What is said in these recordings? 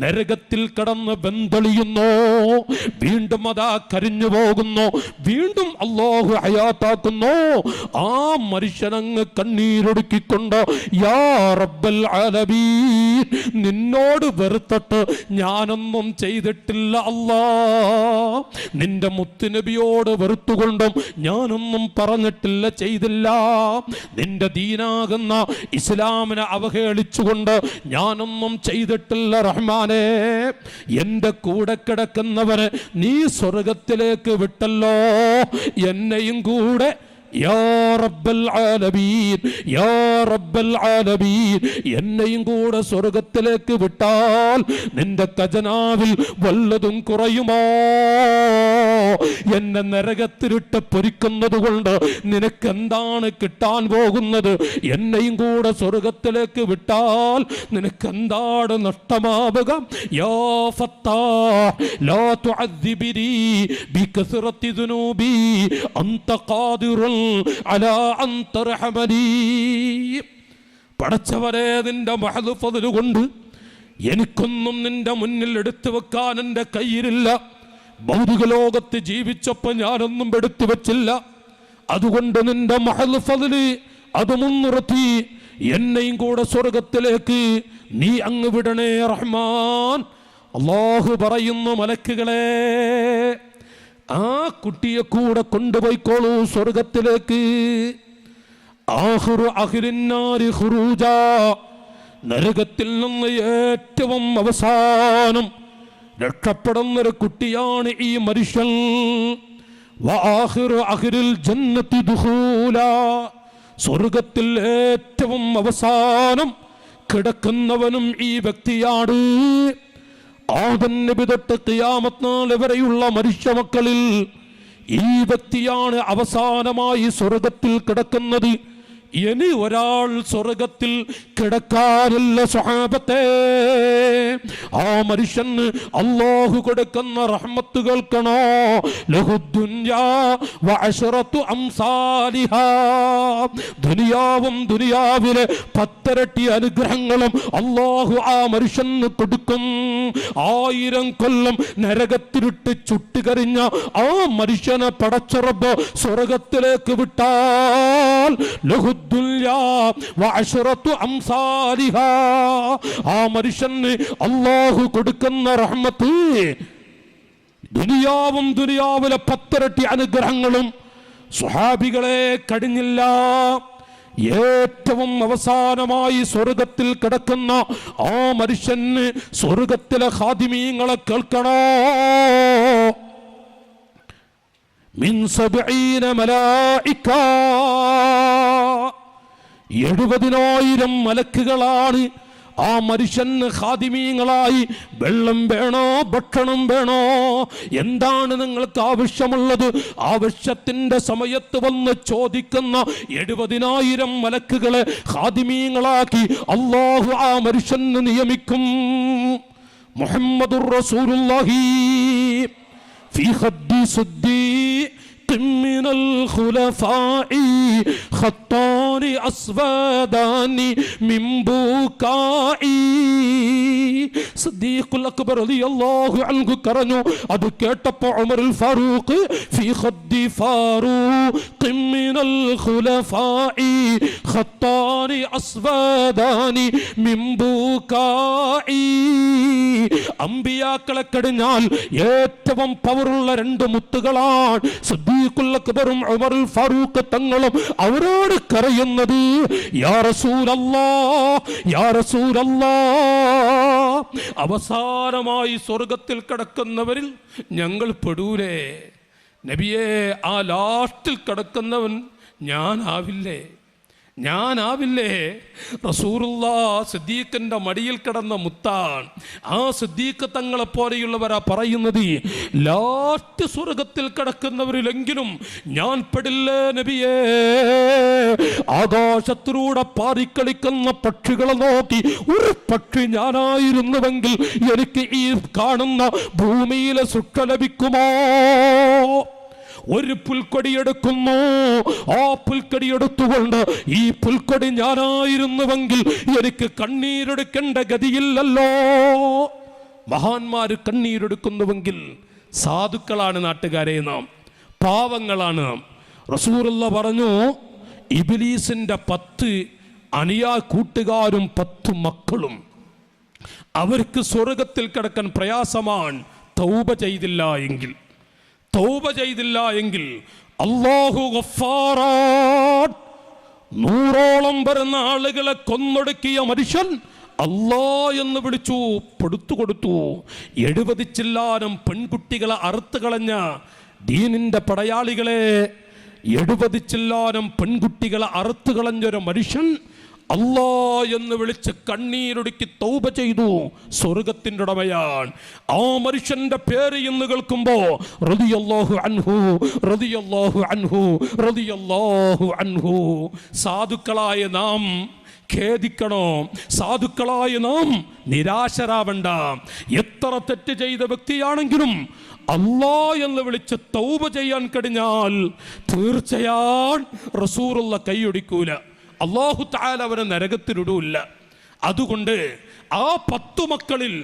നരകത്തിൽ കടന്ന് വെന്തളിയുന്നു, വീണ്ടും അതാ കരിഞ്ഞു പോകുന്നു, വീണ്ടും അല്ലാഹു ഹയാത്താക്കുന്നു. ആ മനുഷ്യനങ്ങ് കണ്ണീരൊടുക്കിക്കൊണ്ട് യാ റബ്ബൽ ആലമീൻ, നിന്നോട് വെറുത്തിട്ട് ഞാനൊന്നും ചെയ്തിട്ടില്ല അല്ലാ, നിന്റെ മുത്തുനബിയോട് വെറുത്തുകൊണ്ടും ഞാനൊന്നും പറഞ്ഞിട്ടില്ല, ചെയ്തില്ല, നിന്റെ ദീനാകുന്ന ഇസ്ലാമിനെ അവഹേളിച്ചുകൊണ്ട് ഞാനൊന്നും ചെയ്തിട്ടില്ല റഹ്മാനേ. എൻ്റെ കൂടെ കിടക്കുന്നവരെ നീ സ്വർഗത്തിലേക്ക് വിട്ടല്ലോ, എന്നെയും കൂടെ യാ റബ്ബൽ ആലമീൻ, യാ റബ്ബൽ ആലമീൻ, എന്നെയും കൂടെ സ്വർഗത്തിലേക്ക് വിട്ടാൽ നിന്റെ ഖജനാവിൽ വല്ലതും കുറയുമോ? എന്നെ നരകത്തിലിട്ട് പൊരിക്കുന്നത് കൊണ്ട് നിനക്ക് എന്താണ് കിട്ടാൻ പോകുന്നത്? എന്നെയും കൂടെ സ്വർഗത്തിലേക്ക് വിട്ടാൽ നിനക്ക് എന്താണ് നഷ്ടമാവുക? യാ ഫത്താഹ് ലാ തുഅദ്ദിബിനി ബികസ്റത്തി ദുനൂബി അൻത ഖാദിറുൻ അലാ അൻ തർഹമനി. പടച്ചവനെ, നിന്റെ മഹദ് ഫദ്ൽ കൊണ്ട് എനിക്കൊന്നും നിന്റെ മുന്നിൽ എടുത്തു വെക്കാൻ എൻ്റെ കയ്യിലില്ല. ഭൗതിക ലോകത്ത് ജീവിച്ചപ്പോൾ ഞാനൊന്നും എടുത്തു വെച്ചില്ല. അതുകൊണ്ട് നിന്റെ മഹദ് ഫദ്ൽ അത് മുൻനിർത്തി എന്നെയും കൂടെ സ്വർഗത്തിലേക്ക് നീ അങ്ങ് വിടണേ റഹ്മാൻ. അല്ലാഹു പറയുന്നു, മലക്കുകളെ, ആ കുട്ടിയെ കൂടെ കൊണ്ടുപോയിക്കോളൂ സ്വർഗത്തിലേക്ക്. ആഖിറു അഹ്ലിന്നാരി ഖുറൂജാ, നരകത്തിൽ നിന്ന് ഏറ്റവും അവസാനം രക്ഷപ്പെടുന്നൊരു കുട്ടിയാണ് ഈ മനുഷ്യൻ. വആഖിറു അഹ്ലിൽ ജന്നത്തി ദുഖൂലാ, സ്വർഗത്തിൽ ഏറ്റവും അവസാനം കിടക്കുന്നവനും ഈ വ്യക്തിയാണ്. ആദം നബി തൊട്ട് ഖിയാമത്ത് നാൾ വരെയുള്ള മനുഷ്യ മക്കളിൽ ഈ വ്യക്തിയാണ് അവസാനമായി സ്വർഗത്തിൽ കിടക്കുന്നത്. ഇനി ഒരാൾ സ്വർഗത്തിൽ കിടക്കാനില്ല സ്വഹാബത്തെ. ആ മനുഷ്യന് അല്ലാഹു കൊടുക്കുന്ന റഹ്മത്ത് കേൾക്കണോ? ലഹുദ്ദുനിയാ വഅശറതു അംസാലിഹാ, ദുനിയാവും ദുനിയാവിലെ 10 ഇരട്ടി അനുഗ്രഹങ്ങളും അല്ലാഹു ആ മനുഷ്യന് കൊടുക്കും. 1000 കൊല്ലം നരകത്തിലിട്ട് ചുട്ടുകരിഞ്ഞ ആ മനുഷ്യനെ പടച്ച റബ്ബ് സ്വർഗത്തിലേക്ക് വിട്ടാൽ ലഹുദ്ദുനിയാ വഅശറതു അംസാലിഹാ, ആ മനുഷ്യന് അല്ലാഹു കൊടുക്കുന്ന റഹ്മത്ത് ദുനിയാവും ദുനിയാവിലെ 10 ഇരട്ടി അനുഗ്രഹങ്ങളും സ്വഹാബികളെ കഴിഞ്ഞില്ല. ഏറ്റവും അവസാനമായി സ്വർഗത്തിൽ കിടക്കുന്ന ആ മനുഷ്യന് സ്വർഗത്തിലെ ഖാദിമീങ്ങളെ കേൾക്കണോ? മിൻ 70 മലായിക, 70,000 മലക്കുകളാണ് ആ മനുഷ്യന് ഖാദിമീങ്ങളായി. വെള്ളം വേണോ, ഭക്ഷണം വേണോ, എന്താണ് നിങ്ങൾക്ക് ആവശ്യമുള്ളത്? ആവശ്യത്തിന്റെ സമയത്ത് വന്ന് ചോദിക്കുന്ന 70,000 മലക്കുകളെ ഖാദിമീങ്ങളാക്കി അല്ലാഹു ആ മനുഷ്യന് നിയമിക്കും. മുഹമ്മദുർ റസൂലുള്ളാഹി ഫീ ഖദ്ദി സിദ്ദീഖിൻ മിനൽ ഖുലഫാഇ ഖത്താനി അസ്വദാനി മിൻ ബുകാഇ. സിദ്ദീഖുൽ അക്ബർ റളിയല്ലാഹു അൻഹു പറഞ്ഞു. അത് കേട്ടപ്പോൾ ഉമറുൽ ഫാറൂഖ് ഫീ ഖദ്ദി ഫാറൂഖിൻ മിനൽ ഖുലഫാഇ ഖത്താനി അസ്വദാനി മിൻ ബുകാഇ. അമ്പിയാക്കളെ കഴിഞ്ഞാൽ ഏറ്റവും പവറുള്ള 2 മുത്തുകളാണ് സിദ്ദീഖുൽ അക്ബറും ഉമറുൽ ഫാറൂഖ് തങ്ങളും. അവരോട് കരയുന്നത് യാ റസൂലല്ലാഹ്, യാ റസൂലല്ലാഹ്, അവസാനമായി സ്വർഗത്തിൽ കിടക്കുന്നവരിൽ ഞങ്ങൾ പെടൂലേ നബിയേ? ആ ലാസ്റ്റിൽ കിടക്കുന്നവൻ ഞാനാവില്ലേ? റസൂലുള്ളാഹ് സിദ്ദീഖിന്റെ മടിയിൽ കിടന്ന മുത്താണ്. ആ സിദ്ദീഖ് തങ്ങളെ പോലെയുള്ളവരാ പറയുന്നത്, ലാസ്റ്റ് സ്വർഗത്തിൽ കിടക്കുന്നവരിലെങ്കിലും ഞാൻ പെടില്ലേ നബിയേ? ആകാശത്തിലൂടെ പാറിക്കളിക്കുന്ന പക്ഷികളെ നോക്കി ഒരു പക്ഷി ഞാനായിരുന്നുവെങ്കിൽ എനിക്ക് ഈ കാണുന്ന ഭൂമിയിലെ സുഖ ലഭിക്കുമോ? ഒരു പുൽക്കൊടി എടുക്കുന്നു. ആ പുൽക്കൊടി എടുത്തുകൊണ്ട് ഈ പുൽക്കൊടി ഞാനായിരുന്നുവെങ്കിൽ എനിക്ക് കണ്ണീരെടുക്കേണ്ട ഗതിയില്ലല്ലോ. മഹാന്മാര് കണ്ണീരെടുക്കുന്നുവെങ്കിൽ സാധുക്കളാണ് നാട്ടുകാരെ നാം, പാവങ്ങളാണ് നാം. റസൂലുള്ള പറഞ്ഞു, ഇബ്ലീസിന്റെ 10 കൂട്ടുകാരും 10 മക്കളും അവർക്ക് സ്വർഗത്തിൽ കിടക്കാൻ പ്രയാസമാണ് തൗബ ചെയ്തില്ല എങ്കിൽ. അല്ലാഹു ഗഫാറാൻ, 100ഓളം വരുന്ന ആളുകളെ കൊന്നൊടുക്കിയ മനുഷ്യൻ അല്ലാ എന്ന് വിളിച്ചു കൊടുത്തു. 70 ചില്ലാനം പെൺകുട്ടികളെ അറുത്ത് കളഞ്ഞ ദീനിന്റെ പടയാളികളെ, 70 ചില്ലാനം പെൺകുട്ടികളെ അറുത്ത് കളഞ്ഞൊരു മനുഷ്യൻ അല്ലാ എന്ന് വിളിച്ച് കണ്ണീരൊടുക്കി തൗബ ചെയ്തു, സ്വർഗത്തിൻ്റെ ഉടമയാണ്. ആ മനുഷ്യന്റെ പേര് എന്ന് കേൾക്കുമ്പോ റളിയല്ലാഹു അൻഹു, റളിയല്ലാഹു അൻഹു, റളിയല്ലാഹു അൻഹു. സാധുക്കളായ നാം ഖേദിക്കണോ? സാധുക്കളായ നാം നിരാശരാവണ്ട. എത്ര തെറ്റ് ചെയ്ത വ്യക്തിയാണെങ്കിലും അല്ലാ എന്ന് വിളിച്ച് തൗബ ചെയ്യാൻ കഴിഞ്ഞാൽ തീർച്ചയായും റസൂലുള്ള കൈയൊടിക്കൂല, അല്ലാഹു തആല അവരെ നരകത്തിലിടൂല്ല. അതുകൊണ്ട് ആ 10 മക്കളിൽ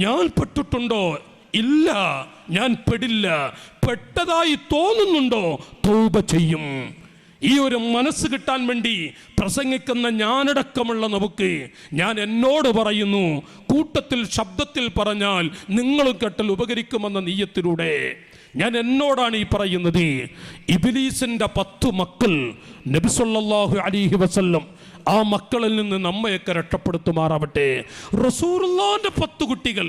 ഞാൻ പെട്ടിട്ടുണ്ടോ? ഇല്ല, ഞാൻ പെടില്ല. പെട്ടതായി തോന്നുന്നുണ്ടോ? തൗബ ചെയ്യും. ഈ ഒരു മനസ്സ് കിട്ടാൻ വേണ്ടി പ്രസംഗിക്കുന്ന ഞാനടക്കമുള്ള നമുക്ക്, ഞാൻ എന്നോട് പറയുന്നു, കൂട്ടത്തിൽ ശബ്ദത്തിൽ പറഞ്ഞാൽ നിങ്ങളും കേട്ടൽ ഉപകരിക്കുമെന്ന നീയത്തിലൂടെ ഞാൻ എന്നോടാണ് ഈ പറയുന്നത്. ഇബ്ലീസിന്റെ 10 മക്കൾ നബി സല്ലല്ലാഹു അലൈഹി വസല്ലം ആ മക്കളിൽ നിന്ന് നമ്മയൊക്കെ രക്ഷപ്പെടുത്തുമാറാവട്ടെ. റസൂലുള്ളാഹിന്റെ 10 കുട്ടികൾ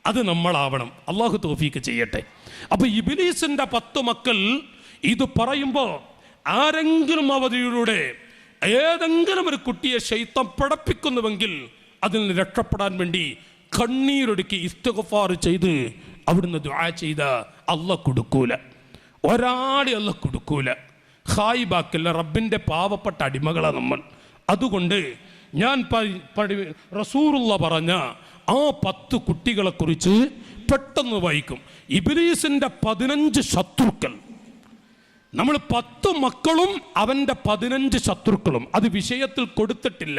അത് നമ്മളാവണം. അള്ളാഹു തൗഫീക്ക് ചെയ്യട്ടെ. അപ്പൊ ഇബ്ലീസിന്റെ 10 മക്കൾ ഇത് പറയുമ്പോൾ ആരെങ്കിലും അവധിയിലൂടെ ഏതെങ്കിലും ഒരു കുട്ടിയെ ശൈത്താൻ പടപ്പിക്കുന്നുവെങ്കിൽ അതിൽ നിന്ന് രക്ഷപ്പെടാൻ വേണ്ടി കണ്ണീരൊടുക്കി ഇസ്തിഗ്ഫാർ ചെയ്ത് അവിടുന്ന് ദുആ ചെയ്ത അല്ലാഹ് കൊടുക്കൂല, ഒരാളെ അല്ലാഹ് കൊടുക്കൂല. ഖായിബാക്കില്ല, റബ്ബിൻ്റെ പാവപ്പെട്ട അടിമകളാണ് നമ്മൾ. അതുകൊണ്ട് ഞാൻ റസൂലുള്ള പറഞ്ഞ ആ 10 കുട്ടികളെ കുറിച്ച് പെട്ടെന്ന് വായിക്കും. ഇബ്ലീസിന്റെ 15 ശത്രുക്കൾ, നമ്മൾ 10 മക്കളും അവൻ്റെ 15 ശത്രുക്കളും, അത് വിഷയത്തിൽ കൊടുത്തിട്ടില്ല.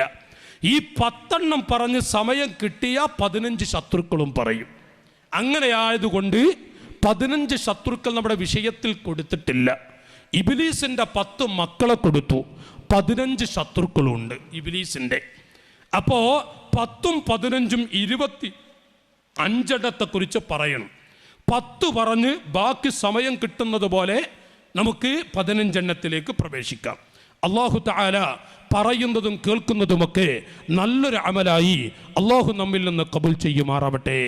ഈ 10 പറഞ്ഞ് സമയം കിട്ടിയ 15 ശത്രുക്കളും പറയും. അങ്ങനെ ആയതുകൊണ്ട് 15 ശത്രുക്കൾ നമ്മുടെ വിഷയത്തിൽ കൊടുത്തിട്ടില്ല. ഇബ്ലീസിന്റെ 10 മക്കളെ കൊടുത്തു, 15 ശത്രുക്കളുണ്ട് ഇബ്ലീസിന്റെ. അപ്പോ 10ഉം 15ഉം 25 കുറിച്ച് പറയണം. 10 പറഞ്ഞ് ബാക്കി സമയം കിട്ടുന്നത് പോലെ നമുക്ക് 15 പ്രവേശിക്കാം. അല്ലാഹു തആല പറയുന്നതും കേൾക്കുന്നതുമൊക്കെ നല്ലൊരു അമലായി അല്ലാഹു നമ്മിൽ നിന്ന് കബൂൽ ചെയ്യുമാറാവട്ടെ.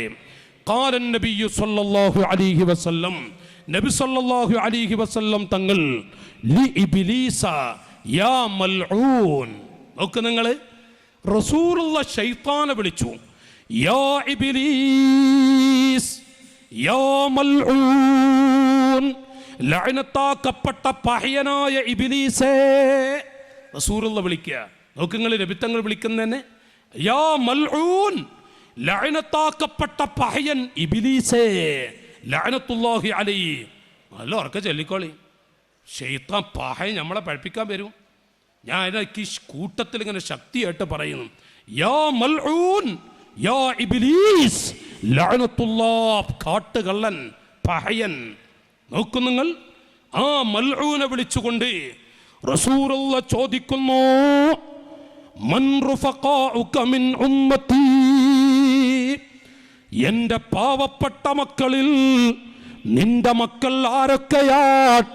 ഖാല നബി സല്ലല്ലാഹു അലൈഹി വസല്ലം, നബി സല്ലല്ലാഹു അലൈഹി വസല്ലം തങ്ങൾ ലി ഇബ്ലീസ യാ മൽഊൻ. നോക്ക് നിങ്ങൾ, റസൂലുള്ള ശൈത്താനെ വിളിച്ചു, യാ ഇബ്ലീസ് യാ മൽഊൻ, ലഅനത്താക്കപ്പെട്ട പഹയനായ ഇബ്ലീസേ. റസൂലുള്ള വിളിക്കുക. നോക്കുങ്ങൾ, നബിത്തങ്ങൾ വിളിക്കുന്നതന്നെ യാ മൽഊൻ, ലഅനത്താക്കപ്പെട്ട പഹയൻ ഇബ്ലീസേ, ലഅനത്തുല്ലാഹി അലൈഹി. നല്ല ഉറക്കെ ചൊല്ലിക്കോളി. ശൈത്താൻ പഹയൻ നമ്മളെ പഴിപ്പിക്കാൻ വരും. ഞാൻ എനിക്ക് കൂട്ടത്തിൽ ഇങ്ങനെ ശക്തിയായിട്ട് പറയുന്നു, യാ മൽഊൻ യാ ഇബ്ലീസ് ലഅനത്തുല്ലാഹ്, കാട്ടുകള്ളൻ പഹയൻ. നോക്കൂ നിങ്ങൾ, ആ മൽഊനെ വിളിച്ചുകൊണ്ട് റസൂലുള്ള ചോദിക്കുന്നു, മൻ റുഫഖാഉക മിൻ ഉമ്മത്തി, എൻ്റെ പാവപ്പെട്ട മക്കളിൽ നിന്റെ മക്കൾ ആരൊക്കെയാണ്?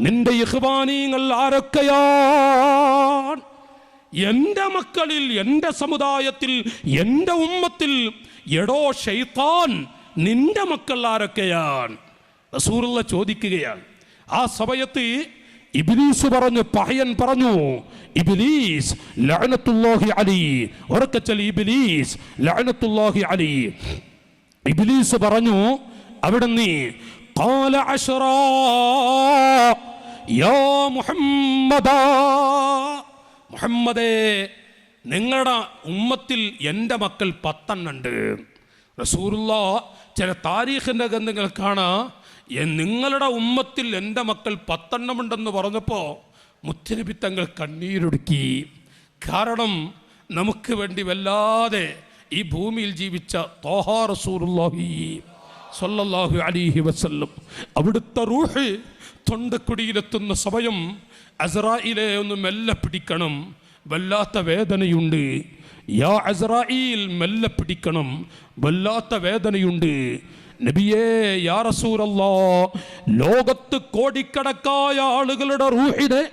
നിന്റെ ഇഖ്വാനീങ്ങൾ ആരൊക്കെയാണ്? എൻ്റെ മക്കളിൽ, എൻ്റെ സമുദായത്തിൽ, എൻ്റെ ഉമ്മത്തിൽ എടോ ശൈത്താൻ നിന്റെ മക്കൾ ആരൊക്കെയാണ്? റസൂലുള്ള ചോദിക്കുകയാണ്. ആ സമയത്ത് ഇബ്ലീസ് പറഞ്ഞു, പഹയൻ പറഞ്ഞു, ഇബ്ലീസ് ലഅനത്തുല്ലാഹി അലൈഹി. ഉറക്കെ ചൊല്ലി, ഇബ്ലീസ് ലഅനത്തുല്ലാഹി അലൈഹി. ഇബ്ലീസ് പറഞ്ഞു അവിടുന്ന്, ഖാല അശ്റാ യാ മുഹമ്മദാ, മുഹമ്മദേ നിങ്ങളുടെ ഉമ്മത്തിൽ എൻ്റെ മക്കൾ 10 ഉണ്ട്. റസൂലുള്ള ചില താരീഖിൻ്റെ ഗ്രന്ഥങ്ങൾ കാണാം, നിങ്ങളുടെ ഉമ്മത്തിൽ എൻ്റെ മക്കൾ 10 ഉണ്ടെന്ന് പറഞ്ഞപ്പോൾ മുത്തുനബി തങ്ങൾ കണ്ണീരൊടുക്കി. കാരണം നമുക്ക് വേണ്ടി വല്ലാതെ ഈ ഭൂമിയിൽ ജീവിച്ച ത്വാഹ റസൂലുള്ളാഹി സ്വല്ലല്ലാഹു അലൈഹി വസല്ലം അവിടുത്തെ റൂഹ് തൊണ്ടക്കുടിയിലെത്തുന്ന സമയം അസ്രായിലെ ഒന്ന് മെല്ലെ പിടിക്കണം, വല്ലാത്ത വേദനയുണ്ട്. യാ അസ്രായിൽ മെല്ലെ പിടിക്കണം, വല്ലാത്ത വേദനയുണ്ട്. നബിയേ യാ റസൂലല്ലാഹ്, ലോകത്ത് കോടിക്കണക്കായ ആളുകളുടെ റൂഹിനെ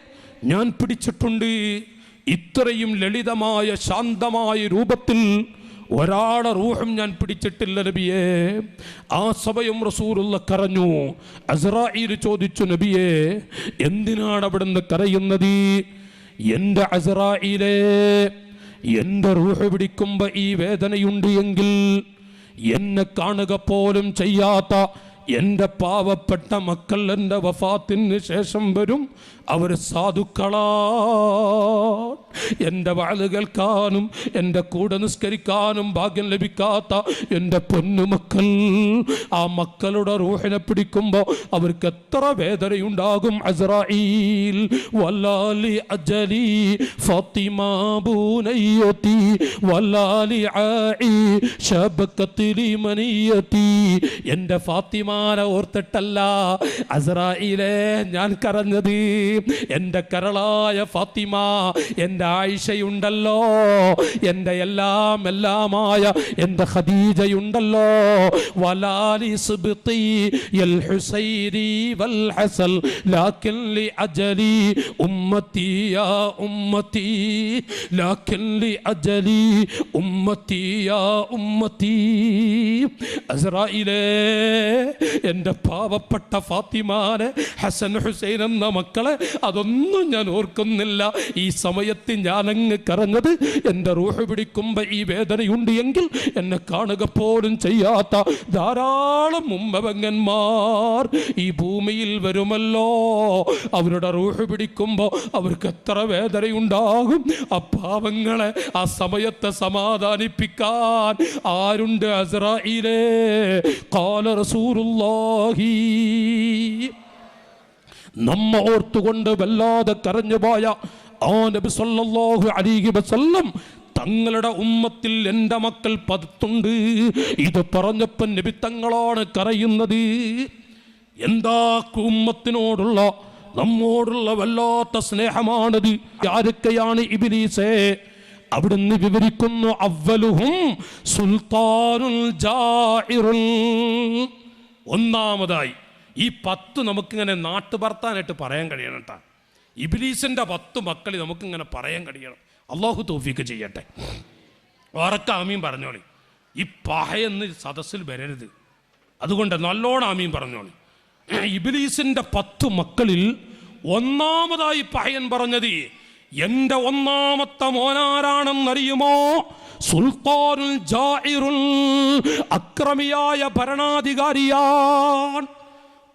ഞാൻ പിടിച്ചിട്ടുണ്ട്. ഇത്രയും ലളിതമായ ശാന്തമായ രൂപത്തിൽ ഒരാളെ റൂഹും ഞാൻ പിടിച്ചിട്ടില്ല നബിയേ. ആ സമയം റസൂലുള്ള കരഞ്ഞു. അസ്രായിൽ ചോദിച്ചു, നബിയേ എന്തിനാണ് അവിടുന്ന് കരയുന്നത്? എൻ്റെ അസ്രായിലേ, എൻ്റെ റൂഹ് പിടിക്കുമ്പോൾ ഈ വേദനയുണ്ട് എങ്കിൽ എന്നെ കാണുക പോലും ചെയ്യാത്ത എൻ്റെ പാവപ്പെട്ട മക്കൾ എൻ്റെ വഫാത്തിന് ശേഷം വരും. അവർ സാധുക്കളാ. എൻ്റെ വാള് കേൾക്കാനും എൻ്റെ കൂടെ നിസ്കരിക്കാനും ഭാഗ്യം ലഭിക്കാത്ത എൻ്റെ പൊന്നുമക്കൾ, ആ മക്കളുടെ റൂഹിനെ പിടിക്കുമ്പോൾ അവർക്ക് എത്ര വേദനയുണ്ടാകും. അസ്രായീൽ വല്ലാലി അജലി ഫാത്തിമ ബുനയ്യതി വല്ലാലി ആയിഷ ബക്കത്തിലി മനിയതി. എൻ്റെ ഫാത്തിമാനെ ഓർത്തിട്ടല്ല അസ്രായീലേ ഞാൻ കരഞ്ഞത്. എൻ്റെ കരളായ ഫാത്തിമ, എൻ്റെ ആയിഷയുണ്ടല്ലോ, എൻ്റെ എല്ലാമായ എൻ്റെ ഖദീജയുണ്ടല്ലോ, വലാലി സുബ്തി യൽ ഹുസൈരി വൽ ഹസൻ ലാകിൻ ലി അജലി ഉമ്മത്തി യാ ഉമ്മത്തി, ലാകിൻ ലി അജലി ഉമ്മത്തി യാ ഉമ്മത്തി. അസ്രായിലേ, എൻ്റെ പാവപ്പെട്ട ഫാത്തിമാനെ, ഹസൻ ഹുസൈൻ എന്ന മക്കളെ അതൊന്നും ഞാൻ ഓർക്കുന്നില്ല. ഈ സമയത്ത് ഞാനങ്ങ് കരഞ്ഞത് എൻ്റെ റൂഹ് പിടിക്കുമ്പോൾ ഈ വേദനയുണ്ട് എങ്കിൽ എന്നെ കാണുക പോലും ചെയ്യാത്ത ധാരാളം ഉമ്മവങ്ങന്മാർ ഈ ഭൂമിയിൽ വരുമല്ലോ. അവരുടെ റൂഹ് പിടിക്കുമ്പോൾ അവർക്ക് എത്ര വേദനയുണ്ടാകും. ആ പാവങ്ങളെ ആ സമയത്ത് സമാധാനിപ്പിക്കാൻ ആരുണ്ട്? അസ്രായിലേ. ഖാല റസൂലുള്ളാഹി, നമ്മ ഓർത്തുകൊണ്ട് വല്ലാതെ കരഞ്ഞുപോയ ആ നബി സല്ലല്ലാഹു അലൈഹി വസല്ലം തങ്ങളുടെ ഉമ്മത്തിൽ എൻ്റെ മക്കൾ 10 ഉണ്ട്. ഇത് പറഞ്ഞപ്പോൾ നബി തങ്ങളാണ് കരയുന്നത്. എന്താ ഉമ്മത്തിനോടുള്ള നമ്മോടുള്ള വല്ലാത്ത സ്നേഹമാണത്. ആരൊക്കെയാണ് ഇബ്ലീസേ? അവിടുന്ന് വിവരിക്കുന്നു, അവ്വലുഹും സുൽത്താനുൽ ജാഇറുൽ. ഒന്നാമതായി ഈ 10 നമുക്കിങ്ങനെ നാട്ടുഭർത്താനായിട്ട് പറയാൻ കഴിയണം കേട്ടോ. ഇബ്ലീസിൻ്റെ 10 മക്കൾ നമുക്കിങ്ങനെ പറയാൻ കഴിയണം. അള്ളാഹു തൗഫീക്ക് ചെയ്യട്ടെ. ഉറക്കെ ആമീൻ പറഞ്ഞോളി. ഈ പഹയെന്ന് സദസ്സിൽ വരരുത്, അതുകൊണ്ട് നല്ലോണം ആമീൻ പറഞ്ഞോളി. ഇബ്ലീസിൻ്റെ 10 മക്കളിൽ ഒന്നാമതായി പഹയൻ പറഞ്ഞത്, എൻ്റെ ഒന്നാമത്തെ മോനാരാണെന്നറിയുമോ? സുൽത്താനുൽ ജാഇറുൽ, അക്രമിയായ ഭരണാധികാരിയാണ്.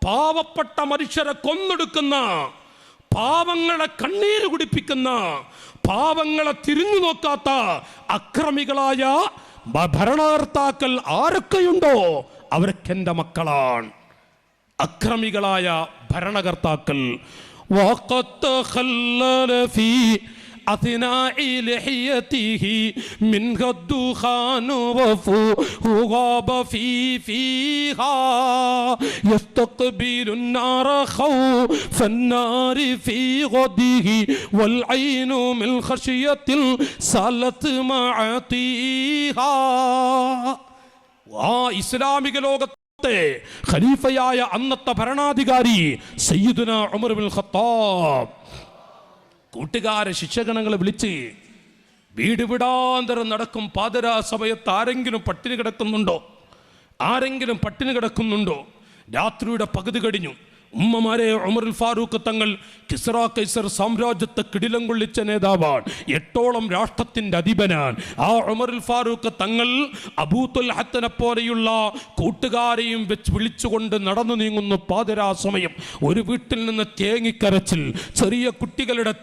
പാവപ്പെട്ട മനുഷ്യരെ കൊന്നെടുക്കുന്ന, പാവങ്ങളെ കണ്ണീര് കുടിപ്പിക്കുന്ന, പാവങ്ങളെ തിരിഞ്ഞു നോക്കാത്ത അക്രമികളായ ഭരണകർത്താക്കൾ ആരൊക്കെയുണ്ടോ അവരൊക്കെ എൻ്റെ മക്കളാണ്. അക്രമികളായ ഭരണകർത്താക്കൾ. وقد تخلل في أثناء لحيته منها الدخان وفوه غاب فيها يستقبل النار خوف النار في غده والعين من خشية سالت معطيها. ഇസ്ലാമിക ലോകത്തെ ഖലീഫയായ അന്നത്തെ ഭരണാധികാരി സയ്യിദുന ഉമർ ഇബ്നുൽ ഖത്താബ് കൂട്ടുകാരെ, ശിക്ഷകണങ്ങളെ വിളിച്ച് വീട് വിടാന്തരം നടക്കും. പാതിരാ സമയത്ത് ആരെങ്കിലും പട്ടിണി കിടക്കുന്നുണ്ടോ? ആരെങ്കിലും പട്ടിണി കിടക്കുന്നുണ്ടോ? രാത്രിയുടെ പകുതി കഴിഞ്ഞു, ഉമ്മമാരെ, ഉമറുൽ ഫാറൂഖ് തങ്ങൾ കിസ്റ കൈസർ സാമ്രാജ്യത്തെ കിടിലം കൊള്ളിച്ച നേതാവാണ്. 8ഓളം രാഷ്ട്രത്തിൻ്റെ അധിപനാണ്. ആ ഉമറുൽ ഫാറൂഖ് തങ്ങൾ അബൂ തുൽഹത്തിനെ പോലെയുള്ള കൂട്ടുകാരെയും വെച്ച് വിളിച്ചുകൊണ്ട് നടന്നു നീങ്ങുന്നു. പാതിരാ സമയം ഒരു വീട്ടിൽ നിന്ന് തേങ്ങിക്കരച്ചിൽ, ചെറിയ കുട്ടികളുടെ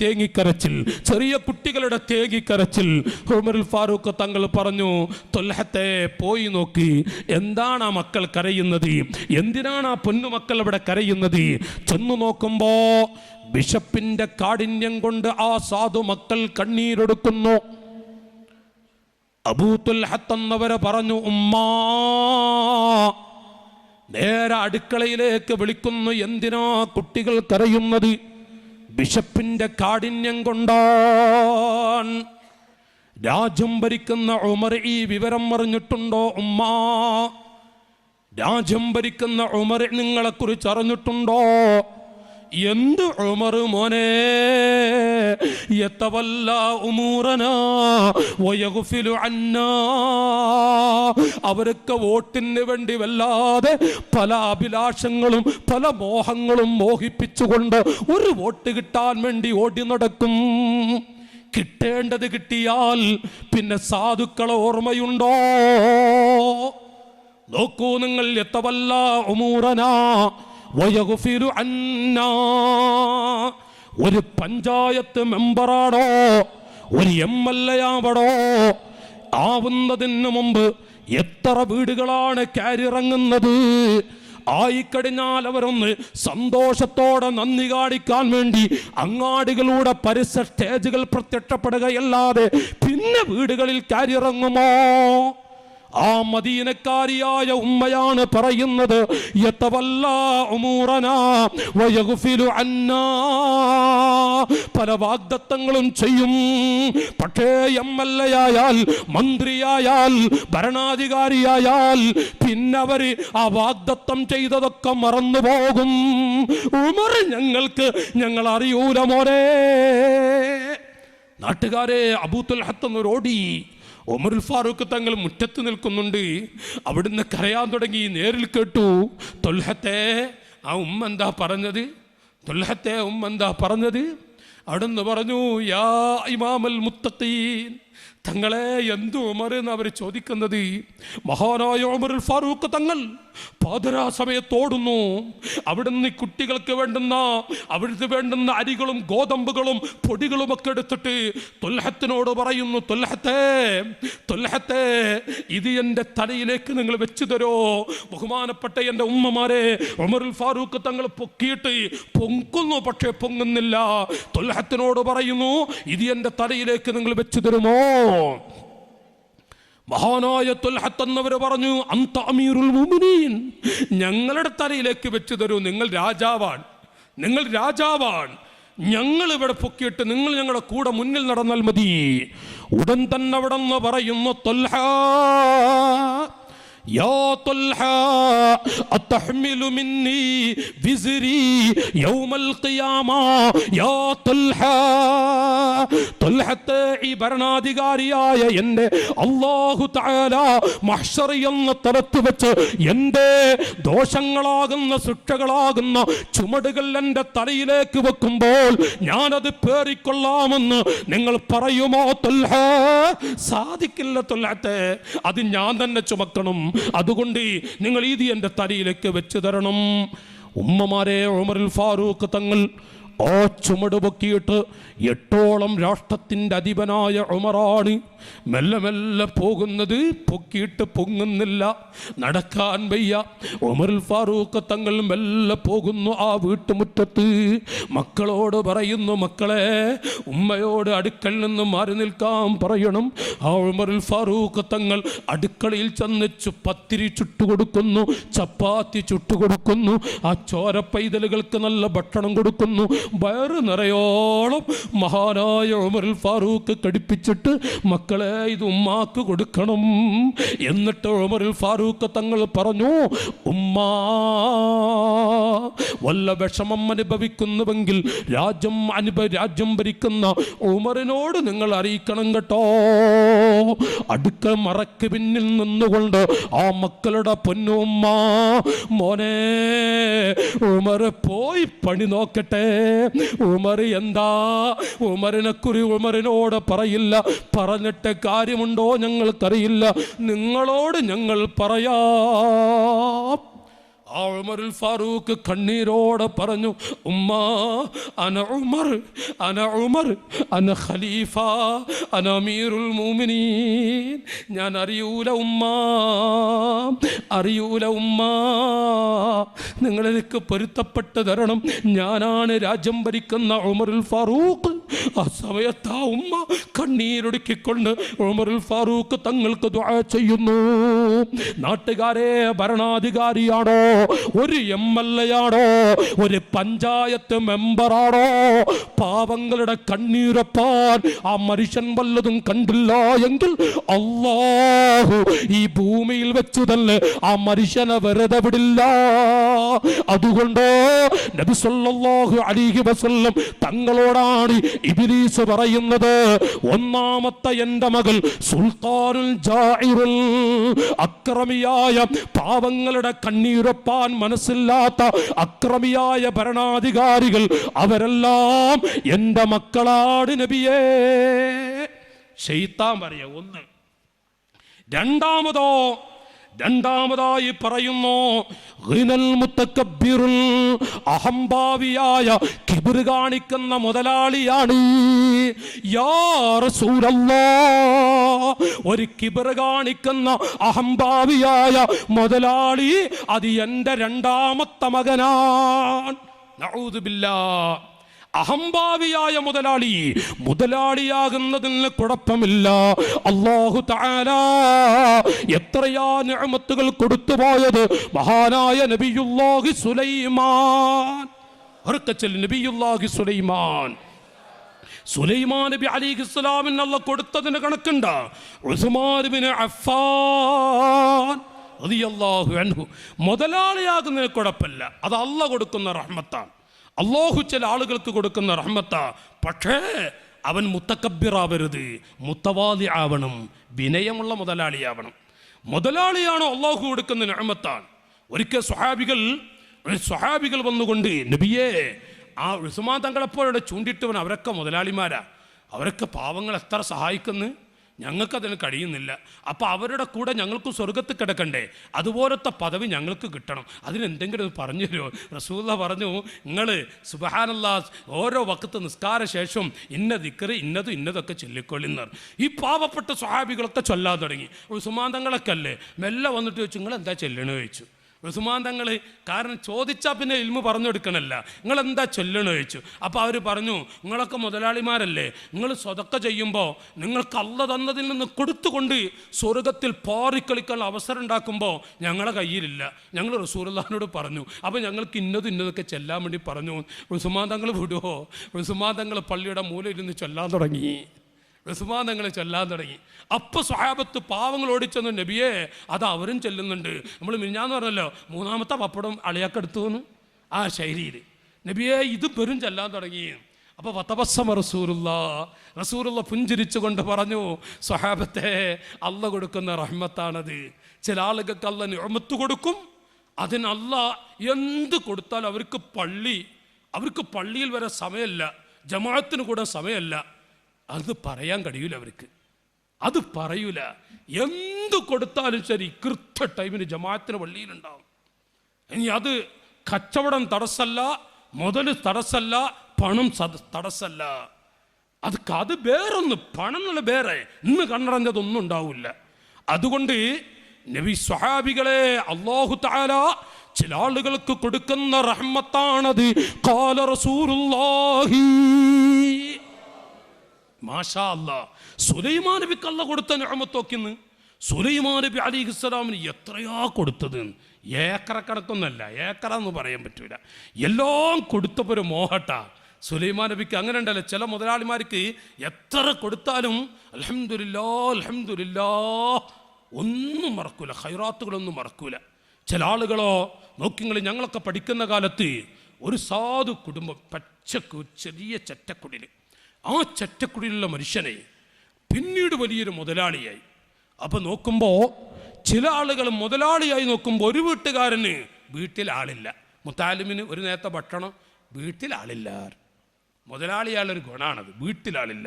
തേങ്ങിക്കരച്ചിൽ. ഉമറുൽ ഫാറൂഖ് തങ്ങൾ പറഞ്ഞു, തുൽഹത്തെ പോയി നോക്കി, എന്താണ് ആ മക്കൾ കരയുന്നത്? എന്തിനാണ് ആ പൊന്നുമക്കൾ ഇവിടെ കരയുന്നത്? ചെന്നു നോക്കുമ്പോ ബിഷപ്പിന്റെ കാഠിന്യം കൊണ്ട് ആ സാധു മക്കൾ കണ്ണീരൊടുക്കുന്നു. അബൂ തുൽഹത്ത് എന്നവരെ പറഞ്ഞു, ഉമ്മാ. നേരെ അടുക്കളയിലേക്ക് വിളിക്കുന്നു. എന്തിനാ കുട്ടികൾ കരയുന്നത്? ബിഷപ്പിന്റെ കാഠിന്യം കൊണ്ടാണ്. രാജ്യം ഭരിക്കുന്ന ഉമർ ഈ വിവരം അറിഞ്ഞിട്ടുണ്ടോ ഉമ്മാ? രാജ്യം ഭരിക്കുന്ന ഉമർ നിങ്ങളെക്കുറിച്ച് അറിഞ്ഞിട്ടുണ്ടോ? എന്ത് ഉമർ മോനെ? യതവല്ല ഉമൂറനാ വയഗ്ഫിലു അന്നാ. അവർക്ക് വോട്ടിന് വേണ്ടി വല്ലാതെ പല അഭിലാഷങ്ങളും പല മോഹങ്ങളും മോഹിപ്പിച്ചുകൊണ്ട് ഒരു വോട്ട് കിട്ടാൻ വേണ്ടി ഓടി നടക്കും. കിട്ടേണ്ടത് കിട്ടിയാൽ പിന്നെ സാധുക്കളെ ഓർമ്മയുണ്ടോ? നോക്കൂ നിങ്ങൾ, യതവല്ല ഉമൂറനാ വയഗ്ഫിലു അന്നാ. ഒരു പഞ്ചായത്ത് മെമ്പറാണോ, ഒരു MLA ആവണോ, ആവുന്നതിന് മുമ്പ് എത്ര വീടുകളാണ് കയറിയിറങ്ങുന്നത്? ആയിക്കഴിഞ്ഞാൽ അവരൊന്ന് സന്തോഷത്തോടെ നന്ദി കാണിക്കാൻ വേണ്ടി അങ്ങാടികളുടെ പരസ്യ സ്റ്റേജുകൾ പ്രത്യക്ഷപ്പെടുകയല്ലാതെ പിന്നെ വീടുകളിൽ കയറിയിറങ്ങുമോ? ആ മദീനക്കാരിയായ ഉമ്മയാണ് പറയുന്നത്, യതവല്ലാ ഉമൂറനാ വയഗ്ഫിലു അന്നാ. പല വാഗ്ദത്തങ്ങളും ചെയ്യും, പക്ഷേ MLA ആയാൽ, മന്ത്രിയായാൽ, ഭരണാധികാരിയായാൽ പിന്നെ അവർ ആ വാഗ്ദത്തം ചെയ്തതൊക്കെ മറന്നുപോകും. ഉമർ ഞങ്ങൾ അറിയൂല മോനെ. നാട്ടുകാരെ, അബൂ തുൽഹത്ത് എന്നോരോടി. ഉമറുൽ ഫാറൂഖ് തങ്ങൾ മുറ്റത്ത് നിൽക്കുന്നുണ്ട്. അവിടുന്ന് കരയാൻ തുടങ്ങി. നേരിൽ കേട്ടു, തുൽഹത്തെ ആ ഉമ്മ എന്താ പറഞ്ഞത്? അവിടുന്ന് പറഞ്ഞു, യാ ഇമാമൽ മുത്തഖീൻ, തങ്ങളെ എന്തു ഉമർ എന്ന് അവർ ചോദിക്കുന്നത്. മഹാനായ ഉമറുൽ ഫാറൂഖ് തങ്ങൾ പാതിരാ സമയത്തോടുന്നു. അവിടുന്ന് കുട്ടികൾക്ക് വേണ്ടുന്ന അരികളും ഗോതമ്പുകളും പൊടികളുമൊക്കെ എടുത്തിട്ട് തുൽഹത്തിനോട് പറയുന്നു, തുൽഹത്തെ ഇത് എൻ്റെ തലയിലേക്ക് നിങ്ങൾ വെച്ചു തരോ? ബഹുമാനപ്പെട്ട എൻ്റെ ഉമ്മമാരെ, ഉമറുൽ ഫാറൂഖ് തങ്ങൾ പൊങ്ങുന്നു, പക്ഷേ പൊങ്ങുന്നില്ല. തുൽഹത്തിനോട് പറയുന്നു, ഇത് എൻ്റെ തലയിലേക്ക് നിങ്ങൾ വെച്ചു തരുമോ? മഹാനായ തുൽഹത്ത് എന്നവർ പറഞ്ഞു, അന്ത അമീറുൽ മുഅ്മിനീൻ, ഞങ്ങളുടെ തലയിലേക്ക് വെച്ചു തരൂ. നിങ്ങൾ രാജാവാണ്. ഞങ്ങൾ ഇവിടെ പൊക്കിയിട്ട് നിങ്ങൾ ഞങ്ങളുടെ കൂടെ മുന്നിൽ നടന്നാൽ മതി. ഉടൻ തന്നെ അവിടെ നിന്ന് പറയുന്നു, തുൽഹ യാ തുൽഹ അതഹ്മിലു മിന്നി വിസ്രി യൗമൽ ഖിയാമ യാ തുൽഹ. തുൽഹത്തെ, ഈ ഭരണാധികാരിയായ എൻ്റെ അല്ലാഹു തആല മഹ്ശർ എന്ന തലത്ത് വെച്ച് എൻ്റെ ദോഷങ്ങളാകുന്ന ശിക്ഷകളാകുന്ന ചുമടുകൾ എൻ്റെ തലയിലേക്ക് വെക്കുമ്പോൾ ഞാനത് പേറിക്കൊള്ളാമെന്ന് നിങ്ങൾ പറയുമോ തുൽഹ? സാധിക്കില്ല തുൽഹത്തെ, അത് ഞാൻ തന്നെ ചുമക്കണം. അതുകൊണ്ട് നിങ്ങൾ ഇത് എൻ്റെ തലയിലേക്ക് വെച്ച് തരണം. ഉമ്മമാരെ, ഉമറുൽ ഫാറൂഖ് തങ്ങൾ ആ ചുമട് പൊക്കിയിട്ട് 8ഓളം രാഷ്ട്രത്തിൻ്റെ അധിപനായ ഉമറാണ്. മെല്ലെ മെല്ലെ പോകുന്നത്, പൊക്കിയിട്ട് പൊങ്ങുന്നില്ല, നടക്കാൻ വയ്യ. ഉമറുൽ ഫാറൂഖ് തങ്ങൾ മെല്ലെ പോകുന്നു ആ വീട്ടുമുറ്റത്ത്. മക്കളോട് പറയുന്നു, മക്കളെ, ഉമ്മയോട് അടുക്കൽ നിന്ന് മാറി നിൽക്കാൻ പറയണം. ആ ഉമറുൽ ഫാറൂഖ് തങ്ങൾ അടുക്കളയിൽ ചെന്ന് പത്തിരി ചുട്ടുകൊടുക്കുന്നു, ചപ്പാത്തി ചുട്ടുകൊടുക്കുന്നു. ആ ചോര പൈതലുകൾക്ക് നല്ല ഭക്ഷണം കൊടുക്കുന്നു. വയറ് നിറയോളം മഹാനായ ഉമറുൽ ഫാറൂഖ് കടിപ്പിച്ചിട്ട് മക്കൾ മക്കളെ ഇത് ഉമ്മാക്ക് കൊടുക്കണം. എന്നിട്ട് ഉമറുൽ ഫാറൂഖ് തങ്ങൾ പറഞ്ഞു, ഉമ്മാ വല്ല വിഷമം അനുഭവിക്കുന്നുവെങ്കിൽ രാജ്യം ഭരിക്കുന്ന ഉമറിനോട് നിങ്ങൾ അറിയിക്കണം കേട്ടോ. അടുക്കള മറക്ക് പിന്നിൽ നിന്നുകൊണ്ട് ആ മക്കളുടെ പൊന്നുമ്മ, മോനെ ഉമർ പോയി പണി നോക്കട്ടെ. ഉമർ എന്താ ഉമറിനോട് പറയില്ല, പറഞ്ഞിട്ട് കാര്യമുണ്ടോ ഞങ്ങൾക്കറിയില്ല, നിങ്ങളോട് ഞങ്ങൾ പറയാം. ആ ഉമറുൽ ഫാറൂഖ് കണ്ണീരോടെ പറഞ്ഞു, ഉമ്മ അന ഉമർ അന ഖലീഫ അന അമീറുൽ മുഅ്മിനീൻ. ഞാൻ അറിയൂല ഉമ്മ, നിങ്ങളെനിക്ക് പൊരുത്തപ്പെട്ട് തരണം. ഞാനാണ് രാജ്യം ഭരിക്കുന്ന ഉമറുൽ ഫാറൂഖ്. ആ സമയത്ത് ആ ഉമ്മ കണ്ണീരൊടുക്കിക്കൊണ്ട് ഉമറുൽ ഫാറൂഖ് തങ്ങൾക്ക് ദുആ ചെയ്യുന്നു. നാട്ടുകാരെ, ഭരണാധികാരിയാണോ, ഒരു MLA ആണോ, ഒരു പഞ്ചായത്ത് മെമ്പറാണോ, പാവങ്ങളുടെ കണ്ണീരപ്പാൻ ആ മനുഷ്യൻ വല്ലതും കണ്ടില്ല എങ്കിൽ അല്ലാഹു ഈ ഭൂമിയിൽ വെച്ചു തന്നെ ആ മനുഷ്യനെ വെറുതെ വിടില്ല. അതുകൊണ്ട് നബി സല്ലല്ലാഹു അലൈഹി വസല്ലം തങ്ങളോടാണ് ഇബ്ലീസ് പറയുന്നത്, ഒന്നാമത്തെ എൻ്റെ മകൾ സുൽത്താനുൽ ജാഇറുൽ, അക്രമിയായ പാവങ്ങളുടെ കണ്ണീരപ്പാൻ മനസ്സില്ലാത്ത അക്രമിയായ ഭരണാധികാരികൾ, അവരെല്ലാം എൻ്റെ മക്കളാണ് നബിയേ. ശൈത്താൻ പറയാ ഒന്ന്. രണ്ടാമതായി പറയുന്നു, ഗിനൽ മുതകബ്ബിറുൽ, അഹംഭാവിയായ കിബിർ കാണിക്കുന്ന മുതലാളിയാണ്. യാ റസൂലല്ലാഹ്, ഒരു കിബിർ കാണിക്കുന്ന അഹംഭാവിയായ മുതലാളി അത് എൻ്റെ രണ്ടാമത്തെ മകനാണ്. നഊദു ബില്ലാഹ്. അഹംഭാവിയായ മുതലാളിയാകുന്നതിന് കുഴപ്പമില്ല. അല്ലാഹു തആല എത്രയാ നിഅമത്തുകൾ കൊടുത്തു പോയത് മഹാനായ നബിയുല്ലാഹി സുലൈമാൻ. നബിയുല്ലാഹി സുലൈമാൻ നബി അലൈഹിസ്സലാമിന് അല്ലാഹ് കൊടുത്തതിന് കണക്കുണ്ട്. ഉസ്മാൻ ഇബ്നു അഫ്ഫാൻ റളിയല്ലാഹു അൻഹു മുതലാളിയാകുന്നതിന് കുഴപ്പമില്ല, അത് അല്ലാഹ് കൊടുക്കുന്ന റഹ്മത്താണ്. അല്ലാഹു ചില ആളുകൾക്ക് കൊടുക്കുന്ന റഹ്മത്ത. പക്ഷേ അവൻ മുത്തക്കബ്ബിറാവരുത്, മുത്തവാദി ആവണം, വിനയമുള്ള മുതലാളിയാവണം. മുതലാളിയാണോ അല്ലാഹു കൊടുക്കുന്ന നിഅമത്താണ്. ഒരിക്കൽ സ്വഹാബികൾ വന്നുകൊണ്ട്, നബിയേ, ആ ഉസ്മാൻ തങ്ങളെപ്പോഴും ചൂണ്ടിട്ടവൻ അവരൊക്കെ മുതലാളിമാരാ, അവരൊക്കെ പാവങ്ങൾ എത്ര സഹായിക്കുന്നു, ഞങ്ങൾക്കതിന് കഴിയുന്നില്ല. അപ്പോൾ അവരുടെ കൂടെ ഞങ്ങൾക്ക് സ്വർഗത്ത് കിടക്കണ്ടേ, അതുപോലത്തെ പദവി ഞങ്ങൾക്ക് കിട്ടണം, അതിനെന്തെങ്കിലും പറഞ്ഞു തരുമോ? റസൂലുള്ളാഹി പറഞ്ഞു, നിങ്ങൾ സുബ്ഹാനല്ലാഹ് ഓരോ വഖത്ത് നിസ്കാര ശേഷം ഇന്ന ദിക്റ് ഇന്നതൊക്കെ ചൊല്ലിക്കൊള്ളുന്നവർ. ഈ പാവപ്പെട്ട സ്വഹാബികളൊക്കെ ചൊല്ലാൻ തുടങ്ങി. ഉസ്മാൻ തങ്ങളൊക്കെ അല്ലേ മെല്ലെ വന്നിട്ട് ചോദിച്ചു, നിങ്ങൾ എന്താ ചൊല്ലണോ ചോദിച്ചു. ഉസ്മാൻ തങ്ങൾ കാരണം ചോദിച്ചാൽ പിന്നെ ഇൽമു പറഞ്ഞു കൊടുക്കണമല്ല, നിങ്ങളെന്താ ചൊല്ലണോ ചോദിച്ചു. അപ്പോൾ അവർ പറഞ്ഞു, നിങ്ങളൊക്കെ മുതലാളിമാരല്ലേ, നിങ്ങൾ സ്വതക്ക ചെയ്യുമ്പോൾ നിങ്ങൾക്ക് അല്ലാഹ് തന്നതിൽ നിന്ന് കൊടുത്തുകൊണ്ട് സ്വർഗത്തിൽ പാറിക്കളിക്കാനുള്ള അവസരം ഉണ്ടാക്കുമ്പോൾ ഞങ്ങളെ കയ്യിലില്ല. ഞങ്ങൾ റസൂലുള്ളാഹിനോട് പറഞ്ഞു, അപ്പോൾ ഞങ്ങൾക്ക് ഇന്നതൊക്കെ ചെല്ലാൻ വേണ്ടി പറഞ്ഞു. ഉസ്മാൻ തങ്ങൾ വിടുവോ? ഉസ്മാൻ തങ്ങൾ പള്ളിയുടെ മൂലയിരുന്ന് ചൊല്ലാൻ തുടങ്ങി. ചൊല്ലാൻ തുടങ്ങി. അപ്പോൾ സ്വഹാബത്ത് പാവങ്ങൾ ഓടിച്ചെന്നു, നബിയെ അത് അവരും ചെല്ലുന്നുണ്ട്. നമ്മൾ മിനിഞ്ഞാന്ന് പറഞ്ഞല്ലോ, മൂന്നാമത്തെ പപ്പടം അളിയാക്കെടുത്തു വന്നു ആ ശൈലിയിൽ. നബിയെ ഇത് വെറും ചെല്ലാൻ തുടങ്ങി. അപ്പോൾ വതബസ്സമ റസൂലുള്ളാഹി പുഞ്ചിരിച്ചുകൊണ്ട് പറഞ്ഞു, സ്വഹാബത്തെ അല്ലാഹ് കൊടുക്കുന്ന റഹ്മത്താണത്. ചില ആളുകൾക്ക് അല്ലാഹ് നിഅമത്ത് കൊടുക്കും, അതിന് അല്ലാഹ് എന്ത് കൊടുത്താലും അവർക്ക് പള്ളിയിൽ വരെ സമയമല്ല, ജമാഅത്തിന് കൂടെ സമയമല്ല. അത് പറയാൻ കഴിയൂല, അത് പറയൂല. എന്ത് കൊടുത്താലും ശരി കൃത്യ ടൈമിന് ജമാഅത്തിന് പള്ളിയിലുണ്ടാവും. ഇനി അത് കച്ചവടം തടസ്സല്ല, മുതൽ തടസ്സല്ല, പണം തടസ്സല്ല. അത് വേറൊന്ന്, പണം എന്നുള്ള വേറെ, ഇന്ന് കണ്ണടഞ്ഞതൊന്നും ഉണ്ടാവില്ല. അതുകൊണ്ട് നബി സ്വഹാബികളെ അല്ലാഹു തആല ചില ആളുകൾക്ക് കൊടുക്കുന്ന റഹ്മത്താണത്. ഖാല റസൂലുള്ളാഹി, മാഷാ അല്ലാഹ്. സുലൈമാൻ നബിക്ക് അല്ലാഹ് കൊടുത്ത നിഅമത്തൊക്കെന്ന് സുലൈമാൻ നബി അലൈഹിസ്സലാമിന് എത്രയാ കൊടുത്തത്. ഏക്കറക്കണക്കൊന്നല്ല, ഏക്കറ എന്ന് പറയാൻ പറ്റൂല. എല്ലാം കൊടുത്തപ്പോൾ ഒരു മോഹട്ട. സുലൈമാൻ നബിക്ക് അങ്ങനെ ഉണ്ടല്ലോ, ചില മുതലാളിമാർക്ക് എത്ര കൊടുത്താലും അൽഹംദുലില്ലാ അൽഹംദുലില്ലാ ഒന്നും മറക്കൂല, ഖൈറാത്തുകളൊന്നും മറക്കൂല. ചില ആളുകളോ നോക്കിങ്ങൾ, ഞങ്ങളൊക്കെ പഠിക്കുന്ന കാലത്ത് ഒരു സാധു കുടുംബം, പച്ചക്ക് ചെറിയ ചെറ്റക്കുടിൽ, ആ ചെറ്റക്കുടിലുള്ള മനുഷ്യനെ പിന്നീട് വലിയൊരു മുതലാളിയായി. അപ്പം നോക്കുമ്പോൾ ചില ആളുകൾ മുതലാളിയായി നോക്കുമ്പോൾ ഒരു വീട്ടുകാരന് വീട്ടിൽ ആളില്ല, മുത്താലിമിന് ഒരു നേരത്തെ ഭക്ഷണം, വീട്ടിൽ ആളില്ല. മുതലാളിയാളൊരു ഗുണമാണത്, വീട്ടിലാളില്ല.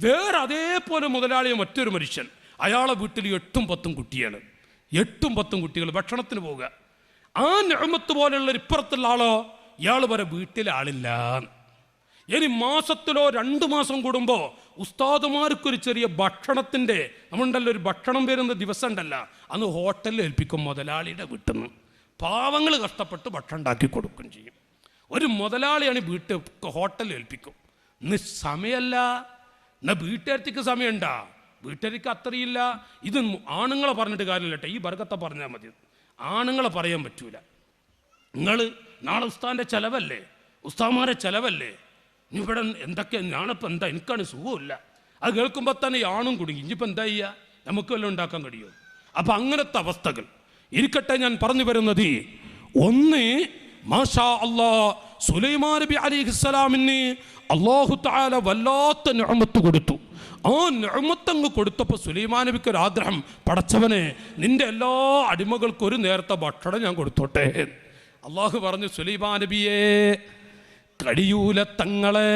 വേറെ അതേപോലെ മുതലാളിയെ മറ്റൊരു മനുഷ്യൻ, അയാളെ വീട്ടിൽ 8-10 കുട്ടിയാണ്, 8-10 കുട്ടികൾ ഭക്ഷണത്തിന് പോവുക. ആ നിഅമത്ത് പോലെയുള്ള ഇപ്പുറത്തുള്ള ആളോ, ഇയാൾ വരെ വീട്ടിൽ ആളില്ല. ഇനി മാസത്തിലോ 2 മാസം കൂടുമ്പോൾ ഉസ്താദുമാർക്കൊരു ചെറിയ ഭക്ഷണത്തിൻ്റെ, നമ്മളുണ്ടല്ലോ ഒരു ഭക്ഷണം വരുന്ന ദിവസം ഉണ്ടല്ലോ, അന്ന് ഹോട്ടലിൽ ഏൽപ്പിക്കും മുതലാളിയുടെ വീട്ടിൽ നിന്ന്. പാവങ്ങൾ കഷ്ടപ്പെട്ട് ഭക്ഷണം ഉണ്ടാക്കി കൊടുക്കുകയും ചെയ്യും. ഒരു മുതലാളിയാണ് ഹോട്ടലിൽ ഏൽപ്പിക്കും. ഇന്ന് സമയമല്ല, എന്നാൽ വീട്ടുകാർക്ക് സമയമുണ്ടാ? വീട്ടുകാർക്ക് അത്രയില്ല. ഇത് ആണുങ്ങളെ പറഞ്ഞിട്ട് കാര്യമില്ല, ഈ ബർക്കത്തെ പറഞ്ഞാൽ മതി, ആണുങ്ങളെ പറയാൻ പറ്റൂല. നിങ്ങൾ നാളെ ഉസ്താദിൻ്റെ ചിലവല്ലേ, ഉസ്താദ്മാരെ ചിലവല്ലേ, ഇവിടെ എന്തൊക്കെ, ഞാനിപ്പോൾ എന്താ, എനിക്കാണ് സുഖമില്ല. അത് കേൾക്കുമ്പോൾ തന്നെ ആണും കുടുങ്ങി, ഇനിയിപ്പോൾ എന്താ ചെയ്യുക, നമുക്ക് വല്ലതും ഉണ്ടാക്കാൻ കഴിയുമോ? അപ്പം അങ്ങനത്തെ അവസ്ഥകൾ ഇരിക്കട്ടെ. ഞാൻ പറഞ്ഞു വരുന്നത്, ഒന്ന് മാഷാ അല്ലാ, സുലൈമാൻ നബി അലൈഹിസ്സലാമിന് അല്ലാഹു തആല വല്ലാത്ത നിഅമത്ത് കൊടുത്തു. ആ നിഅമത്തങ്ങ് കൊടുത്തപ്പോൾ സുലൈമാൻ നബിക്ക് ഒരു ആഗ്രഹം, പടച്ചവനെ നിന്റെ എല്ലാ അടിമകൾക്കും ഒരു നേരത്തെ ഭക്ഷണം ഞാൻ കൊടുത്തോട്ടെ. അള്ളാഹു പറഞ്ഞു, സുലൈമാൻ നബിയെ കഴിയൂല തങ്ങളെ,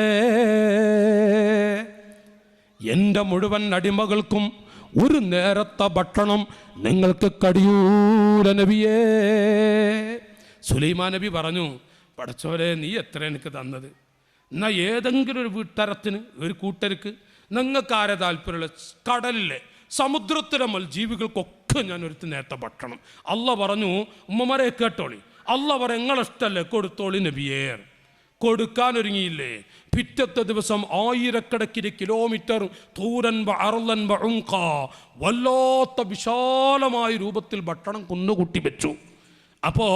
എൻ്റെ മുഴുവൻ അടിമകൾക്കും ഒരു നേരത്തെ ഭക്ഷണം നിങ്ങൾക്ക് കഴിയൂല നബിയേ. സുലൈമാൻ നബി പറഞ്ഞു, പടച്ചോരെ നീ എത്ര എനിക്ക് തന്നത്, എന്നാൽ ഏതെങ്കിലും ഒരു വീട്ടരത്തിന്, ഒരു കൂട്ടർക്ക്, നിങ്ങൾക്ക് ആരെ താല്പര്യമുള്ള കടലിലെ സമുദ്രത്തിലെ ജീവികൾക്കൊക്കെ ഞാൻ ഒരു നേരത്തെ ഭക്ഷണം. അല്ല പറഞ്ഞു, ഉമ്മമാരെ കേട്ടോളി, അല്ല പറ നിങ്ങളിഷ്ടല്ലേ കൊടുത്തോളി നബിയേ. കൊടുക്കാനൊരുങ്ങിയില്ലേ, പിറ്റത്തെ ദിവസം 1000 കിലോമീറ്റർ തൂരൻ അറലൻ വല്ലാത്ത വിശാലമായ രൂപത്തിൽ ഭക്ഷണം കുന്നുകൂട്ടി വെച്ചു. അപ്പോൾ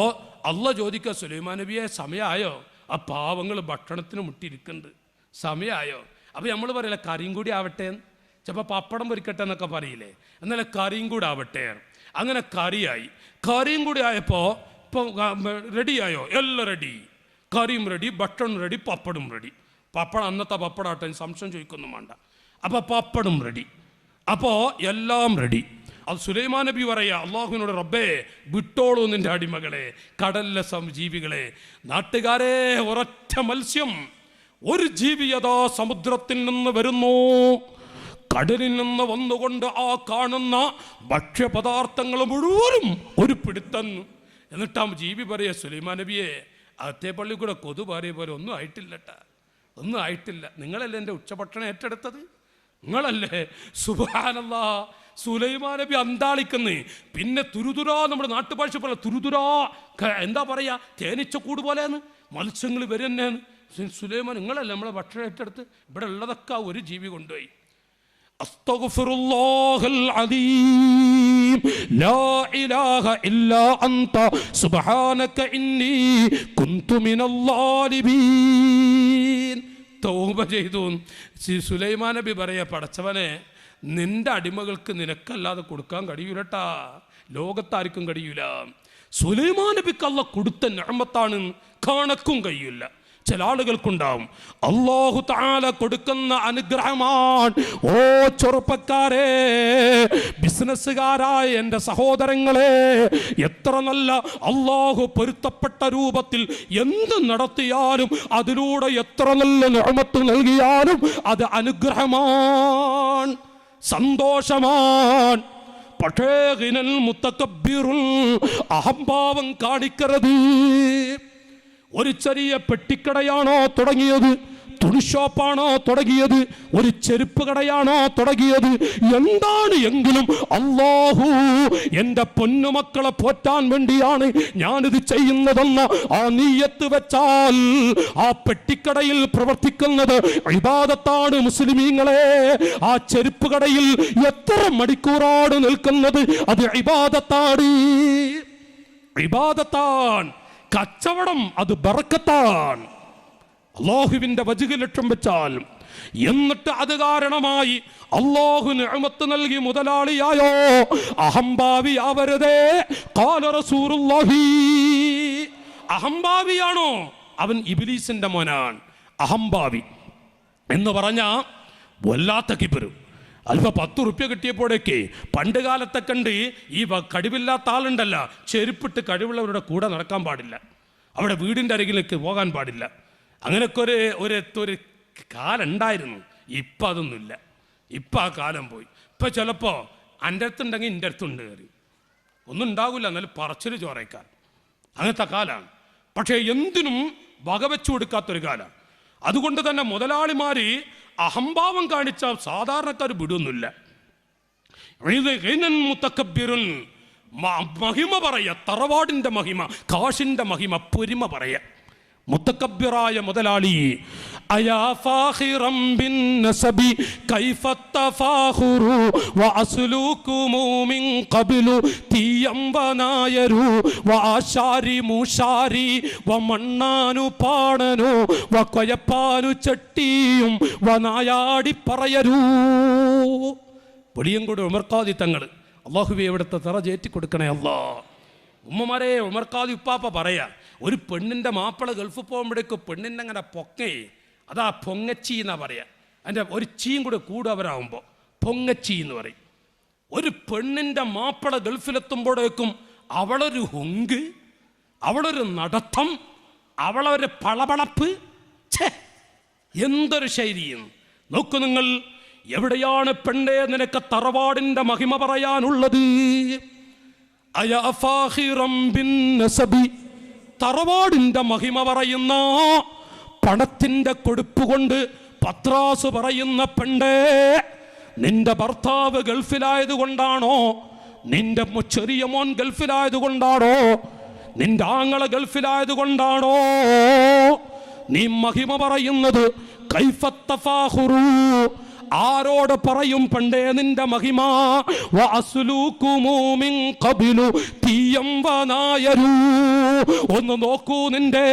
അള്ള ചോദിക്കുക, സുലൈമാൻ നബിയെ സമയമായോ? ആ പാവങ്ങൾ ഭക്ഷണത്തിന് മുട്ടിയിരിക്കുന്നുണ്ട്, സമയമായോ? അപ്പോൾ നമ്മൾ പറയില്ല കറിയും കൂടി ആവട്ടെ, ചിലപ്പോൾ പപ്പടം പൊരിക്കട്ടെ എന്നൊക്കെ പറയില്ലേ, എന്നാലും കറിയും കൂടി ആവട്ടെ. അങ്ങനെ കറിയായി. കറിയും കൂടി ആയപ്പോൾ ഇപ്പം റെഡിയായോ? എല്ലാം റെഡി, കറിയും റെഡി, ഭക്ഷണം റെഡി, പപ്പടും റെഡി. പപ്പടം അന്നത്തെ പപ്പടാട്ടെ, സംശയം ചോദിക്കൊന്നും വേണ്ട. അപ്പോൾ പപ്പടും റെഡി, അപ്പോൾ എല്ലാം റെഡി. അത് സുലൈമാൻ നബി പറയാ അള്ളാഹുവിനോട്, റബ്ബേ വിട്ടോളൂ നിൻ്റെ അടിമകളെ, കടലിലെ ജീവികളെ. നാട്ടുകാരെ, ഒരൊറ്റ മത്സ്യം, ഒരു ജീവി അതാ സമുദ്രത്തിൽ നിന്ന് വരുന്നു, കടലിൽ നിന്ന് വന്നുകൊണ്ട് ആ കാണുന്ന ഭക്ഷ്യപദാർത്ഥങ്ങൾ മുഴുവനും ഒരു പിടുത്തം. എന്നിട്ട് ആ ജീവി പറയാ, സുലൈമാൻ നബിയെ അകത്തെ പള്ളി കൂടെ കൊതു പാറിയ പോലെ ഒന്നും ആയിട്ടില്ലട്ടാ, ഒന്നും ആയിട്ടില്ല. നിങ്ങളല്ലേ എൻ്റെ ഉച്ചഭക്ഷണം ഏറ്റെടുത്തത്, നിങ്ങളല്ലേ. സുബ്ഹാനല്ലാഹ്, സുലൈമാൻ നബി അന്താളിക്കുന്നേ. പിന്നെ തുരുതുരാ, നമ്മുടെ നാട്ടുഭാഷ പോലെ തുരുതുരാ, എന്താ പറയാ, തേനീച്ചക്കൂട് പോലെയാണ്, മത്സ്യങ്ങൾ വരുന്നേന്ന്. സുലൈമാൻ, നിങ്ങളല്ലേ നമ്മളെ ഭക്ഷണം ഏറ്റെടുത്ത്, ഇവിടെ ഉള്ളതൊക്കെ ഒരു ജീവി കൊണ്ടുപോയി. അസ്തഗ്ഫിറുല്ലാഹൽ അദീം ലാ ഇലാഹ ഇല്ലാ അൻത സുബ്ഹാനക ഇന്നി കുന്തു മിനൽ ളാലിമീൻ. തൗബ ചെയ്തു. സുലൈമാൻ നബി പറയാ, പടച്ചവനെ നിന്റെ അടിമകൾക്ക് നിനക്കല്ലാതെ കൊടുക്കാൻ കഴിയൂലട്ടാ, ലോകത്താർക്കും കഴിയൂല. സുലൈമാൻ നബിക്ക് അല്ലാഹ് കൊടുത്ത നിഅമത്താണ്, കണക്കും കഴിയില്ല. ചില ആളുകൾക്കുണ്ടാവും അല്ലാഹു തആല കൊടുക്കുന്ന അനുഗ്രഹമാണ്. ഓ ചെറുപ്പക്കാരെ, ബിസിനസ്സുകാരായ എൻ്റെ സഹോദരങ്ങളെ, എത്ര നല്ല അല്ലാഹു പൊരുത്തപ്പെട്ട രൂപത്തിൽ എന്ത് നടത്തിയാലും, അതിലൂടെ എത്ര നല്ല നിഅമത്ത് നൽകിയാലും അത് അനുഗ്രഹമാണ്, സന്തോഷമാണ്. പക്ഷേ ഗിനൽ മുതകബ്ബിറുൽ, അഹംഭാവം കാണിക്കരുത്. ഒരു ചെറിയ പെട്ടിക്കടയാണോ തുടങ്ങിയത്, തുണിഷോപ്പാണോ തുടങ്ങിയത്, ഒരു ചെരുപ്പ് കടയാണോ തുടങ്ങിയത്, എന്താണ് എങ്കിലും അല്ലാഹു എൻ്റെ പൊന്നുമക്കളെ പോറ്റാൻ വേണ്ടിയാണ് ഞാനിത് ചെയ്യുന്നതെന്ന് ആ നീയത്ത് വെച്ചാൽ ആ പെട്ടിക്കടയിൽ പ്രവർത്തിക്കുന്നത് ഇബാദത്താണ്. മുസ്ലിമീങ്ങളെ, ആ ചെരുപ്പ് കടയിൽ എത്ര മണിക്കൂറാണ് നിൽക്കുന്നത്, അത് ഇബാദത്താണ്, ഇബാദത്താണ്. കച്ചവടം അത് ബറക്കത്താണ്. അള്ളാഹുവിന്റെ വജ്ഹ് ലക്ഷ്യം വെച്ചാൽ, എന്നിട്ട് അത് കാരണമായി അള്ളാഹു നിഅമത്ത് നൽകി മുതലാളിയായോ, അഹംഭാവിയാവരുതേ. ഖാല റസൂലുള്ളാഹി, അഹംഭാവിയാണോ അവൻ ഇബ്ലീസിന്റെ മോനാണ്. അഹംഭാവി എന്ന് പറഞ്ഞ വല്ലാത്ത കിബിറ്. അല്പ 10 റുപ്യ കിട്ടിയപ്പോഴേക്ക് പണ്ട് കാലത്തെ കണ്ട് ഈ കഴിവില്ലാത്ത ആളുണ്ടല്ല, ചെരുപ്പിട്ട് കഴിവുള്ളവരുടെ കൂടെ നടക്കാൻ പാടില്ല, അവിടെ വീടിൻ്റെ അരികിലേക്ക് പോകാൻ പാടില്ല. അങ്ങനെയൊക്കെ ഒരു കാലം ഉണ്ടായിരുന്നു. ഇപ്പം അതൊന്നുമില്ല. ഇപ്പം ആ കാലം പോയി. ഇപ്പം ചിലപ്പോൾ എൻ്റെ അടുത്തുണ്ടെങ്കിൽ എൻ്റെ അടുത്തുണ്ട് കയറി ഒന്നും ഉണ്ടാകില്ല, എന്നാലും പറച്ചിൽ ചോറയ്ക്കാൻ അങ്ങനത്തെ കാലമാണ്. പക്ഷേ എന്തിനും വകവെച്ചു കൊടുക്കാത്തൊരു കാലം. അതുകൊണ്ട് തന്നെ മുതലാളിമാർ അഹംഭാവം കാണിച്ച സാധാരണക്കാർ വിടുന്നില്ല. മഹിമ പറയ, തറവാടിന്റെ മഹിമ, കാശിന്റെ മഹിമ, പൊരിമ പറയ. മുത്തക്കബ്ബിറായ മുതലാളി, അയാ ഫാഖിറം ബിൻ നസബി കൈഫ തഫാഖുറു വഅസ്ലുകുമു മിൻ ഖബ്ലു തീയം വനായരു വആശാരി മൂശാരി വമണ്ണാനു പാണനു വകൊയപ്പാനു ചട്ടിയും വനായാടി പറയരൂ. വെളിയങ്കോട് ഉമർ ഖാദി തങ്ങൾ, അള്ളാഹുവേ ഇവിടുത്തെ തറചേറ്റി കൊടുക്കണേ അല്ലാ. ഉമ്മമാരെ, ഉമർ ഖാദി ഉപ്പാപ്പ പറയാ, ഒരു പെണ്ണിൻ്റെ മാപ്പിള ഗൾഫ് പോകുമ്പോഴേക്കും പെണ്ണിൻ്റെ അങ്ങനെ പൊങ്ങേ, അതാ പൊങ്ങച്ചി എന്നാ പറയാ. അതിൻ്റെ ഒരു ചീയും കൂടെ അവരാകുമ്പോൾ പൊങ്ങച്ചി എന്ന് പറയും. ഒരു പെണ്ണിൻ്റെ മാപ്പിള ഗൾഫിലെത്തുമ്പോഴേക്കും അവളൊരു ഹുങ്ക്, അവളൊരു നടത്തം, അവളൊരു പളപളപ്പ്. എന്തൊരു ശൈലിയും. നോക്കൂ നിങ്ങൾ, എവിടെയാണ് പെണ്ണേ നിനക്ക് തറവാടിൻ്റെ മഹിമ പറയാനുള്ളത്? അയാ ഫാഖിറം ബിൻ നസബി, തറവാടിന്റെ മഹിമ പറയുന്ന, പണത്തിന്റെ കൊടുപ്പ് കൊണ്ട് പത്രാസ് പറയുന്ന പെണ്ണേ, നിന്റെ ഭർത്താവ് ഗൾഫിലായത് കൊണ്ടാണോ, നിന്റെ ചെറിയ മോൻ ഗൾഫിലായത് കൊണ്ടാണോ, നിന്റെ ആങ്ങള ഗൾഫിലായത് കൊണ്ടാണോ നീ മഹിമ പറയുന്നത്? കൈഫ തഫാഖുറു, ആരോട് പറയും പണ്ടേ നിന്റെ മഹിമ? വഅസ്ലുകുമു മിൻ ഖബ്ലു തീയം വനായരു. ഒന്ന് നോക്കൂ നിന്റെ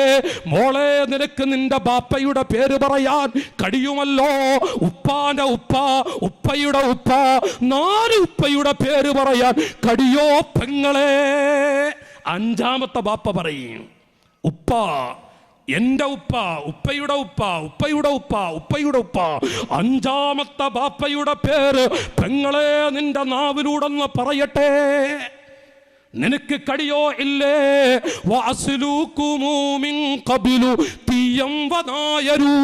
മോളെ, നിനക്ക് നിന്റെ ബാപ്പയുടെ പേര് പറയാൻ കഴിയുമല്ലോ? ഉപ്പാന്റെ ഉപ്പ, ഉപ്പയുടെ ഉപ്പ, 4 ഉപ്പയുടെ പേര് പറയാൻ കഴിയോ പെങ്ങളെ? 5ാമത്തെ ബാപ്പ പറയും ഉപ്പ, എന്റെ ഉപ്പ, ഉപ്പയുടെ ഉപ്പ, ഉപ്പയുടെ ഉപ്പ, ഉപ്പയുടെ ഉപ്പ. 5ാമത്തെ ബാപ്പയുടെ പേര് പെങ്ങളെ നിന്റെ നാവിലൂടെന്ന് പറയട്ടെ. നിനക്ക് കഴിയോ ഇല്ലേ? വഅസ്ലുകുമു മിൻ ഖബ്ലു തീയം വനായരു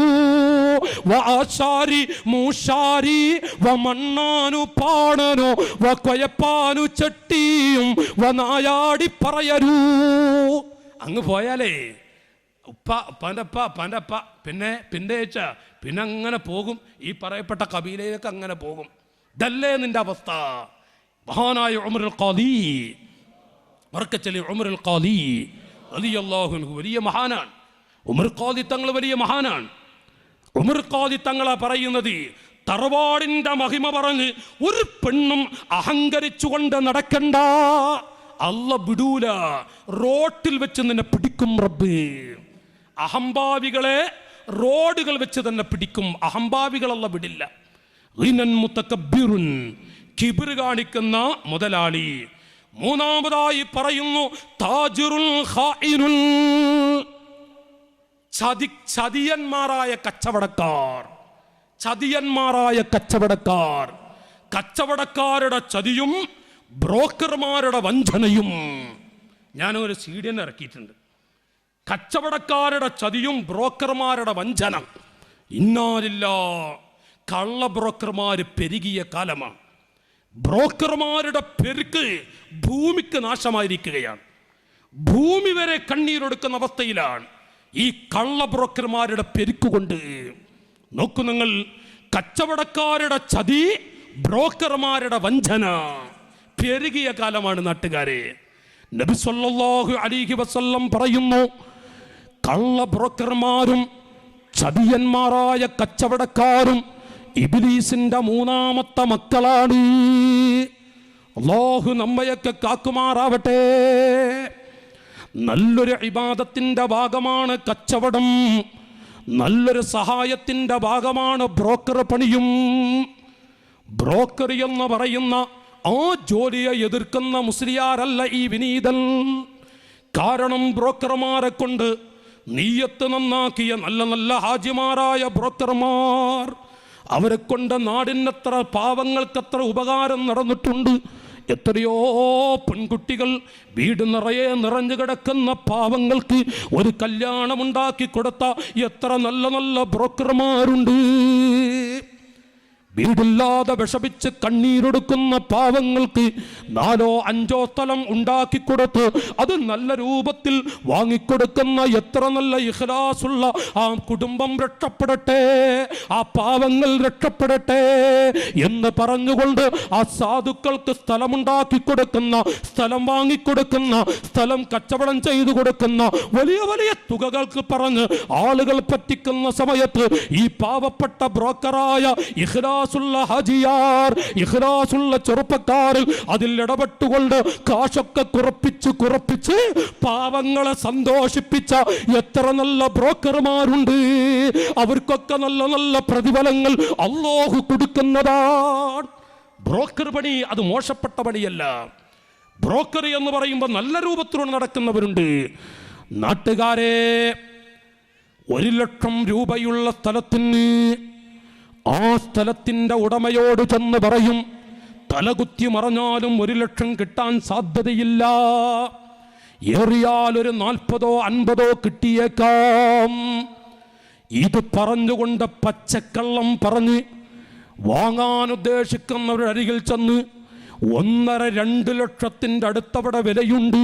വആശാരി മൂശാരി വമണ്ണാനു പാണനു വകൊയപ്പാനു ചട്ടിയും വനായാടി പറയരൂ. അങ്ങ് പോയാലേ ഉപ്പ, പനപ്പ, പിന്നെ അങ്ങനെ പോകും. ഈ പറയപ്പെട്ട കബീലയിലേക്ക് അങ്ങനെ പോകും. ഇതല്ലേ നിന്റെ അവസ്ഥ? മഹാനായ ഉമറുൽ ഖാദി, ബർക്കച്ചലി ഉമറുൽ ഖാദി റളിയല്ലാഹു അൻഹു വലിയ മഹാനാണ്. ഉമർ ഖാദി തങ്ങൾ വലിയ മഹാനാണ്. ഉമർ ഖാദി തങ്ങളാ പറയുന്നത്, തറവാടിന്റെ മഹിമ പറഞ്ഞ് ഒരു പെണ്ണും അഹങ്കരിച്ചുകൊണ്ട് നടക്കണ്ട, അല്ല വിടൂല, റോട്ടിൽ വെച്ച് നിന്നെ പിടിക്കും റബ്ബ്. അഹംഭാവികളെ റോഡുകൾ വെച്ച് തന്നെ പിടിക്കും. അഹംഭാവികളല്ല വിടില്ല. മുത്തക്കബ്ബിറുൻ, കിബിർ കാണിക്കുന്ന മുതലാളി. 3ാമതായി പറയുന്നു താജിറുൽ ഖായിനുൻ, ചതിയന്മാരായ കച്ചവടക്കാർ. ചതിയന്മാരായ കച്ചവടക്കാർ, കച്ചവടക്കാരുടെ ചതിയും ബ്രോക്കർമാരുടെ വഞ്ചനയും. ഞാനൊരു സീഡിയൻ ഇറക്കിയിട്ടുണ്ട്. കച്ചവടക്കാരുടെ ചതിയും ബ്രോക്കർമാരുടെ വഞ്ചന. ഇന്നാലില്ലാ, കള്ള ബ്രോക്കർമാർ പെരുകിയ കാലമാണ്. ബ്രോക്കർമാരുടെ പെരുക്ക് ഭൂമിക്ക് നാശമായിരിക്കുകയാണ്. ഭൂമി വരെ കണ്ണീരൊടുക്കുന്ന അവസ്ഥയിലാണ് ഈ കള്ള ബ്രോക്കർമാരുടെ പെരുക്കുകൊണ്ട്. നോക്കൂ നിങ്ങൾ, കച്ചവടക്കാരുടെ ചതി, ബ്രോക്കർമാരുടെ വഞ്ചന പെരുകിയ കാലമാണ് നാട്ടുകാരെ. നബി സല്ലല്ലാഹു അലൈഹി വസല്ലം പറയുന്നു, കള്ള ബ്രോക്കർമാരും ചതിയന്മാരായ കച്ചവടക്കാരും ഇബ്ലീസിന്റെ 3ാമത്തെ മക്കളാണ്. അല്ലാഹു നമ്മയൊക്കെ കാക്കുമാറാവട്ടെ. നല്ലൊരു ഇബാദത്തിന്റെ ഭാഗമാണ് കച്ചവടം. നല്ലൊരു സഹായത്തിൻ്റെ ഭാഗമാണ് ബ്രോക്കർ പണിയും. ബ്രോക്കർ എന്ന് പറയുന്ന ആ ജോലിയെ എതിർക്കുന്ന മുസ്ലിയാരല്ല ഈ വിനീതൻ. കാരണം ബ്രോക്കർമാരെ കൊണ്ട് നീയത്ത് നന്നാക്കിയ നല്ല നല്ല ഹാജിമാരായ ബ്രോക്കർമാർ, അവരെ കൊണ്ട് നാടിനത്ര പാവങ്ങൾക്കത്ര ഉപകാരം നടന്നിട്ടുണ്ട്. എത്രയോ പെൺകുട്ടികൾ വീട് നിറയെ നിറഞ്ഞു കിടക്കുന്ന പാവങ്ങൾക്ക് ഒരു കല്യാണമുണ്ടാക്കി കൊടുത്ത എത്ര നല്ല നല്ല ബ്രോക്കർമാരുണ്ട്. വീടില്ലാതെ വിഷമിച്ച് കണ്ണീരൊടുക്കുന്ന പാവങ്ങൾക്ക് 4 or 5 സ്ഥലം ഉണ്ടാക്കിക്കൊടുത്ത് അത് നല്ല രൂപത്തിൽ വാങ്ങിക്കൊടുക്കുന്ന എത്ര നല്ല ഇഖ്ലാസുള്ള ആ കുടുംബം രക്ഷപ്പെടട്ടെ, ആ പാവങ്ങൾ രക്ഷപ്പെടട്ടെ എന്ന് പറഞ്ഞുകൊണ്ട് ആ സാധുക്കൾക്ക് സ്ഥലമുണ്ടാക്കി കൊടുക്കുന്ന, സ്ഥലം വാങ്ങിക്കൊടുക്കുന്ന, സ്ഥലം കച്ചവടം ചെയ്തു കൊടുക്കുന്ന വലിയ വലിയ തുകകൾക്ക് പറഞ്ഞ് ആളുകൾ പറ്റിക്കുന്ന സമയത്ത് ഈ പാവപ്പെട്ട ബ്രോക്കറായ ഇഖ്ലാസുള്ള ഹാജിയാർ, ഇഖ്ലാസുള്ള ചെറുപ്പക്കാരിൽ അതിൽ ഇടപെട്ടുകൊണ്ട് കാശൊക്കെ കുറപ്പിച്ച് പാവങ്ങളെ സന്തോഷിപ്പിച്ച എത്ര നല്ല ബ്രോക്കർമാരുണ്ട്. അവർക്കൊക്കെ നല്ല നല്ല പ്രതിഫലങ്ങൾ അല്ലാഹു കൊടുക്കുന്നതാണ്. ബ്രോക്കർ പണി അത് മോശപ്പെട്ട പണിയല്ല. ബ്രോക്കർ എന്ന് പറയുമ്പോൾ നല്ല രൂപത്തിലൂടെ നടക്കുന്നവരുണ്ട്. നാട്ടുകാരെ, 1 ലക്ഷം രൂപയുള്ള സ്ഥലത്തിന് ആ സ്ഥലത്തിൻ്റെ ഉടമയോട് ചെന്ന് പറയും, തലകുത്തി മറഞ്ഞാലും 1 ലക്ഷം കിട്ടാൻ സാധ്യതയില്ല, ഏറിയാൽ ഒരു 40 or 50 കിട്ടിയേക്കാം. ഇത് പറഞ്ഞുകൊണ്ട് പച്ചക്കള്ളം പറഞ്ഞ് വാങ്ങാൻ ഉദ്ദേശിക്കുന്നവരുടെ അരികിൽ ചെന്ന് 1.5-2 ലക്ഷത്തിൻ്റെ അടുത്തവിടെ വിലയുണ്ട്.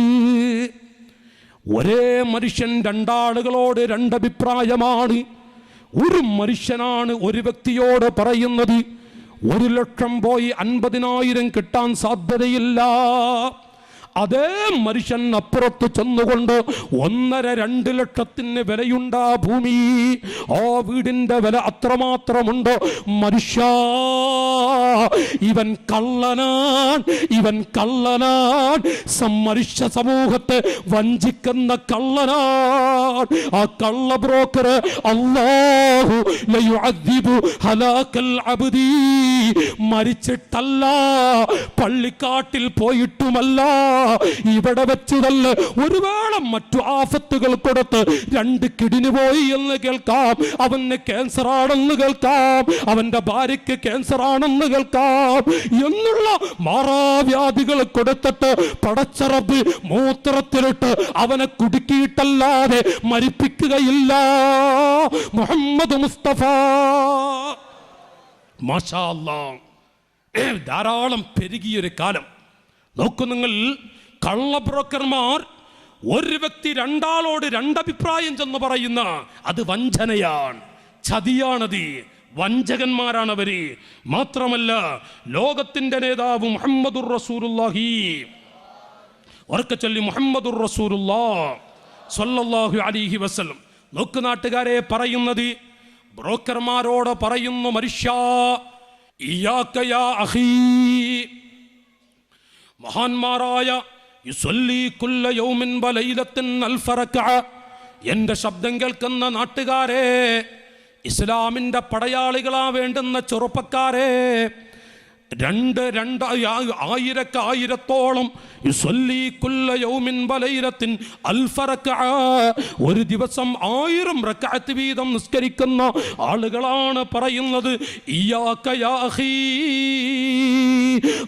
ഒരേ മനുഷ്യൻ 2 ആളുകളോട് 2 അഭിപ്രായമാണ്. ഒരു മനുഷ്യനാണ് ഒരു വ്യക്തിയോട് പറയുന്നത് 1 ലക്ഷം പോയി 50,000 കിട്ടാൻ സാധ്യതയില്ല. അതേ മനുഷ്യൻ അപ്പുറത്ത് ചെന്നുകൊണ്ട് 1.5-2 ലക്ഷത്തിന് വിലയുണ്ട് ആ ഭൂമി, ആ വീടിന്റെ വില അത്രമാത്രമുണ്ട്. മനുഷ്യ, ഇവൻ കള്ളനാൻ, ഇവൻ കള്ളനാൻ, മനുഷ്യ സമൂഹത്തെ വഞ്ചിക്കുന്ന കള്ളനാൻ. ആ കള്ള ബ്രോക്കർ അല്ലാഹു ലയുഅദ്ദിബു ഹലാക്കൽ അബ്ദി, മരിച്ചിട്ടല്ല, പള്ളിക്കാട്ടിൽ പോയിട്ടുമല്ല, ഇവിടെ വെച്ച് തന്നെ ഒരു വേള മറ്റു ആഫത്തുകൾ കൊടുത്ത് 2 കിഡ്നി പോയി എന്ന് കേൾക്കാം, അവന് ക്യാൻസർ ആണെന്ന് കേൾക്കാം, അവന്റെ ഭാര്യയ്ക്ക് ക്യാൻസർ ആണെന്ന് കേൾക്കാം എന്നുള്ള മാറാവ്യാധികൾ കൊടുത്തിട്ട് പടച്ച റബ്ബ് മൂത്രത്തിലിട്ട് അവനെ കുടുക്കിയിട്ടല്ലാതെ മരിപ്പിക്കുകയില്ല. മുഹമ്മദ് മുസ്തഫ മാഷാ അല്ലാഹ്. ധാരാളം പെരുകിയൊരു കാലം നോക്കൂ നിങ്ങൾ. കള്ള ബ്രോക്കർമാർ ഒരു വ്യക്തി 2 ആളോട് 2 അഭിപ്രായം ചെന്ന് പറയുന്ന അത് വഞ്ചനയാണ്, ചതിയാണത്, വഞ്ചകന്മാരാണവര്. മാത്രമല്ല ലോകത്തിന്റെ നേതാവ് മുഹമ്മദുർ റസൂലുള്ളാഹി, ഉറക്കെ ചൊല്ലി മുഹമ്മദുർ റസൂലുള്ളാഹ് സ്വല്ലല്ലാഹു അലൈഹി വസല്ലം. നോക്ക് നാട്ടുകാരെ, പറയുന്നത് ബ്രോക്കർമാരോട് പറയുന്നു, മനുഷ്യ ഇയ്യാക യാ അഖീ, മഹാന്മാരായ യുസല്ലി കുല്ല യൗമിൻ വലൈലത്തിൻ അൽഫ റക്അ, എൻ്റെ ശബ്ദം കേൾക്കുന്ന നാട്ടുകാരെ, ഇസ്ലാമിൻ്റെ പടയാളികളാ വേണ്ടുന്ന ചെറുപ്പക്കാരെ, 1000 യുസല്ലി കുല്ല യൗമിൻ വലൈലത്തിൻ അൽഫ റക്അ, ഒരു ദിവസം 1000 റക്അത്ത് വീതം നിസ്കരിക്കുന്ന ആളുകളാണ് പറയുന്നത്. ഇയ്യാക യാ അഖീ,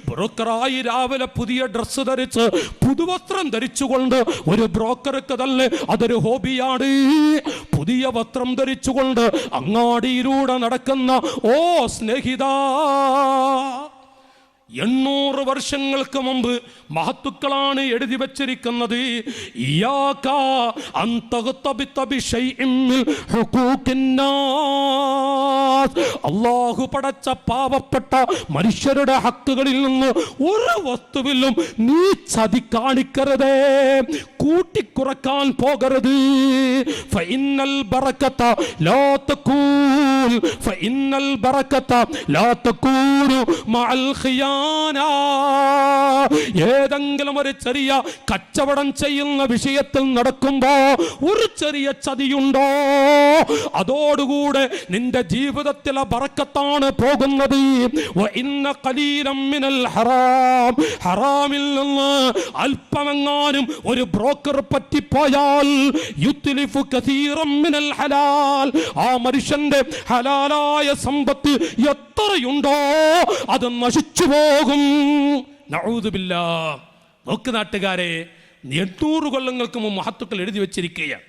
ബ്രോക്കറായി രാവിലെ പുതിയ ഡ്രസ്സ് ധരിച്ച് പുതുവസ്ത്രം ധരിച്ചുകൊണ്ട്, ഒരു ബ്രോക്കർക്ക് തന്നെ അതൊരു ഹോബിയാണ്, പുതിയ വസ്ത്രം ധരിച്ചുകൊണ്ട് അങ്ങാടിയിലൂടെ നടക്കുന്ന ഓ സ്നേഹിതാ, 800 വർഷങ്ങൾക്ക് മുമ്പ് മഹത്തുക്കളാണ് എഴുതി വച്ചിരിക്കുന്നത്, ഇയ്യാക അൻ തഗ്തബിത ബിശൈഇൻ മിൻ ഹുഖൂഖിന്നാസ്, അല്ലാഹു പടച്ച പാവപ്പെട്ട മനുഷ്യരുടെ ഹക്കുകളിൽ നിന്ന് ഒരു വസ്തുവിലും നീ ചതി കാണിക്കരുതേ, കൂട്ടിക്കുറക്കാൻ പോകരുത്. ഫഇന്നൽ ബറകത ലാ തകൂൽ, ഫഇന്നൽ ബറകത ലാ തകൂനു മഅൽ ഖിയാ ഈമാനാ. ഏതെങ്കിലും ഒരു ചെറിയ കച്ചവടം ചെയ്യുന്ന വിഷയത്തിൽ നടക്കുമ്പോ ഒരു ചെറിയ ചതിയുണ്ടോ, അതോടുകൂടെ നിന്റെ ജീവിതത്തിലെ ബറക്കത്താണ് പോകുന്നത്. വഇന്ന ഖലീലം മിനൽ ഹറാം, ഹറാമിൽ നിന്ന് അല്പമെങ്ങാനും ഒരു ബ്രോക്കർ പറ്റിപ്പോയാൽ യുത്ലിഫു കസീറൻ മിനൽ ഹലാൽ, ആ മനുഷ്യന്റെ ഹലാലായ സമ്പത്ത് എത്രയുണ്ടോ അത് നശിച്ചു പോകും. നഊദു ബില്ലാഹ്. നോക്ക് നാട്ടുകാരെ, 800 കൊല്ലങ്ങൾക്ക് മുമ്പ് മഹത്തുക്കൾ എഴുതി വെച്ചിരിക്കുകയാണ്.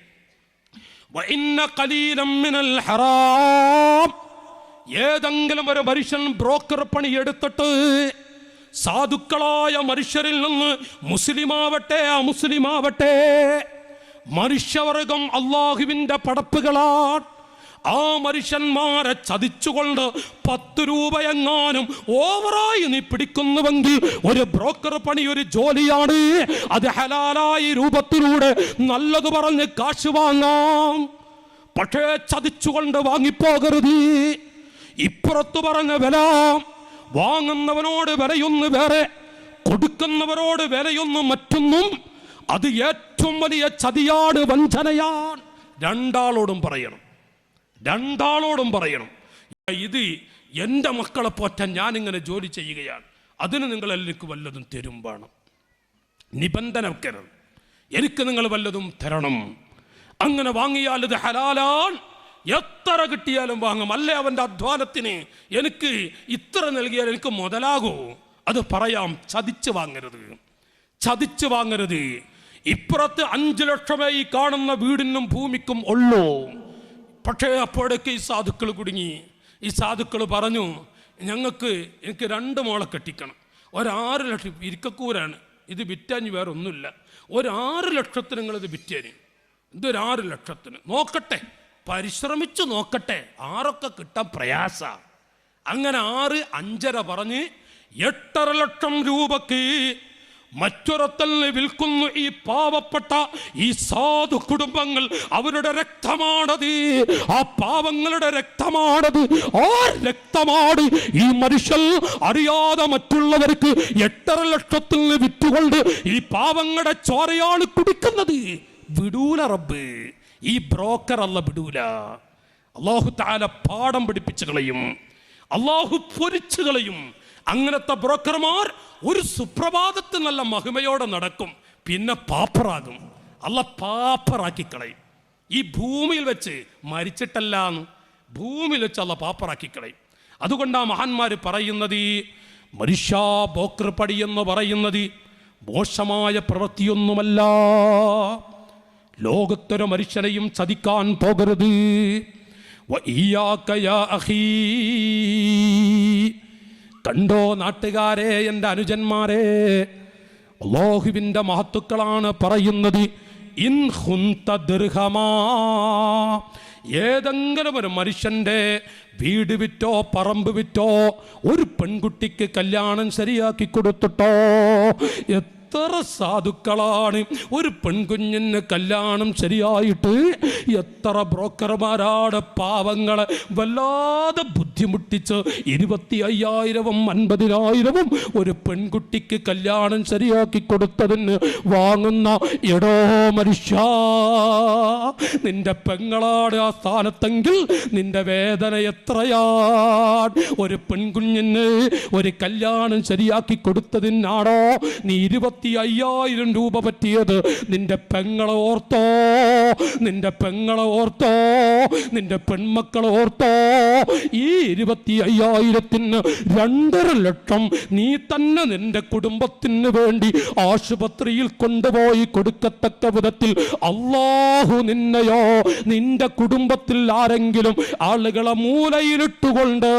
വഇന്ന ഖലീലൻ മിനൽ ഹറാം, ഏതെങ്കിലും ഒരു മനുഷ്യൻ ബ്രോക്കർ പണി എടുത്തിട്ട് സാധുക്കളായ മനുഷ്യരിൽ നിന്ന് മുസ്ലിമാവട്ടെ അമുസ്ലിമാവട്ടെ മനുഷ്യവർഗം അള്ളാഹുവിൻ്റെ പടപ്പുകളാണ്, ആ മനുഷ്യന്മാരെ ചതിച്ചുകൊണ്ട് 10 രൂപയെങ്ങാനും ഓവറായി നീ പിടിക്കുന്നുവെങ്കിൽ ഒരു ബ്രോക്കർ പണി ഒരു ജോലിയാണ്. അത് ഹലാലായ രൂപത്തിലൂടെ നല്ലത് പറഞ്ഞ് കാശ് വാങ്ങാം, പക്ഷേ ചതിച്ചുകൊണ്ട് വാങ്ങിപ്പോകരുത്. ഇപ്പുറത്ത് പറഞ്ഞ വില, വാങ്ങുന്നവനോട് വിലയൊന്ന് വേറെ, കൊടുക്കുന്നവരോട് വിലയൊന്നും മറ്റൊന്നും, അത് ഏറ്റവും വലിയ ചതിയാണ്, വഞ്ചനയാണ്. രണ്ടാളോടും പറയണം. ഇത് എൻ്റെ മക്കളെ പോറ്റാൻ ഞാനിങ്ങനെ ജോലി ചെയ്യുകയാണ്, അതിന് നിങ്ങൾ എനിക്ക് വല്ലതും തരും വേണം. നിബന്ധന വെക്കണം, എനിക്ക് നിങ്ങൾ വല്ലതും തരണം. അങ്ങനെ വാങ്ങിയാൽ ഇത് ഹലാലാൻ, എത്ര കിട്ടിയാലും വാങ്ങും. അല്ലേ അവൻ്റെ അധ്വാനത്തിന് എനിക്ക് ഇത്ര നൽകിയാൽ എനിക്ക് മുതലാകൂ, അത് പറയാം. ചതിച്ച് വാങ്ങരുത്. ഇപ്പുറത്ത് 5 ലക്ഷമേ ഈ കാണുന്ന വീടിനും ഭൂമിക്കും ഉള്ളൂ. പക്ഷേ അപ്പോഴേക്ക് ഈ സാധുക്കൾ കുടുങ്ങി. ഈ സാധുക്കൾ പറഞ്ഞു, എനിക്ക് 2 മോളെ കെട്ടിക്കണം, 6 ലക്ഷം ഇരിക്കക്കൂരാണ്, ഇത് വിറ്റാഞ്ഞ് വേറെ ഒന്നുമില്ല, 6 ലക്ഷത്തിന് നിങ്ങളിത് വിറ്റേന്. ഇതൊരു 6 ലക്ഷത്തിന് നോക്കട്ടെ, പരിശ്രമിച്ചു നോക്കട്ടെ, 6 കിട്ടാൻ പ്രയാസ. അങ്ങനെ 6, 5.5 പറഞ്ഞ് 8.5 ലക്ഷം രൂപക്ക് മറ്റൊരത്തലിനെ വിൽക്കുന്നു. ഈ പാവപ്പെട്ട ഈ സാധു കുടുംബങ്ങൾ, അവരുടെ രക്തമാണത്, ആ പാവങ്ങളുടെ രക്തമാണത്. ആ രക്തമാണ് ഈ മനുഷ്യൻ അറിയാതെ മറ്റുള്ളവർക്ക് 8.5 ലക്ഷത്തിൽ വിറ്റുകൊണ്ട് ഈ പാവങ്ങളുടെ ചോരയാണ് കുടിക്കുന്നത്. വിടൂല റബ്ബ്, ഈ ബ്രോക്കർ അല്ല വിടൂല. അല്ലാഹു തആല പാഠം പഠിപ്പിച്ചു കളയും, അല്ലാഹു പൊരിച്ചു കളയും. അങ്ങനത്തെ ബ്രോക്കർമാർ ഒരു സുപ്രഭാതത്തിൽ നല്ല മഹിമയോടെ നടക്കും, പിന്നെ പാപ്പറാകും. അല്ല പാപ്പറാക്കി കളയും. ഈ ഭൂമിയിൽ വെച്ച് മരിച്ചിട്ടല്ലാന്ന്, ഭൂമിയിൽ വെച്ച് അല്ല പാപ്പറാക്കി കളയും. അതുകൊണ്ടാ മഹാന്മാർ പറയുന്നത്, മനുഷ്യ ബ്രോക്കർ പടി എന്ന് പറയുന്നത് മോശമായ പ്രവൃത്തിയൊന്നുമല്ല. ലോകത്തൊരു മനുഷ്യനെയും ചതിക്കാൻ പോകരുത്. വഇയ്യാക യാ അഖീ, കണ്ടോ നാട്ടുകാരെ, എൻ്റെ അനുജന്മാരെ, അല്ലാഹുവിൻ്റെ മഹത്തുക്കളാണ് പറയുന്നത്. ഇൻ ഖുന്ത ദിർഹമാ, ഏതെങ്കിലും ഒരു മനുഷ്യൻ്റെ വീട് വിറ്റോ പറമ്പ് വിറ്റോ ഒരു പെൺകുട്ടിക്ക് കല്യാണം ശരിയാക്കി കൊടുത്തിട്ടോ. എത്ര സാധുക്കളാണ് ഒരു പെൺകുഞ്ഞിന് കല്യാണം ശരിയായിട്ട്, എത്ര ബ്രോക്കർമാരാണ് പാവങ്ങളെ വല്ലാതെ ബുദ്ധിമുട്ടിച്ച് 25,000 50,000 ഒരു പെൺകുട്ടിക്ക് കല്യാണം ശരിയാക്കി കൊടുത്തതിന് വാങ്ങുന്ന. എടോ മനുഷ്യ, നിന്റെ പെങ്ങളാണ് ആ സ്ഥാനത്തെങ്കിൽ നിന്റെ വേദന എത്രയാണ്. ഒരു പെൺകുഞ്ഞിന് ഒരു കല്യാണം ശരിയാക്കി കൊടുത്തതിനാണോ നീ 25,000 രൂപ പറ്റിയത്? നിന്റെ പെങ്ങളെ ഓർത്തോ, നിന്റെ പെൺമക്കളെ ഓർത്തോ. ഈ 25,000-ന് 2.5 ലക്ഷം നീ തന്നെ നിന്റെ കുടുംബത്തിന് വേണ്ടി ആശുപത്രിയിൽ കൊണ്ടുപോയി കൊടുക്കത്തക്ക വിധത്തിൽ അല്ലാഹു നിന്നെയോ നിന്റെ കുടുംബത്തിൽ ആരെങ്കിലും ആളുകളെ മൂലയിലിട്ടുകൊണ്ട്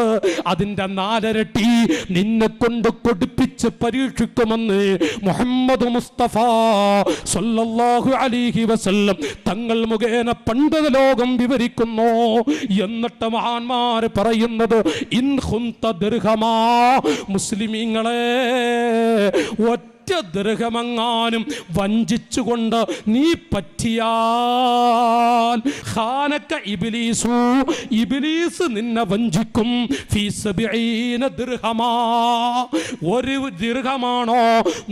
അതിൻ്റെ 4 ഇരട്ടി നിന്നെ കൊണ്ട് കൊടുപ്പിച്ച് പരീക്ഷിക്കുമെന്ന് മുഹമ്മദ് മുസ്തഫ സല്ലല്ലാഹു അലൈഹി വസല്ലം തങ്ങൾ മുഖേന പണ്ഡിത ലോകം വിവരിക്കുന്നു. എന്നിട്ട് മഹാന്മാർ പറയുന്നത്, ഇൻ ഖുന്ത ദിർഹമാ, മുസ്ലിമീങ്ങളെ ഒറ്റ ഒരൊറ്റ ദിർഹമെങ്ങാനും വഞ്ചിച്ചുകൊണ്ട് നീ പറ്റിയാൽ ഖാനക ഇബ്ലീസു, ഇബ്ലീസ് നിന്നെ വഞ്ചിക്കും. ഫീ 70 ദിർഹമാ, ഒരു ദിർഹമാണോ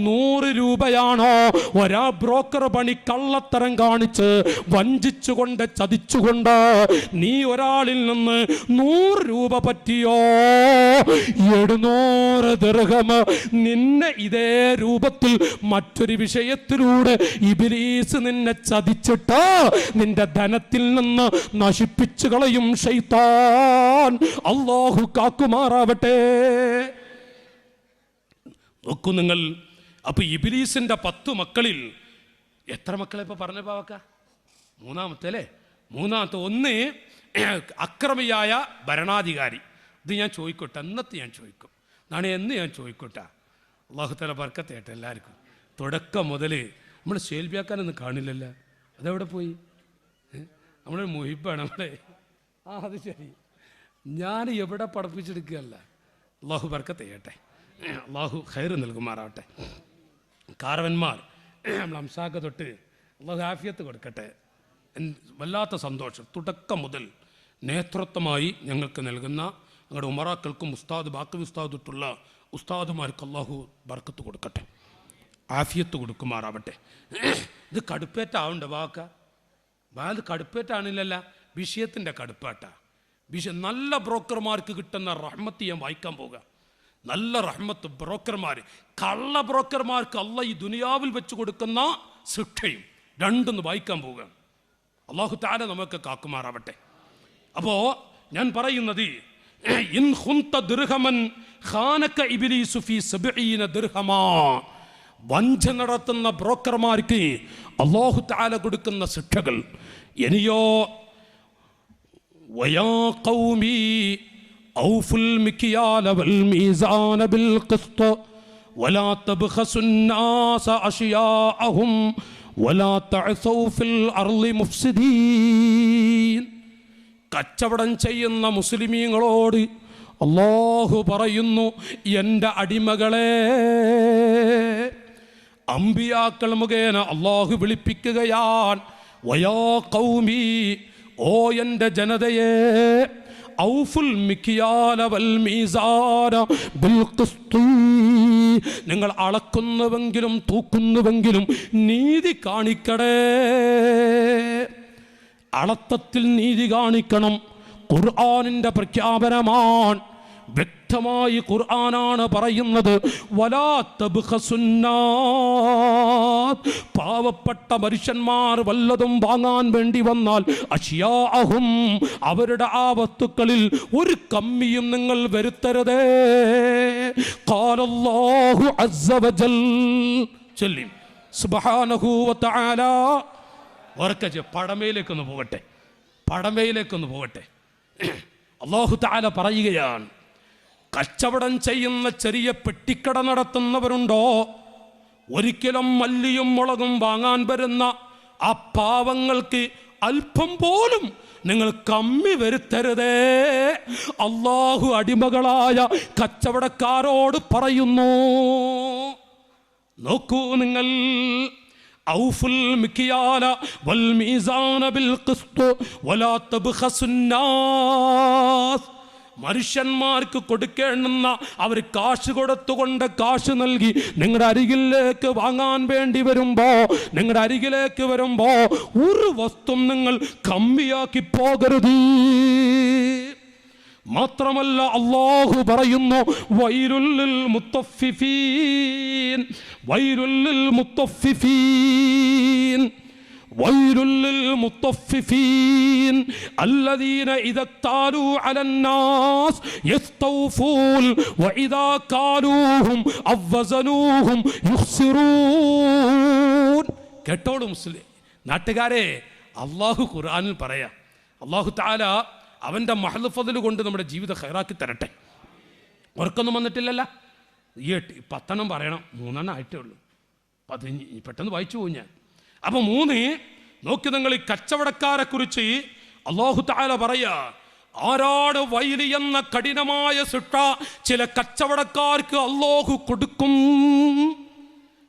100 രൂപയാണോ ഒരാ ബ്രോക്കർ പണി കള്ളത്തരം കാണിച്ച് വഞ്ചിച്ചുകൊണ്ട് ചതിച്ചുകൊണ്ട് നീ ഒരാളിൽ നിന്ന് 100 രൂപ പറ്റിയോ, 700 ദിർഹം നിന്നെ ഇതേ രൂപത്തിൽ മറ്റൊരു വിഷയത്തിലൂടെ ഇബ്ലീസ് നിന്നെ ചതിച്ചിട്ട് നിന്റെ ധനത്തിൽ നിന്ന് നശിപ്പിച്ചു കളയും ശൈത്താൻ. അല്ലാഹു കാക്കുമാറാവട്ടെ. നോക്കൂ നിങ്ങൾ, അപ്പൊ ഇബ്ലീസിന്റെ 10 മക്കളിൽ എത്ര മക്കളെ ഇപ്പൊ പറഞ്ഞ പാവക്ക? മൂന്നാമത്തെ അല്ലേ? മൂന്നാമത്തെ ഒന്ന് അക്രമിയായ ഭരണാധികാരി. ഇത് ഞാൻ ചോദിക്കോട്ടെ, അന്നത്തെ ഞാൻ ചോദിക്കും, നാളെ എന്ന് ഞാൻ ചോദിക്കോട്ടെ. അള്ളാഹു തആല ബർക്കത്ത് ചെയ്യട്ടെ എല്ലാവർക്കും. തുടക്കം മുതൽ നമ്മൾ ശേൽബിയാക്കാനൊന്നും കാണില്ലല്ലോ, അതെവിടെ പോയി? നമ്മളൊരു മുഹിബാണ് നമ്മളെ. അത് ശരി, ഞാൻ എവിടെ പഠിപ്പിച്ചെടുക്കുകയല്ല. അള്ളാഹു ബർക്കത്ത് ചെയ്യട്ടെ, അള്ളാഹു ഖൈർ നൽകുമാറാവട്ടെ. കാരവന്മാർ നമ്മൾ അംസാക്ക തൊട്ട് അള്ളാഹു ആഫിയത്ത് കൊടുക്കട്ടെ. വല്ലാത്ത സന്തോഷം. തുടക്കം മുതൽ നേതൃത്വമായി ഞങ്ങൾക്ക് നൽകുന്ന ഞങ്ങളുടെ ഉമറാക്കൾക്കും ഉസ്താദ് ബാക്കി ഉസ്താദ് തൊട്ടുള്ള ഉസ്താദുമാർക്ക് അള്ളാഹു ബർക്കത്ത് കൊടുക്കട്ടെ, ആഫിയത്ത് കൊടുക്കുമാറാവട്ടെ. ഇത് കടുപ്പേറ്റാവണ്ട വാക്ക, അത് കടുപ്പേറ്റാണില്ലല്ല, വിഷയത്തിൻ്റെ കടുപ്പാട്ട. നല്ല ബ്രോക്കർമാർക്ക് കിട്ടുന്ന റഹ്മത്ത് ഞാൻ വായിക്കാൻ പോകുക. നല്ല റഹ്മത്ത് ബ്രോക്കർമാർ, കള്ള ബ്രോക്കർമാർക്ക് അല്ല ഈ ദുനിയാവിൽ വെച്ച് കൊടുക്കുന്ന ശിക്ഷയും രണ്ടൊന്ന് വായിക്കാൻ പോവുക. അല്ലാഹു തആല നമുക്ക് കാക്കുമാറാവട്ടെ. അപ്പോൾ ഞാൻ പറയുന്നത്, ഇൻ ഖുൻത ദിർഹമൻ ഖാനക ഇബ്ലീസു ഫീ 70 ദിർഹമാ. വഞ്ച നടത്തുന്ന ബ്രോക്കർമാർക്ക് അല്ലാഹു തആല കൊടുക്കുന്ന ശിക്ഷകൾ. ഇനിയോ വയാ ഖൗമി ഔഫുൽ മിക്യാല വൽ മീസാന ബിൽ ഖിസ്ത് വലാ തബ്ഖസുന്നാസ അഷ്യാഅഹും വലാ തഅസൗ ഫിൽ അർളി മുഫ്സിദീൻ. കച്ചവടം ചെയ്യുന്ന മുസ്ലിമീങ്ങളോട് അല്ലാഹു പറയുന്നു, എൻ്റെ അടിമകളെ, അമ്പിയാക്കൾ മുഖേന അല്ലാഹു വിളിപ്പിക്കുകയാണ്, വയാ ഖൗമി, ഓ എൻ്റെ ജനതയെ, ഔഫുൽ മിക്യാല വൽ മീസാന ബിൽ ഖിസ്തി, നിങ്ങൾ അളക്കുന്നുവെങ്കിലും തൂക്കുന്നുവെങ്കിലും നീതി കാണിക്കണേ. അളത്തത്തിൽ നീതി കാണിക്കണം. ഖുർആനിൻ്റെ പ്രഖ്യാപനമാണ്, വ്യക്തമായി ഖുർആനാണ് പറയുന്നത്. വലാ തബ്ഖസുന്നാസ്, പാവപ്പെട്ട മനുഷ്യന്മാർ വല്ലതും വാങ്ങാൻ വേണ്ടി വന്നാൽ അഷ്യാഅഹും, അവരുടെ ആ വസ്തുക്കളിൽ ഒരു കമ്മിയും നിങ്ങൾ വരുത്തരുതേ. ഖാലല്ലാഹു അസ്സ വജൽ, ചൊല്ലിം സുബ്ഹാനഹു വ തആല. ഓർക്കച്ച് പടമയിലേക്കൊന്ന് പോകട്ടെ, പടമയിലേക്കൊന്ന് പോകട്ടെ. അല്ലാഹു തആല പറയുകയാണ്, കച്ചവടം ചെയ്യുന്ന ചെറിയ പെട്ടിക്കട നടത്തുന്നവരുണ്ടോ, ഒരിക്കലും മല്ലിയും മുളകും വാങ്ങാൻ വരുന്ന ആ പാവങ്ങൾക്ക് അല്പം പോലും നിങ്ങൾ കമ്മി വരുത്തരുതേ. അല്ലാഹു അടിമകളായ കച്ചവടക്കാരോട് പറയുന്നു. നോക്കൂ നിങ്ങൾ, ഔഫുൽ മിക്യാല വൽ മീസാന ബിൽ ഖിസ്ത് വലാ തബ്ഖസുന്നാസ്. മനുഷ്യന്മാർക്ക് കൊടുക്കേണ്ടുന്ന അവർ കാശ് കൊടുത്തുകൊണ്ട് കാശ് നൽകി നിങ്ങളുടെ അരികിലേക്ക് വാങ്ങാൻ വേണ്ടി വരുമ്പോ, നിങ്ങളുടെ അരികിലേക്ക് വരുമ്പോ ഒരു വസ്തു നിങ്ങൾ കമ്മിയാക്കി പോകരുത്. മാത്രമല്ല അല്ലാഹു പറയുന്നു, വൈലുൽ ലിൽ മുത്തഫിഫീൻ, വൈലുൽ ലിൽ മുത്തഫിഫീൻ, വൈലുൽ ലിൽ മുത്തഫിഫീൻ അല്ലദീന ഇദാ താലൂ അലന്നാസ് യസ്തൗഫൂൻ വഇദാ കാലൂഹും അവ്വസനൂഹും യുഖ്സിറൂൻ. കേട്ടോളൂ മുസ്ലിം നാട്ടുകാരെ, അല്ലാഹു ഖുർആനിൽ പറയാം, അല്ലാഹു തആല അവൻ്റെ മഹ്ദ് ഫദ്ൽ കൊണ്ട് നമ്മുടെ ജീവിതം ഖൈറാക്കി തരട്ടെ. ഉറക്കൊന്നും വന്നിട്ടില്ലല്ല, ഈ 10 പറയണം, 3 ആയിട്ടേ ഉള്ളൂ. പെട്ടെന്ന് വായിച്ചു പോകും ഞാൻ. അപ്പോൾ 3 നോക്കി നിങ്ങൾ, ഈ കച്ചവടക്കാരെ കുറിച്ച് അല്ലാഹു തആല പറയാ, ആരാട് വൈലി എന്ന കഠിനമായ ശിക്ഷ ചില കച്ചവടക്കാർക്ക് അല്ലാഹു കൊടുക്കും.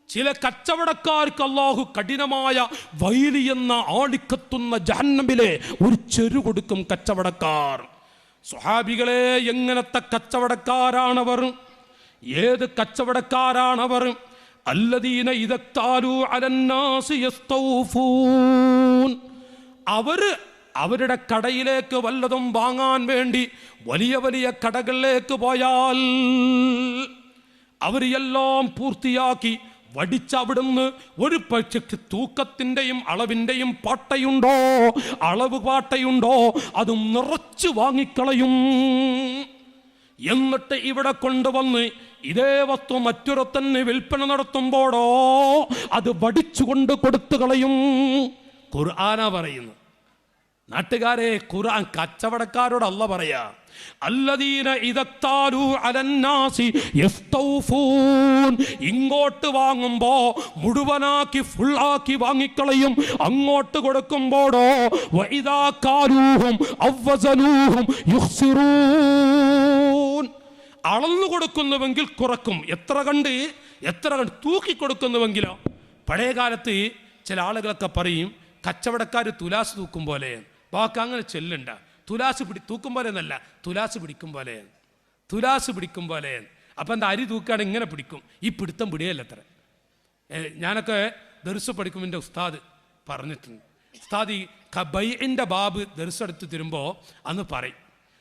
ചില കച്ചവടക്കാർക്ക് അല്ലാഹു കഠിനമായ വൈലി എന്ന ആളിക്കത്തുന്ന ജഹന്നമിലെ ഒരു ചെരു കൊടുക്കും കച്ചവടക്കാർ. സ്വഹാബികളെ, എങ്ങനത്തെ കച്ചവടക്കാരാണവർ? ഏത് കച്ചവടക്കാരാണവർ? അല്ലദീന ഇദക്താലു അലന്നാസി യസ്തൗഫൂൻ. അവരുടെ കടയിലേക്ക് വല്ലതും വാങ്ങാൻ വേണ്ടി വലിയ വലിയ കടകളിലേക്ക് പോയാൽ അവർ എല്ലാം പൂർത്തിയാക്കി വടിച്ചവിടുന്ന് ഒരു പക്ഷക്ക് തൂക്കത്തിൻ്റെയും അളവിൻ്റെയും പാട്ടയുണ്ടോ, അളവ് പാട്ടയുണ്ടോ, അതും നിറച്ച് വാങ്ങിക്കളയും. എന്നിട്ട് ഇവിടെ കൊണ്ടുവന്ന് ഇതേ വസ്തു മറ്റൊരുത്തന്നെ വിൽപ്പന നടത്തുമ്പോഴോ അത് വടിച്ചുകൊണ്ട് കൊടുത്തു കളയും. ഖുർആനാ പറയുന്നു. നാട്ടുകാരെ, ഖുർആൻ കച്ചവടക്കാരോട് അല്ല പറയാ, അല്ലദീന ഇദക്താലു അലന്നാസി യസ്തൗഫൂൻ. ഇങ്ങോട്ട് വാങ്ങുമ്പോ മുഴുവനാക്കി ഫുള്ളാക്കി വാങ്ങിക്കളയും. അങ്ങോട്ട് കൊടുക്കുമ്പോഴോ വഇദാ കാലൂഹും അവ്വസനൂഹും യുഖ്സിറൂൻ. അളന്നു കൊടുക്കുന്നുവെങ്കിൽ കുറക്കും. എത്ര കണ്ട് തൂക്കി കൊടുക്കുന്നുവെങ്കിലോ. പഴയ കാലത്ത് ചില ആളുകളൊക്കെ പറയും കച്ചവടക്കാർ തുലാസ് തൂക്കും പോലെ. വാക്ക് അങ്ങനെ ചെല്ലുണ്ട. തൂക്കും പോലെ എന്നല്ല, തുലാസ് പിടിക്കും പോലെ. അപ്പം എന്താ, അരി തൂക്കുകയാണ് ഇങ്ങനെ പിടിക്കും. ഈ പിടുത്തം പിടിയല്ല അത്ര. ഞാനൊക്കെ ദർസ് പഠിക്കും, എൻ്റെ ഉസ്താദ് പറഞ്ഞിട്ടുണ്ട്. ഉസ്താദ് ഈ ബൈഇൻ്റെ ബാബ് ദർസ് എടുത്ത് തരുമ്പോൾ അന്ന് പറയും.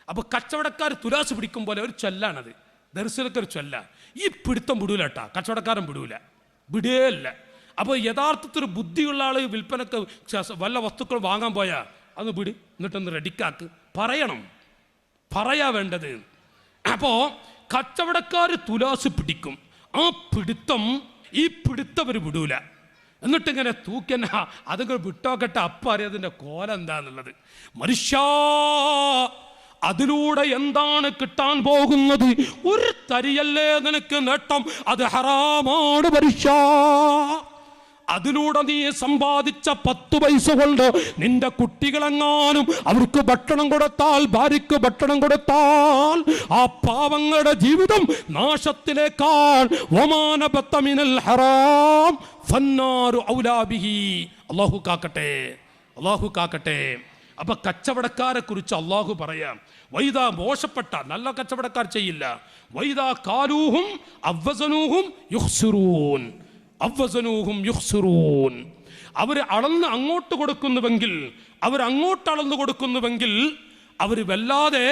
അപ്പോൾ കച്ചവടക്കാർ തുലാസ് പിടിക്കും പോലെ ഒരു ചൊല്ലാണത്. ദർസിലൊക്കെ ഒരു ചൊല്ല. ഈ പിടുത്തം വിടൂല കേട്ടാ, കച്ചവടക്കാരൻ വിടുകയല്ല. അപ്പോൾ യഥാർത്ഥത്തിൽ ബുദ്ധിയുള്ള ആൾ വിൽപ്പനക്ക് വല്ല വസ്തുക്കൾ വാങ്ങാൻ പോയാൽ അത് വിട്, എന്നിട്ടൊന്ന് റെഡിക്കാക്ക് പറയാ വേണ്ടത്. അപ്പോൾ കച്ചവടക്കാർ തുലാസ് പിടിക്കും. ആ പിടുത്തം അവർ വിടൂല. എന്നിട്ടിങ്ങനെ തൂക്കന അതിങ്ങനെ വിട്ടോക്കട്ടെ, അപ്പം അറിയാതിൻ്റെ കോലം എന്താന്നുള്ളത്. മനുഷ്യ, അതിലൂടെ എന്താണ് കിട്ടാൻ പോകുന്നത്? ഒരു തരിയല്ലേ നിനക്ക് നേട്ടം, അത് ഹറാമാണ് മനുഷ്യ. അതിലൂടെ നീ സമ്പാദിച്ച 10 പൈസ കൊണ്ട് നിന്റെ കുട്ടികളെങ്ങാനും അവർക്ക് ഭക്ഷണം കൊടുത്താൽ, ഭാര്യയ്ക്ക് ഭക്ഷണം കൊടുത്താൽ, ആ പാവങ്ങളുടെ ജീവിതം നാശത്തിലേക്കാൾ വമാനബത്തമിനൽ ഹറാം ഫന്നാറു ഔലാ ബിഹി. അല്ലാഹു കാക്കട്ടെ. അപ്പൊ കച്ചവടക്കാരെ കുറിച്ച് അള്ളാഹു പറയാം, വൈദാ മോശപ്പെട്ട നല്ല കച്ചവടക്കാർ ചെയ്യില്ല. വൈദാ കാലൂഹും അവ്വസനൂഹും യുഖ്സിറൂൻ. അവർ അളന്ന് അങ്ങോട്ട് കൊടുക്കുന്നുവെങ്കിൽ, അവർ വല്ലാതെ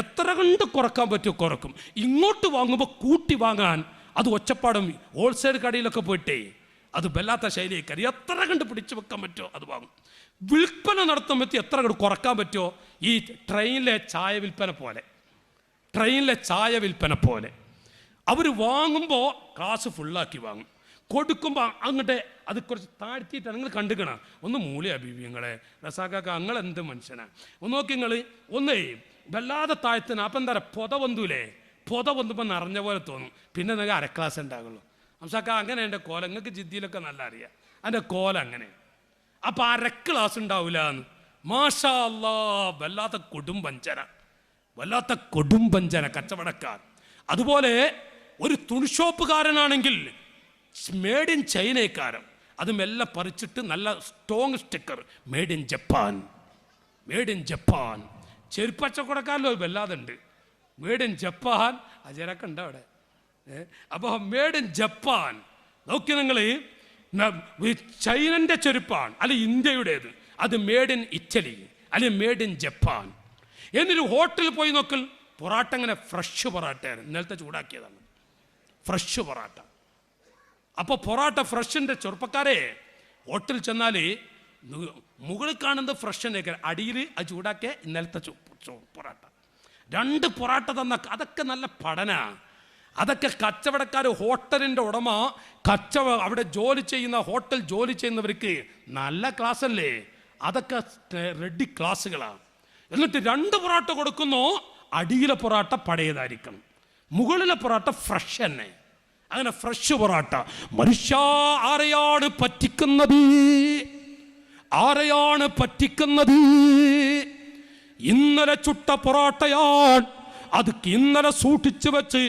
എത്ര കണ്ട് കുറക്കാൻ പറ്റുമോ കുറക്കും. ഇങ്ങോട്ട് വാങ്ങുമ്പോൾ കൂട്ടി വാങ്ങാൻ അത് ഒച്ചപ്പാടും ഹോൾസെയിൽ കടയിലൊക്കെ പോയിട്ടേ അത് വല്ലാത്ത ശൈലിയേക്കാർ. എത്ര കണ്ട് പിടിച്ചു വെക്കാൻ പറ്റുമോ അത് വാങ്ങും. വിൽപ്പന നടത്തുമ്പോൾ എത്ര കണ്ട് കുറക്കാൻ പറ്റുമോ. ഈ ട്രെയിനിലെ ചായ വിൽപ്പന പോലെ അവർ വാങ്ങുമ്പോൾ ഗ്ലാസ് ഫുള്ളാക്കി വാങ്ങും. കൊടുക്കുമ്പോൾ അങ്ങോട്ട് അത് കുറച്ച് താഴ്ത്തിയിട്ടാണ്. നിങ്ങൾ കണ്ടുക്കണം. ഒന്ന് മൂലയാ ബീവിങ്ങളെ റസാക്കാക്ക, നിങ്ങൾ എന്ത് മനുഷ്യനാണ്. ഒന്ന് നോക്കി നിങ്ങൾ, ഒന്നേ വല്ലാതെ താഴ്ത്തണം. അപ്പം എന്താ പറയുക, പൊത വന്നുമ്പോൾ നിറഞ്ഞ പോലെ തോന്നും. പിന്നെ നിങ്ങൾക്ക് അരക്ലാസ് ഉണ്ടാകുള്ളൂ. അംസാക്ക അങ്ങനെ എൻ്റെ കോല, നിങ്ങൾക്ക് ജിദ്ദിയിലൊക്കെ നല്ല അറിയാം എൻ്റെ കോല അങ്ങനെ. അപ്പം അരക്ലാസ് ഉണ്ടാവില്ല എന്ന്. മാഷാ അല്ലാ, വല്ലാത്ത കൊടുംപഞ്ചന കച്ചവടക്കാർ. അതുപോലെ ഒരു തുണിഷോപ്പുകാരനാണെങ്കിൽ മേഡ് ഇൻ ചൈനക്കാരൻ, അത് മെല്ലെ പറിച്ചിട്ട് നല്ല strong sticker made in Japan. ചെരുപ്പച്ചവടക്കാരിലോ വല്ലാതെ ഉണ്ട് മേഡ് ഇൻ ജപ്പാൻ. അജരൊക്കെ ഉണ്ട് അവിടെ. അപ്പോൾ മേഡ് ഇൻ ജപ്പാൻ നോക്കി നിങ്ങൾ. ചൈനൻ്റെ ചെരുപ്പാണ് അല്ലെ ഇന്ത്യയുടേത്, അത് മേഡ് ഇൻ ഇറ്റലി അല്ലെ മേഡ് ഇൻ ജപ്പാൻ. എന്നൊരു ഹോട്ടലിൽ പോയി നോക്കൽ, പൊറാട്ട അങ്ങനെ ഫ്രഷ് പൊറാട്ടയാണ്, ഇന്നലത്തെ ചൂടാക്കിയതാണ് ഫ്രഷ് പൊറാട്ട. അപ്പോൾ പൊറാട്ട ഫ്രഷിൻ്റെ ചെറുപ്പക്കാരെ ഹോട്ടലിൽ ചെന്നാൽ മുകളിൽ കാണുന്നത് ഫ്രഷ് തന്നെ, അടിയിൽ അത് ചൂടാക്കിയ ഇന്നലത്തെ പൊറാട്ട. 2 പൊറാട്ട തന്ന അതൊക്കെ നല്ല പഠന. അതൊക്കെ കച്ചവടക്കാർ, ഹോട്ടലിൻ്റെ ഉടമ അവിടെ ഹോട്ടൽ ജോലി ചെയ്യുന്നവർക്ക് നല്ല ക്ലാസ് അല്ലേ, അതൊക്കെ റെഡി ക്ലാസ്സുകളാണ്. എന്നിട്ട് 2 പൊറാട്ട കൊടുക്കുന്നു. അടിയിലെ പൊറാട്ട പഴയതായിരിക്കണം, മുകളിലെ പൊറാട്ട ഫ്രഷ് തന്നെ. അങ്ങനെ ഫ്രഷ് പൊറാട്ട. മനുഷ്യ, ആരെയാണ് പറ്റിക്കുന്നത്? ഇന്നലെ ചുട്ട പൊറാട്ടയാണ്, അത് ഇന്നലെ സൂക്ഷിച്ചു വെച്ച്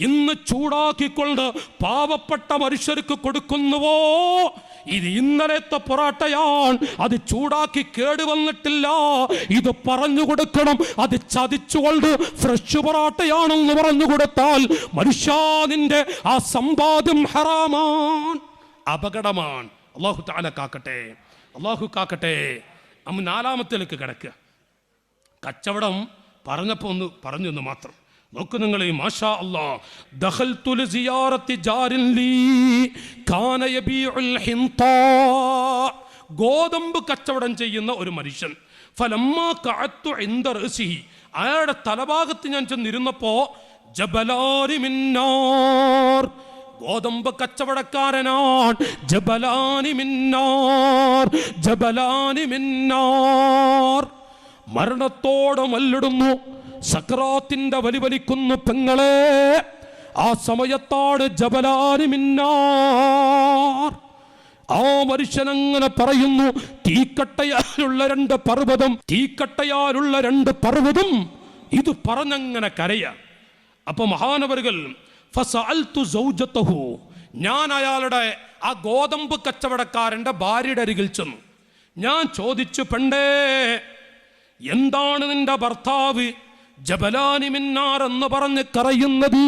ഇന്ന് ചൂടാക്കിക്കൊണ്ട് പാവപ്പെട്ട മനുഷ്യർക്ക് കൊടുക്കുന്നുവോ, ഇത് ഇന്നലത്തെ പൊറാട്ടയാണ്, അത് ചൂടാക്കി കേടുവന്നിട്ടില്ല, ഇത് പറഞ്ഞു കൊടുക്കണം. അത് ചതിച്ചുകൊണ്ട് ഫ്രഷ് പൊറാട്ടയാണെന്ന് പറഞ്ഞു കൊടുത്താൽ മനുഷ്യാനിന്റെ ആ സമ്പാദ്യം ഹറാമാണ്, അപകടമാണ്. അല്ലാഹു തആല കാക്കട്ടെ, അല്ലാഹു കാക്കട്ടെ. നമ്മ നാലാമത്തേലേക്ക് കിടക്കുക. കച്ചവടം പറഞ്ഞപ്പോൾ ഒന്ന് പറഞ്ഞു മാത്രം. നോക്കൂ നിങ്ങൾ, മാഷാ അല്ലാഹ്, ദഖൽതു ലിസിയാറത്തി ജാരിൻ ലീ കാന യബീഉൽ ഹിൻതാ, ഗോതമ്പ് കച്ചവടം ചെയ്യുന്ന ഒരു മനുഷ്യൻ. ഫലമ്മാ ഖഅത്തു ഇൻദ റഅസിഹി, അയാളുടെ തലഭാഗത്ത് ഞാൻ ചെന്നിരുന്നപ്പോ ജബലാനി മിന്നാർ, ഗോതമ്പ് കച്ചവടക്കാരനാണ്. ജബലാനി മിന്നാർ, ജബലാനി മിന്നാർ, മരണത്തോടെ മല്ലിടുന്നു, സക്രാത്തിന്റെ വലിവലിക്കുന്നു പെങ്ങളെ. ആ സമയത്താണ് ജബലാനി മിന്നാർ. ആ മനുഷ്യനങ്ങനെ പറയുന്നു, തീക്കട്ടയാലുള്ള രണ്ട് പർവ്വതം, തീക്കട്ടയാലുള്ള രണ്ട് പർവ്വതം, ഇത് പറഞ്ഞങ്ങനെ കരയ. അപ്പൊ മഹാനവറുകൾ ഫസഅൽതു സൗജതഹു, ഞാൻ അയാളുടെ ആ ഗോതമ്പ് കച്ചവടക്കാരന്റെ ഭാര്യയുടെ അരികിൽ ചെന്നു. ഞാൻ ചോദിച്ചു, പെണ്ടേ, എന്താണ് നിന്റെ ഭർത്താവ് ജബലാനി മിന്നാർ എന്ന് പറഞ്ഞ് കരയുന്നത്?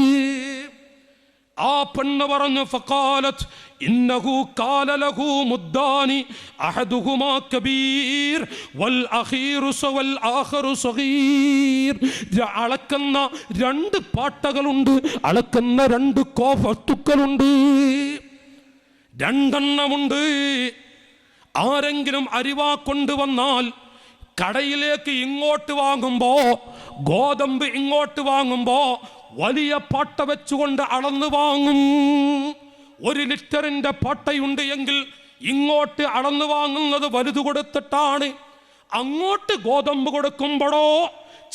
ആ പെണ്ണ് പറഞ്ഞു, ഫഖാലത് ഇന്നഹു ഖാല ലഹു മുദ്ദാനി അഹദുഹുമാ കബീർ വൽ അഖീറു വൽ ആഖറു സഗീർ. അളക്കുന്ന രണ്ട് പാട്ടകളുണ്ട്, അളക്കുന്ന രണ്ട് വസ്തുക്കളുണ്ട്, രണ്ടെണ്ണമുണ്ട്. ആരെങ്കിലും അരിവാ കൊണ്ടുവന്നാൽ കടയിലേക്ക് ഇങ്ങോട്ട് വാങ്ങുമ്പോ, ഗോതമ്പ് ഇങ്ങോട്ട് വാങ്ങുമ്പോ വലിയ പാട്ട വെച്ചുകൊണ്ട് അളന്ന് വാങ്ങും. 1 ലിറ്ററിന്റെ പാട്ടയുണ്ട് എങ്കിൽ ഇങ്ങോട്ട് അളന്ന് വാങ്ങുന്നത് വലുത് കൊടുത്തിട്ടാണ്. അങ്ങോട്ട് ഗോതമ്പ് കൊടുക്കുമ്പോഴോ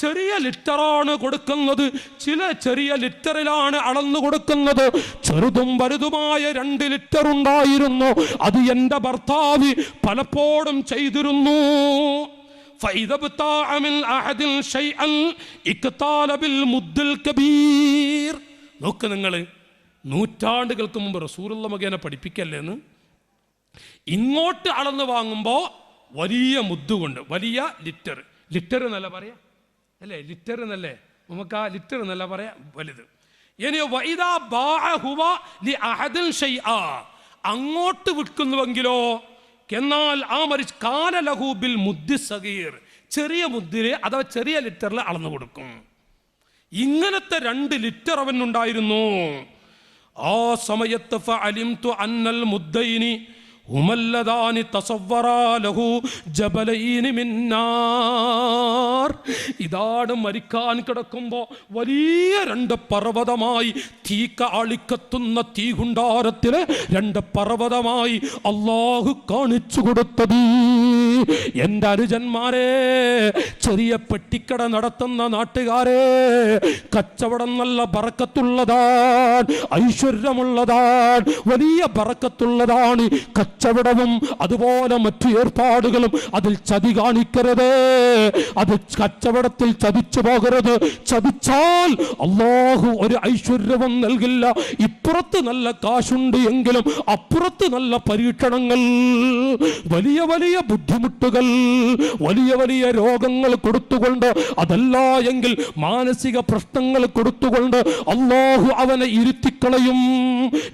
ചെറിയ ലിറ്ററാണ് കൊടുക്കുന്നത്, ചില ചെറിയ ലിറ്ററിലാണ് അളന്നു കൊടുക്കുന്നത്. ചെറുതും വലുതുമായ 2 ലിറ്റർ ഉണ്ടായിരുന്നു. അത് എൻ്റെ ഭർത്താവ് പലപ്പോഴും ചെയ്തിരുന്നു. നോക്ക് നിങ്ങൾ, നൂറ്റാണ്ടുകൾക്ക് മുമ്പ് റസൂലുള്ള മുഖേന പഠിപ്പിക്കല്ലേന്ന്. ഇങ്ങോട്ട് അളന്ന് വാങ്ങുമ്പോൾ വലിയ മുദ്ദുകൊണ്ട്, വലിയ ലിറ്റർ, ലിറ്റർ എന്നല്ല പറയാ അല്ലേ, ലിറ്റർ എന്നല്ലേ നമുക്ക് ആ ലിറ്റർ എന്നല്ല പറയാ, വലുത്. ഇനി അങ്ങോട്ട് വിൽക്കുന്നുവെങ്കിലോ, എന്നാൽ ആ മരിച്ച് കാന ലഹൂബിൽ മുദ്ദി സഗീർ, ചെറിയ മുദ്ദില് അഥവാ ചെറിയ ലിറ്ററിൽ അളന്നു കൊടുക്കും. ഇങ്ങനത്തെ 2 ലിറ്റർ അവനുണ്ടായിരുന്നു. ആ സമയത്ത് ഫഅലിംതു അന്നൽ മുദ്ദൈനി ഹുമല്ലദാനി തസവ്വറാ ലഹു ജബലൈനി മിന്നാർ. ഇതാണ് മരിക്കാൻ കിടക്കുമ്പോൾ വലിയ 2 പർവ്വതമായി, തീക്ക ആളിക്കത്തുന്ന തീകുണ്ടാരത്തിലെ 2 പർവ്വതമായി അള്ളാഹു കാണിച്ചു കൊടുത്തത്. എൻ്റെ അനുജന്മാരെ, ചെറിയ പെട്ടിക്കട നടത്തുന്ന നാട്ടുകാരെ, കച്ചവടം നല്ല ബറക്കത്തുള്ളതാണ്, ഐശ്വര്യമുള്ളതാണ്, വലിയ ബറക്കത്തുള്ളതാണ് കച്ചവടവും അതുപോലെ മറ്റു ഏർപ്പാടുകളും. അതിൽ ചതി കാണിക്കരുത്, അത് കച്ചവടത്തിൽ ചതിച്ചു പോകരുത്. ചതിച്ചാൽ അല്ലാഹു ഒരു ഐശ്വര്യവും നൽകില്ല. ഇപ്പുറത്ത് നല്ല കാശുണ്ട് എങ്കിലും അപ്പുറത്ത് നല്ല പരീക്ഷണങ്ങൾ, വലിയ വലിയ ബുദ്ധിമുട്ടുകൾ, വലിയ വലിയ രോഗങ്ങൾ കൊടുത്തുകൊണ്ട്, അതല്ല എങ്കിൽ മാനസിക പ്രശ്നങ്ങൾ കൊടുത്തുകൊണ്ട് അല്ലാഹു അവനെ ഇരുത്തിക്കളയും.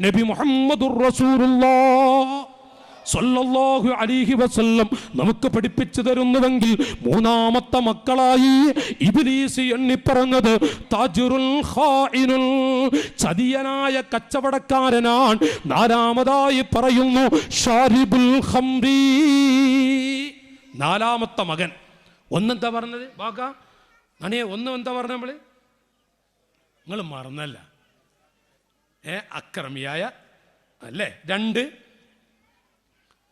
നബി മുഹമ്മദുർ റസൂലുള്ളാഹ് സല്ലല്ലാഹു അലൈഹി വസല്ലം നമുക്ക് പഠിപ്പിച്ചു തരുന്നുവെങ്കിൽ, 3ാമത്തെ മക്കളായി ഇബ്ലീസ് എണ്ണിപ്പറഞ്ഞത് താജിറുൽ ഖായിനുൽ, ചതിയനായ കച്ചവടക്കാരനാണ്. 4ാമതായി പറയുന്നു ഷാരിബുൽ ഖംറി. 4ാമത്തെ മകൻ. ഒന്നെന്താ പറഞ്ഞത് ബാക്ക നണിയെ? എന്താ പറഞ്ഞ നമ്മള്? നിങ്ങൾ മറന്നല്ല, അക്രമിയായ അല്ലേ? 2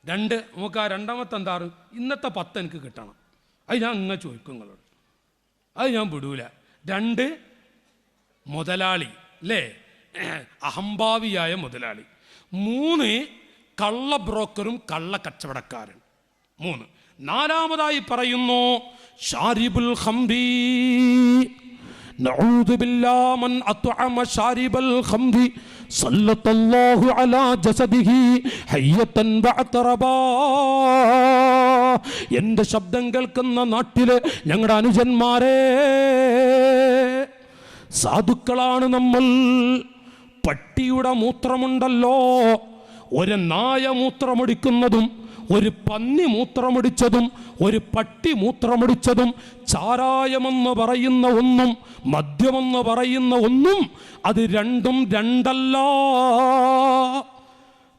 നമുക്ക് ആ 2ാമത്തെ എന്താറ്? ഇന്നത്തെ 10 എനിക്ക് കിട്ടണം. അത് ഞാൻ ഇങ്ങനെ ചോദിക്കും നിങ്ങളോട്, അത് ഞാൻ വിടൂല. 2 മുതലാളി അല്ലേ, അഹംഭാവിയായ മുതലാളി. 3 കള്ള ബ്രോക്കറും കള്ള കച്ചവടക്കാരൻ. 3. 4ാമതായി പറയുന്നു ഷാരിബുൽ ഖംറി. നഊദു ബില്ലാഹി മൻ അത്അമ ശാരിബൽ ഖംരി സല്ലല്ലാഹു അലാ ജസദിഹി ഹയ്യതൻ ബഅതറബാ. എൻ്റെ ശബ്ദം കേൾക്കുന്ന നാട്ടിലെ ഞങ്ങളുടെ അനുജന്മാരെ, സാധുക്കളാണ് നമ്മൾ. പട്ടിയുടെ മൂത്രമുണ്ടല്ലോ, ഒരു നായ മൂത്രമൊടിക്കുന്നതും ഒരു പന്നി മൂത്രമൊടിച്ചതും ഒരു പട്ടി മൂത്രമൊടിച്ചതും ചാരായമെന്ന് പറയുന്ന ഒന്നും മദ്യമെന്ന് പറയുന്ന ഒന്നും അത് രണ്ടും രണ്ടല്ല.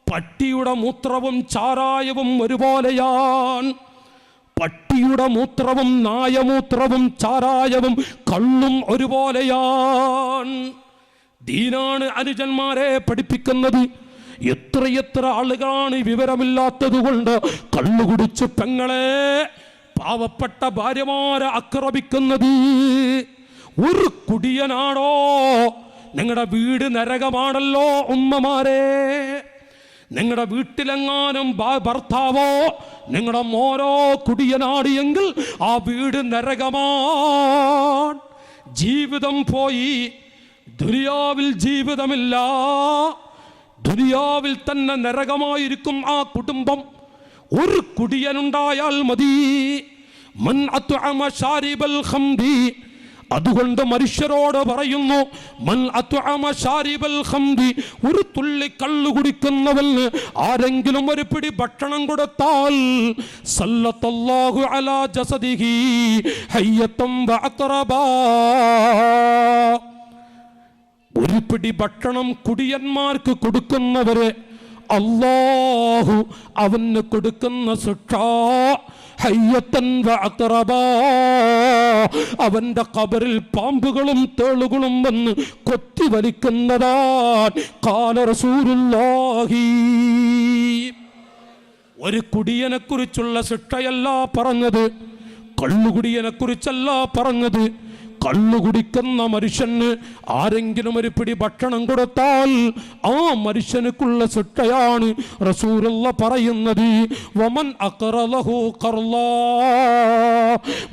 പട്ടിയുടെ മൂത്രവും ചാരായവും ഒരുപോലെയാണ്. പട്ടിയുടെ മൂത്രവും നായമൂത്രവും ചാരായവും കള്ളും ഒരുപോലെയാണ്. ദീനാണ് അനുജന്മാരെ പഠിപ്പിക്കുന്നത്. എത്രയെത്ര ആളുകളാണ് വിവരമില്ലാത്തത് കൊണ്ട് കള്ളുകുടിച്ച് പെങ്ങളെ, പാവപ്പെട്ട ഭാര്യമാരെ ആക്രമിക്കുന്നത്. ഒരു കുടിയനാണോ? നിങ്ങളുടെ വീട് നരകമാണല്ലോ ഉമ്മമാരെ. നിങ്ങളുടെ വീട്ടിലെങ്ങാനും ഭർത്താവോ നിങ്ങളുടെ മോനോ കുടിയനാണ് എങ്കിൽ ആ വീട് നരകമാണ്. ജീവിതം പോയി, ദുനിയാവിൽ ജീവിതമില്ല. ദുനിയാവിൽ തന്നെ നരകമായിരിക്കും ആ കുടുംബം. ഒരു കുടിയനുണ്ടായാൽ മതി. മൻ അത്അമ ശാരിബൽ ഖംരി. അതുകൊണ്ട് മനുഷ്യരോട് പറയുന്നു, മൻ അത്അമ ശാരിബൽ ഖംരി, ഒരു തുള്ളി കള്ളു കുടിക്കുന്നവന് ആരെങ്കിലും ഒരു പിടി ഭക്ഷണം കൊടുത്താൽ സല്ലല്ലാഹു അലാ ജസദിഹി ഹയ്യതൻ ബഅതറബാ. ഒരു പിടി ഭക്ഷണം കുടിയന്മാർക്ക് കൊടുക്കുന്നവരെ അല്ലാഹു അവന് കൊടുക്കുന്ന ശിക്ഷ ഹയ്യതൻ വഅതറബാ. അവന്റെ ഖബറിൽ പാമ്പുകളും തേളുകളും വന്ന് കൊത്തി വലിക്കുന്നതാണ്. ഖാല റസൂലുള്ളാഹി. ഒരു കുടിയനെ കുറിച്ചുള്ള ശിക്ഷയല്ല പറഞ്ഞത്, കള്ളുകുടിയനെ കുറിച്ചല്ല പറഞ്ഞത്. കള്ളുകുടിക്കുന്ന മനുഷ്യന് ആരെങ്കിലും ഒരു പിടി ഭക്ഷണം കൊടുത്താൽ ആ മനുഷ്യനുക്കുള്ള ശിക്ഷയാണ് റസൂലുള്ള പറയുന്നത്. വമൻ അഖറലഹു ഖർലാ.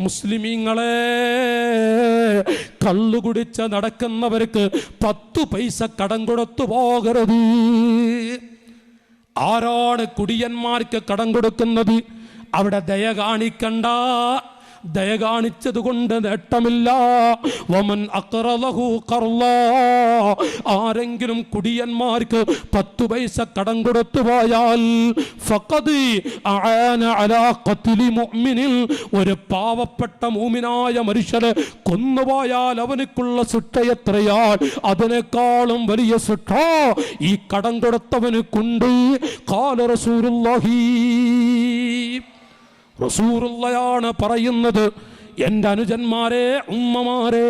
മുസ്ലിമീങ്ങളെ, കള്ളുകുടിച്ച് നടക്കുന്നവർക്ക് 10 പൈസ കടം കൊടുത്തു പോകരുത്. ആരാണ് കുടിയന്മാർക്ക് കടം കൊടുക്കുന്നത്? അവിടെ ദയ കാണിക്കണ്ട. ദയ കാണിച്ചത് കൊണ്ട് നേട്ടമില്ല. വമൻ അഖറലഹു ഖർലാ. ആരെങ്കിലും കുടിയന്മാർക്ക് 10 പൈസ കടം കൊടുത്തു പോയാൽ ഫഖദ് അആന അലാ ഖത്ലി മുഅ്മിനിൻ. ഒരു പാവപ്പെട്ട മുഅ്മിനായ മനുഷ്യനെ കൊന്നുപോയാൽ അവനുക്കുള്ള ശിക്ഷ എത്രയാണ്? അതിനേക്കാളും വലിയ ശിക്ഷ ഈ കടം കൊടുത്തവനുക്കുണ്ട്. ഖാല റസൂലുള്ളാഹി. റസൂലുള്ളയാണ് പറയുന്നത്. എൻ്റെ അനുജന്മാരെ, ഉമ്മമാരെ,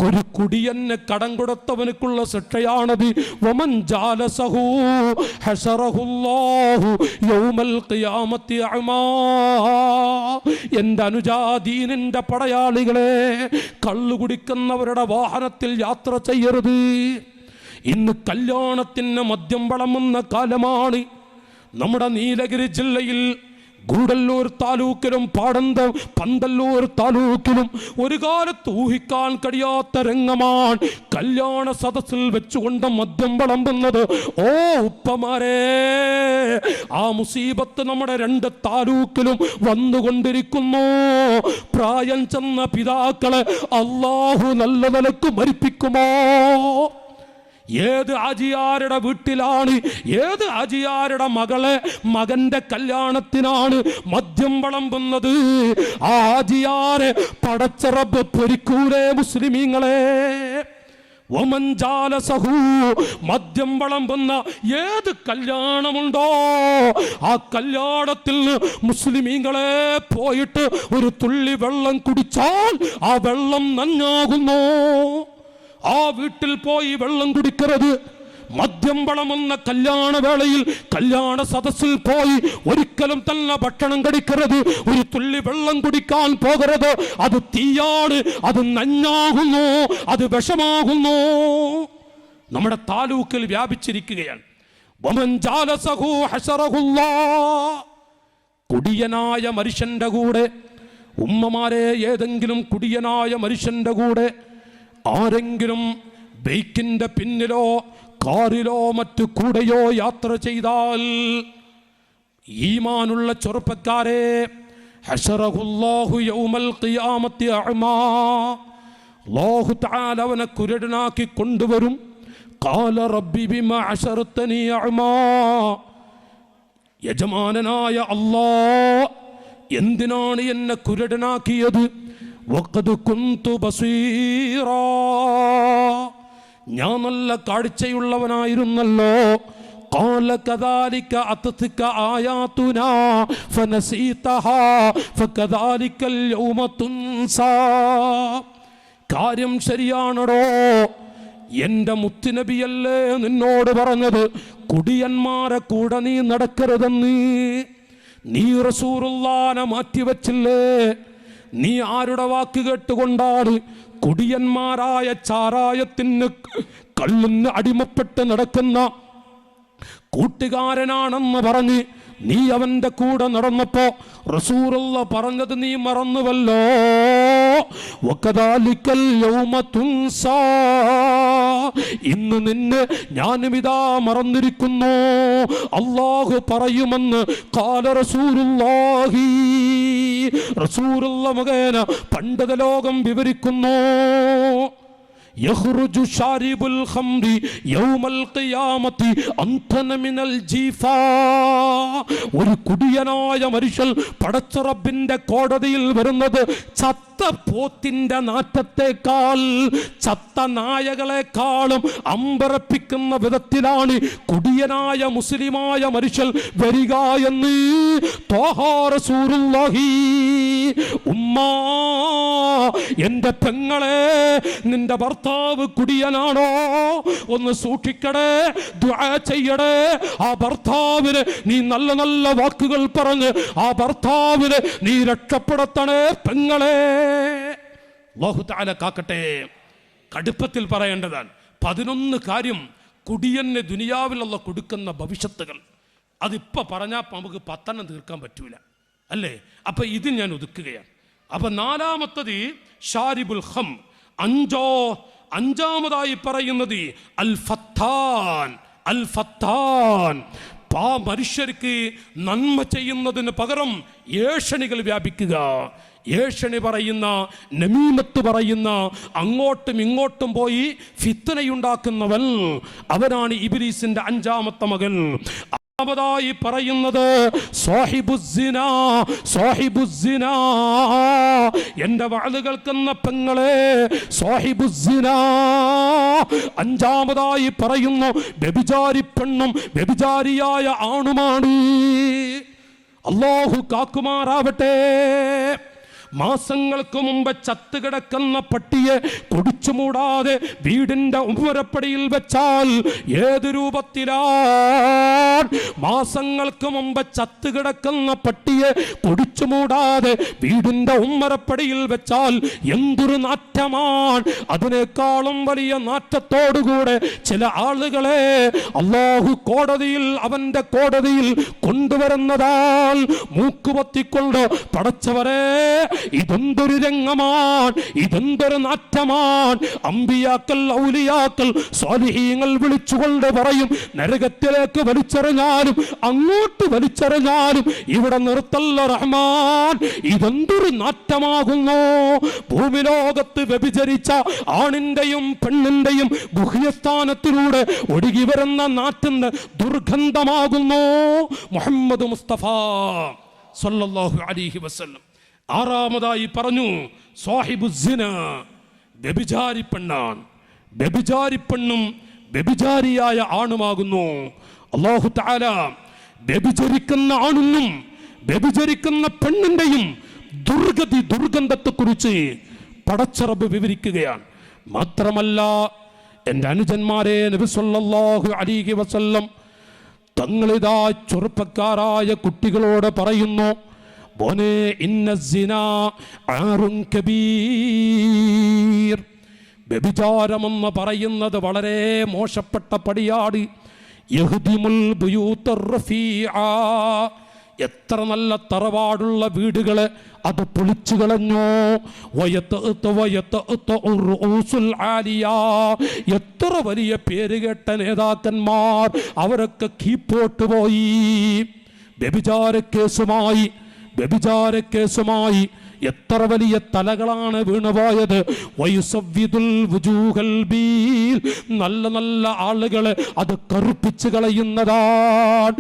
ഒരു കുടിയന് കടം കൊടുത്തവനുക്കുള്ള ശിക്ഷയാണത്. വമൻ ജാലസഹു ഹശറഹുല്ലാഹു യൗമൽ ഖിയാമത്തി അമാ. എൻ്റെ അനുജാദീനിൻ്റെ പടയാളികളെ, കള്ളു കുടിക്കുന്നവരുടെ വാഹനത്തിൽ യാത്ര ചെയ്യരുത്. ഇന്ന് കല്യാണത്തിന് മദ്യം വളമുന്ന കാലമാണ്. നമ്മുടെ നീലഗിരി ജില്ലയിൽ ഗൂഡല്ലൂർ താലൂക്കിലും പന്തല്ലൂർ താലൂക്കിലും ഒരു കാലത്ത് ഊഹിക്കാൻ കഴിയാത്ത രംഗമാണ് കല്യാണ സദസ്സിൽ വെച്ചുകൊണ്ട് മദ്യം വിളമ്പുന്നത്. ഓ ഉപ്പമാരെ, ആ മുസീബത്ത് നമ്മുടെ 2 താലൂക്കിലും വന്നുകൊണ്ടിരിക്കുന്നു. പ്രായം ചെന്ന പിതാക്കളെ അല്ലാഹു നല്ല നിലക്ക് മരിപ്പിക്കുമോ? ഏത് ആജിയാരുടെ വീട്ടിലാണ്, ഏത് ആജിയാരുടെ മകന്റെ കല്യാണത്തിനാണ് മദ്യം വിളമ്പുന്നത്? ആ ആജിയാരെ പടച്ച റബ്ബ് പൊരിക്കൂലേ മുസ്ലിമീങ്ങളെ? വമൻ ജാലസഹു. മദ്യം വിളമ്പുന്ന ഏത് കല്യാണമുണ്ടോ ആ കല്യാണത്തിൽ മുസ്ലിമീങ്ങളെ പോയിട്ട് ഒരു തുള്ളി വെള്ളം കുടിച്ചാൽ ആ വെള്ളം നന്നാകുന്നു. ആ വീട്ടിൽ പോയി വെള്ളം കുടിക്കരുത്. മദ്യം വളമുന്ന കല്യാണ വേളയിൽ കല്യാണ സദസ്സിൽ പോയി ഒരിക്കലും തന്നെ ഭക്ഷണം കഴിക്കരുത്. ഒരു തുള്ളി വെള്ളം കുടിക്കാൻ പോകരുത്. അത് തീയാണ്, അത് നന്നാകുന്നു, അത് വിഷമാകുന്നു. നമ്മുടെ താലൂക്കിൽ വ്യാപിച്ചിരിക്കുകയാണ്. വമൻ ജാലസഹു ഹശറഹുല്ലാഹ്. കുടിയനായ മനുഷ്യന്റെ കൂടെ, ഉമ്മമാരെ, ഏതെങ്കിലും കുടിയനായ മനുഷ്യന്റെ കൂടെ ആരെങ്കിലും ബൈക്കിന്റെ പിന്നിലോ കാറിലോ മറ്റു കൂടെയോ യാത്ര ചെയ്താൽ, ഈമാനുള്ള ചെറുപ്പക്കാരെ, ഹശറഹുല്ലാഹു യൗമൽ ഖിയാമത്തി അഅമാ, അല്ലാഹു തആല അവനെ കുരുടനാക്കി കൊണ്ടുവരും. ഖാല റബ്ബി ബിമാ അശറതനി അഅമാ, യജമാനനായ അല്ലാഹ് എന്തിനാണ് എന്നെ കുരുടനാക്കിയത്? വഖദ് കുന്തു ബസീറാ, ഞാൻ നല്ല കാഴ്ചയുള്ളവനായിരുന്നല്ലോ. ഖാല കദാലിക അത്തിക ആയാതുനാ ഫനസീതഹാ ഫകദാലികൽ യൗമ തുൻസാ. കാര്യം ശരിയാണോ? എൻ്റെ മുത്തുനബിയല്ലേ നിന്നോട് പറഞ്ഞത് കുടിയന്മാരെ കൂടെ നീ നടക്കരുതെന്ന്? നീ റസൂലുള്ളാനെ മാറ്റിവെച്ചില്ലേ? നീ ആരുടെ വാക്ക് കേട്ടുകൊണ്ടാണ് കുടിയന്മാരായ ചാരായത്തിന് കള്ളിന് അടിമപ്പെട്ട് നടക്കുന്ന കൂട്ടുകാരനാണെന്ന് പറഞ്ഞ് നീ അവന്റെ കൂടെ നടന്നപ്പോ റസൂലുള്ള പറഞ്ഞത് നീ മറന്നുവല്ലോ. വകദാലികൽ യൗമ തുൻസാ, ഇന്ന് നിന്നെ ഞാനുമിതാ മറന്നിരിക്കുന്നു. അല്ലാഹു പറയുമെന്ന് ഖാല റസൂലുള്ളാഹി, റസൂലുള്ള മുഖേന പണ്ഡിത ലോകം വിവരിക്കുന്നു. യഖ്റുജു ശാരിബുൽ ഖംറി യൗമൽ ഖിയാമത്തി അൻതന മിനൽ ജീഫാ. ഒരു കുടിയനായ മനുഷ്യൻ പടച്ച റബ്ബിന്റെ കോടതിയിൽ വരുന്നത് ചത്ത പോത്തിന്റെ നാറ്റത്തേക്കാൾ, ചത്ത നായകളെക്കാളും അമ്പരപ്പിക്കുന്ന വിധത്തിലാണ് കുടിയനായ മുസ്ലിമായ മനുഷ്യൻ വരിക എന്ന് ത്വാഹാ റസൂലുള്ളാഹി. ഉമ്മാ, എന്റെ പെങ്ങളെ, നിന്റെ ഭർത്താവ് കുടിയനാണോ? ഒന്ന് സൂക്ഷിക്കടേ, ദുആ ചെയ്യടേ. ആ ഭർത്താവിന് നീ നല്ല നല്ല വാക്കുകൾ പറഞ്ഞ് ആ ഭർത്താവിന് നീ രക്ഷപ്പെടുത്തണേ പെങ്ങളെ. അല്ലാഹു തആല കാക്കട്ടെ. കടുപ്പത്തിൽ പറയേണ്ടതാണ് 11 കാര്യം കുടിയന് ദുനിയാവിൽ അല്ലാഹു കൊടുക്കുന്ന ഭവിഷ്യത്തുകൾ. അതിപ്പോ പറഞ്ഞാൽ നമുക്ക് 10 തീർക്കാൻ പറ്റൂല, അല്ലേ? അപ്പൊ ഇത് ഞാൻ ഒതുക്കുകയാണ്. അപ്പൊ 4-മത്തത് ഷാരിബുൽ ഖം. അഞ്ചാമതായി പറയുന്നത് അൽ ഫത്താൻ. അൽ ഫത്താൻ, മനുഷ്യർക്ക് നന്മ ചെയ്യുന്നതിന് പകരം ഏഷണികൾ വ്യാപിക്കുക. ഏഷണി പറയുന്ന, നമീമത്ത് പറയുന്ന, അങ്ങോട്ടും ഇങ്ങോട്ടും പോയി ഫിത്നയുണ്ടാക്കുന്നവൻ, അവനാണ് ഇബ്ലീസിന്റെ 5-മത്തെ മകൻ. ായി പറയുന്നത് സാഹിബുസ്സിനാ, സാഹിബുസ്സിനാ. എന്റെ വാള് കേൾക്കുന്ന പെങ്ങളെ, സാഹിബുസ്സിനാ. 5-മതായി പറയുന്നു വ്യഭിചാരി പെണ്ണും വ്യഭിചാരിയായ ആണുമാണ്. അല്ലാഹു കാക്കുമാറാവട്ടെ. മാസങ്ങൾക്ക് മുമ്പ് ചത്തുകിടക്കുന്ന പട്ടിയെ കുടിച്ചു മൂടാതെ വീടിന്റെ ഉമ്മരപ്പടിയിൽ വെച്ചാൽ ഏത് രൂപത്തിലാണ്? മാസങ്ങൾക്ക് മുമ്പ് ചത്തുകിടക്കുന്ന പട്ടിയെ കുടിച്ചു മൂടാതെ വീടിന്റെ ഉമ്മരപ്പടിയിൽ വെച്ചാൽ എന്തൊരു നാറ്റമാണ്! അതിനേക്കാളും വലിയ നാറ്റത്തോടുകൂടെ ചില ആളുകളെ അല്ലാഹു കോടതിയിൽ, അവന്റെ കോടതിയിൽ കൊണ്ടുവരുന്നതാൽ മൂക്കുപൊത്തിക്കൊണ്ട് പടച്ചവരെ, ഇതെന്തൊരു രംഗമാണ്, ഇതെന്തൊരു നാറ്റമാണ്! അമ്പിയാക്കൾ, ഔലിയാക്കൾ, സ്വാലിഹീങ്ങൾ വിളിച്ചുകൊണ്ട് പറയും, നരകത്തിലേക്ക് വലിച്ചെറിഞ്ഞാലും അങ്ങോട്ട് വലിച്ചെറിഞ്ഞാലും ഇവിടെ നിർത്തല്ല റഹ്മാൻ. ഇതെന്തൊരു നാറ്റമാകുന്നു! ഭൂമിലോകത്ത് വ്യഭിചരിച്ച ആണിന്റെയും പെണ്ണിന്റെയും ഗുഹ്യസ്ഥാനത്തിലൂടെ ഒഴുകി വരുന്ന നാറ്റിന് ദുർഗന്ധമാകുന്നു. മുഹമ്മദ് മുസ്തഫ സല്ലല്ലാഹു അലൈഹി വസല്ലം 6-മതായി പറഞ്ഞു സാഹിബുസ്സിന, വ്യഭിചാരി പെണ്ണാണ്. വ്യഭിചാരി പെണ്ണും വ്യഭിചാരിയായ ആണുമാകുന്നു. അല്ലാഹു തആല വ്യഭിചരിക്കുന്ന ആണിനും വ്യഭിചരിക്കുന്ന പെണ്ണിന്റെയും ദുർഗന്ധത്തെക്കുറിച്ച് പടച്ച റബ്ബ് വിവരിക്കുകയാണ്. മാത്രമല്ല, എൻ്റെ അനുജന്മാരെ, നബി സല്ലല്ലാഹു അലൈഹി വസല്ലം തങ്ങളിതാ ചെറുപ്പക്കാരായ കുട്ടികളോട് പറയുന്നു, മോനെ, ഇന്ന സിനാ ആറുൻ കബീർ. വ്യഭിചാരമെന്ന് പറയുന്നത് വളരെ മോശപ്പെട്ട പടിയാണ്. യഹ്ദിമുൽ ബുയൂത്തർ റഫീഅ, എത്ര നല്ല തറവാടുള്ള വീടുകളെ അത് പൊളിച്ചു കളഞ്ഞു. എത്ര വലിയ പേരുകേട്ട നേതാക്കന്മാർ അവരൊക്കെ കീപ്പോട്ട് പോയി. വ്യഭിചാരക്കേസുമായി എത്ര വലിയ തലകളാണ് വീണുപോയത്. നല്ല നല്ല ആളുകളെ അത് കറുപ്പിച്ചു കളയുന്നതാണ്.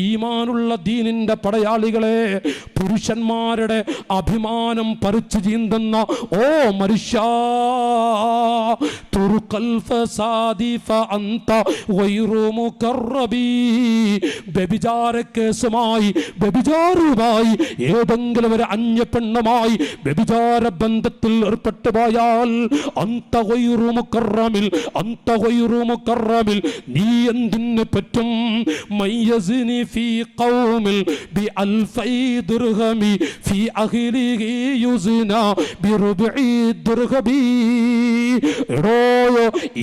ഈമാനുള്ള ദീനിന്റെ പടയാളികളെ, പുരുഷന്മാരുടെ അഭിമാനം പറിച്ചു ചീന്തുന്ന ഓ മനുഷ്യ, വ്യഭിചാരവുമായി ഏതെങ്കിലും ഒരു അന്യ പെണ്ണുമായി വ്യഭിചാര ബന്ധത്തിൽ ഏർപ്പെട്ടു പോയാൽ നീ എന്തിന് പറ്റും?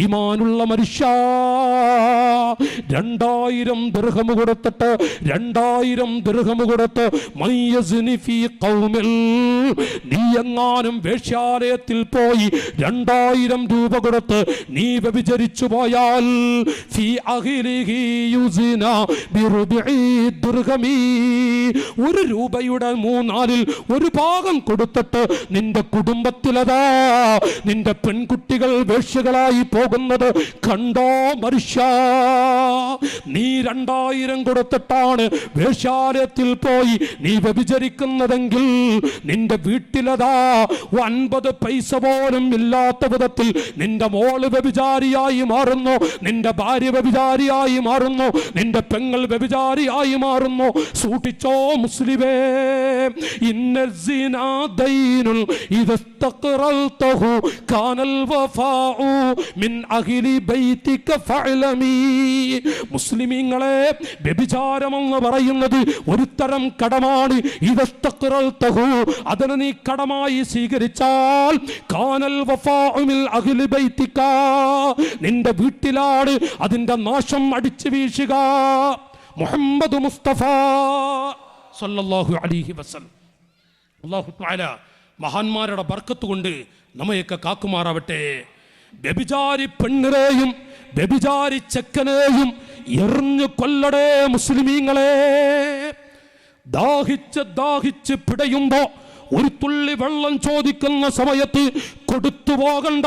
ഈമാനുള്ള മനുഷ്യ, 2000 ദിർഹം കൊടുത്തിട്ട് 2000 ദിർഹം കൊടുത്ത് നീ എങ്ങാനും വേശ്യാലയത്തിൽ പോയി 2000 രൂപ കൊടുത്ത് നീ വ്യഭിചരിച്ചു പോയാൽ ഒരു രൂപയുടെ 3/4 ഒരു ഭാഗം കൊടുത്തിട്ട് നിന്റെ കുടുംബത്തിലതാ നിന്റെ പെൺകുട്ടികൾ വേശ്യകളായി പോകുന്നത് കണ്ടോ മനുഷ്യ? നീ 2000 കൊടുത്തിട്ടാണ് വേശ്യാലയത്തിൽ പോയി നീ വ്യഭിചരിക്കുന്നതെങ്കിൽ നിന്റെ വീട്ടിലതാ 50 പൈസ പോലും ഇല്ലാത്ത വിധത്തിൽ നിന്റെ മോള് വ്യഭിചാരിയായി മാറുന്നു, നിന്റെ ഭാര്യ വ്യഭിചാരിയായി മാറുന്നു, നിന്റെ പെങ്ങൾ വ്യഭിചാരിയായി മാറുന്നു. സൂക്ഷിച്ചോ മുസ്ലിമേ, മുസ്ലിമീങ്ങളെ, വ്യഭിചാരമെന്ന് പറയുന്നത് ഒരു തരം കടമാണ്. അതിനെ നീ കടമായി സ്വീകരിച്ചാൽ നിന്റെ വീട്ടിലാണ് അതിന്റെ നാശം അടിച്ചു വീശുക. മുഹമ്മദ് മുസ്തഫ സല്ലല്ലാഹു അലൈഹി വസല്ലം. അല്ലാഹു തആല മഹാന്മാരുടെ ബർക്കത്ത് കൊണ്ട് നമ്മയൊക്കെ കാക്കുമാറാവട്ടെ. വ്യഭിചാരി പെണ്ണിനെയും വ്യഭിചാരി ചെക്കനെയും എറിഞ്ഞു കൊല്ലടേ മുസ്ലിമീങ്ങളെ. ദാഹിച്ച് പിടയുമ്പോ ഒരു തുള്ളി വെള്ളം ചോദിക്കുന്ന സമയത്ത് കൊടുത്തു പോകണ്ട.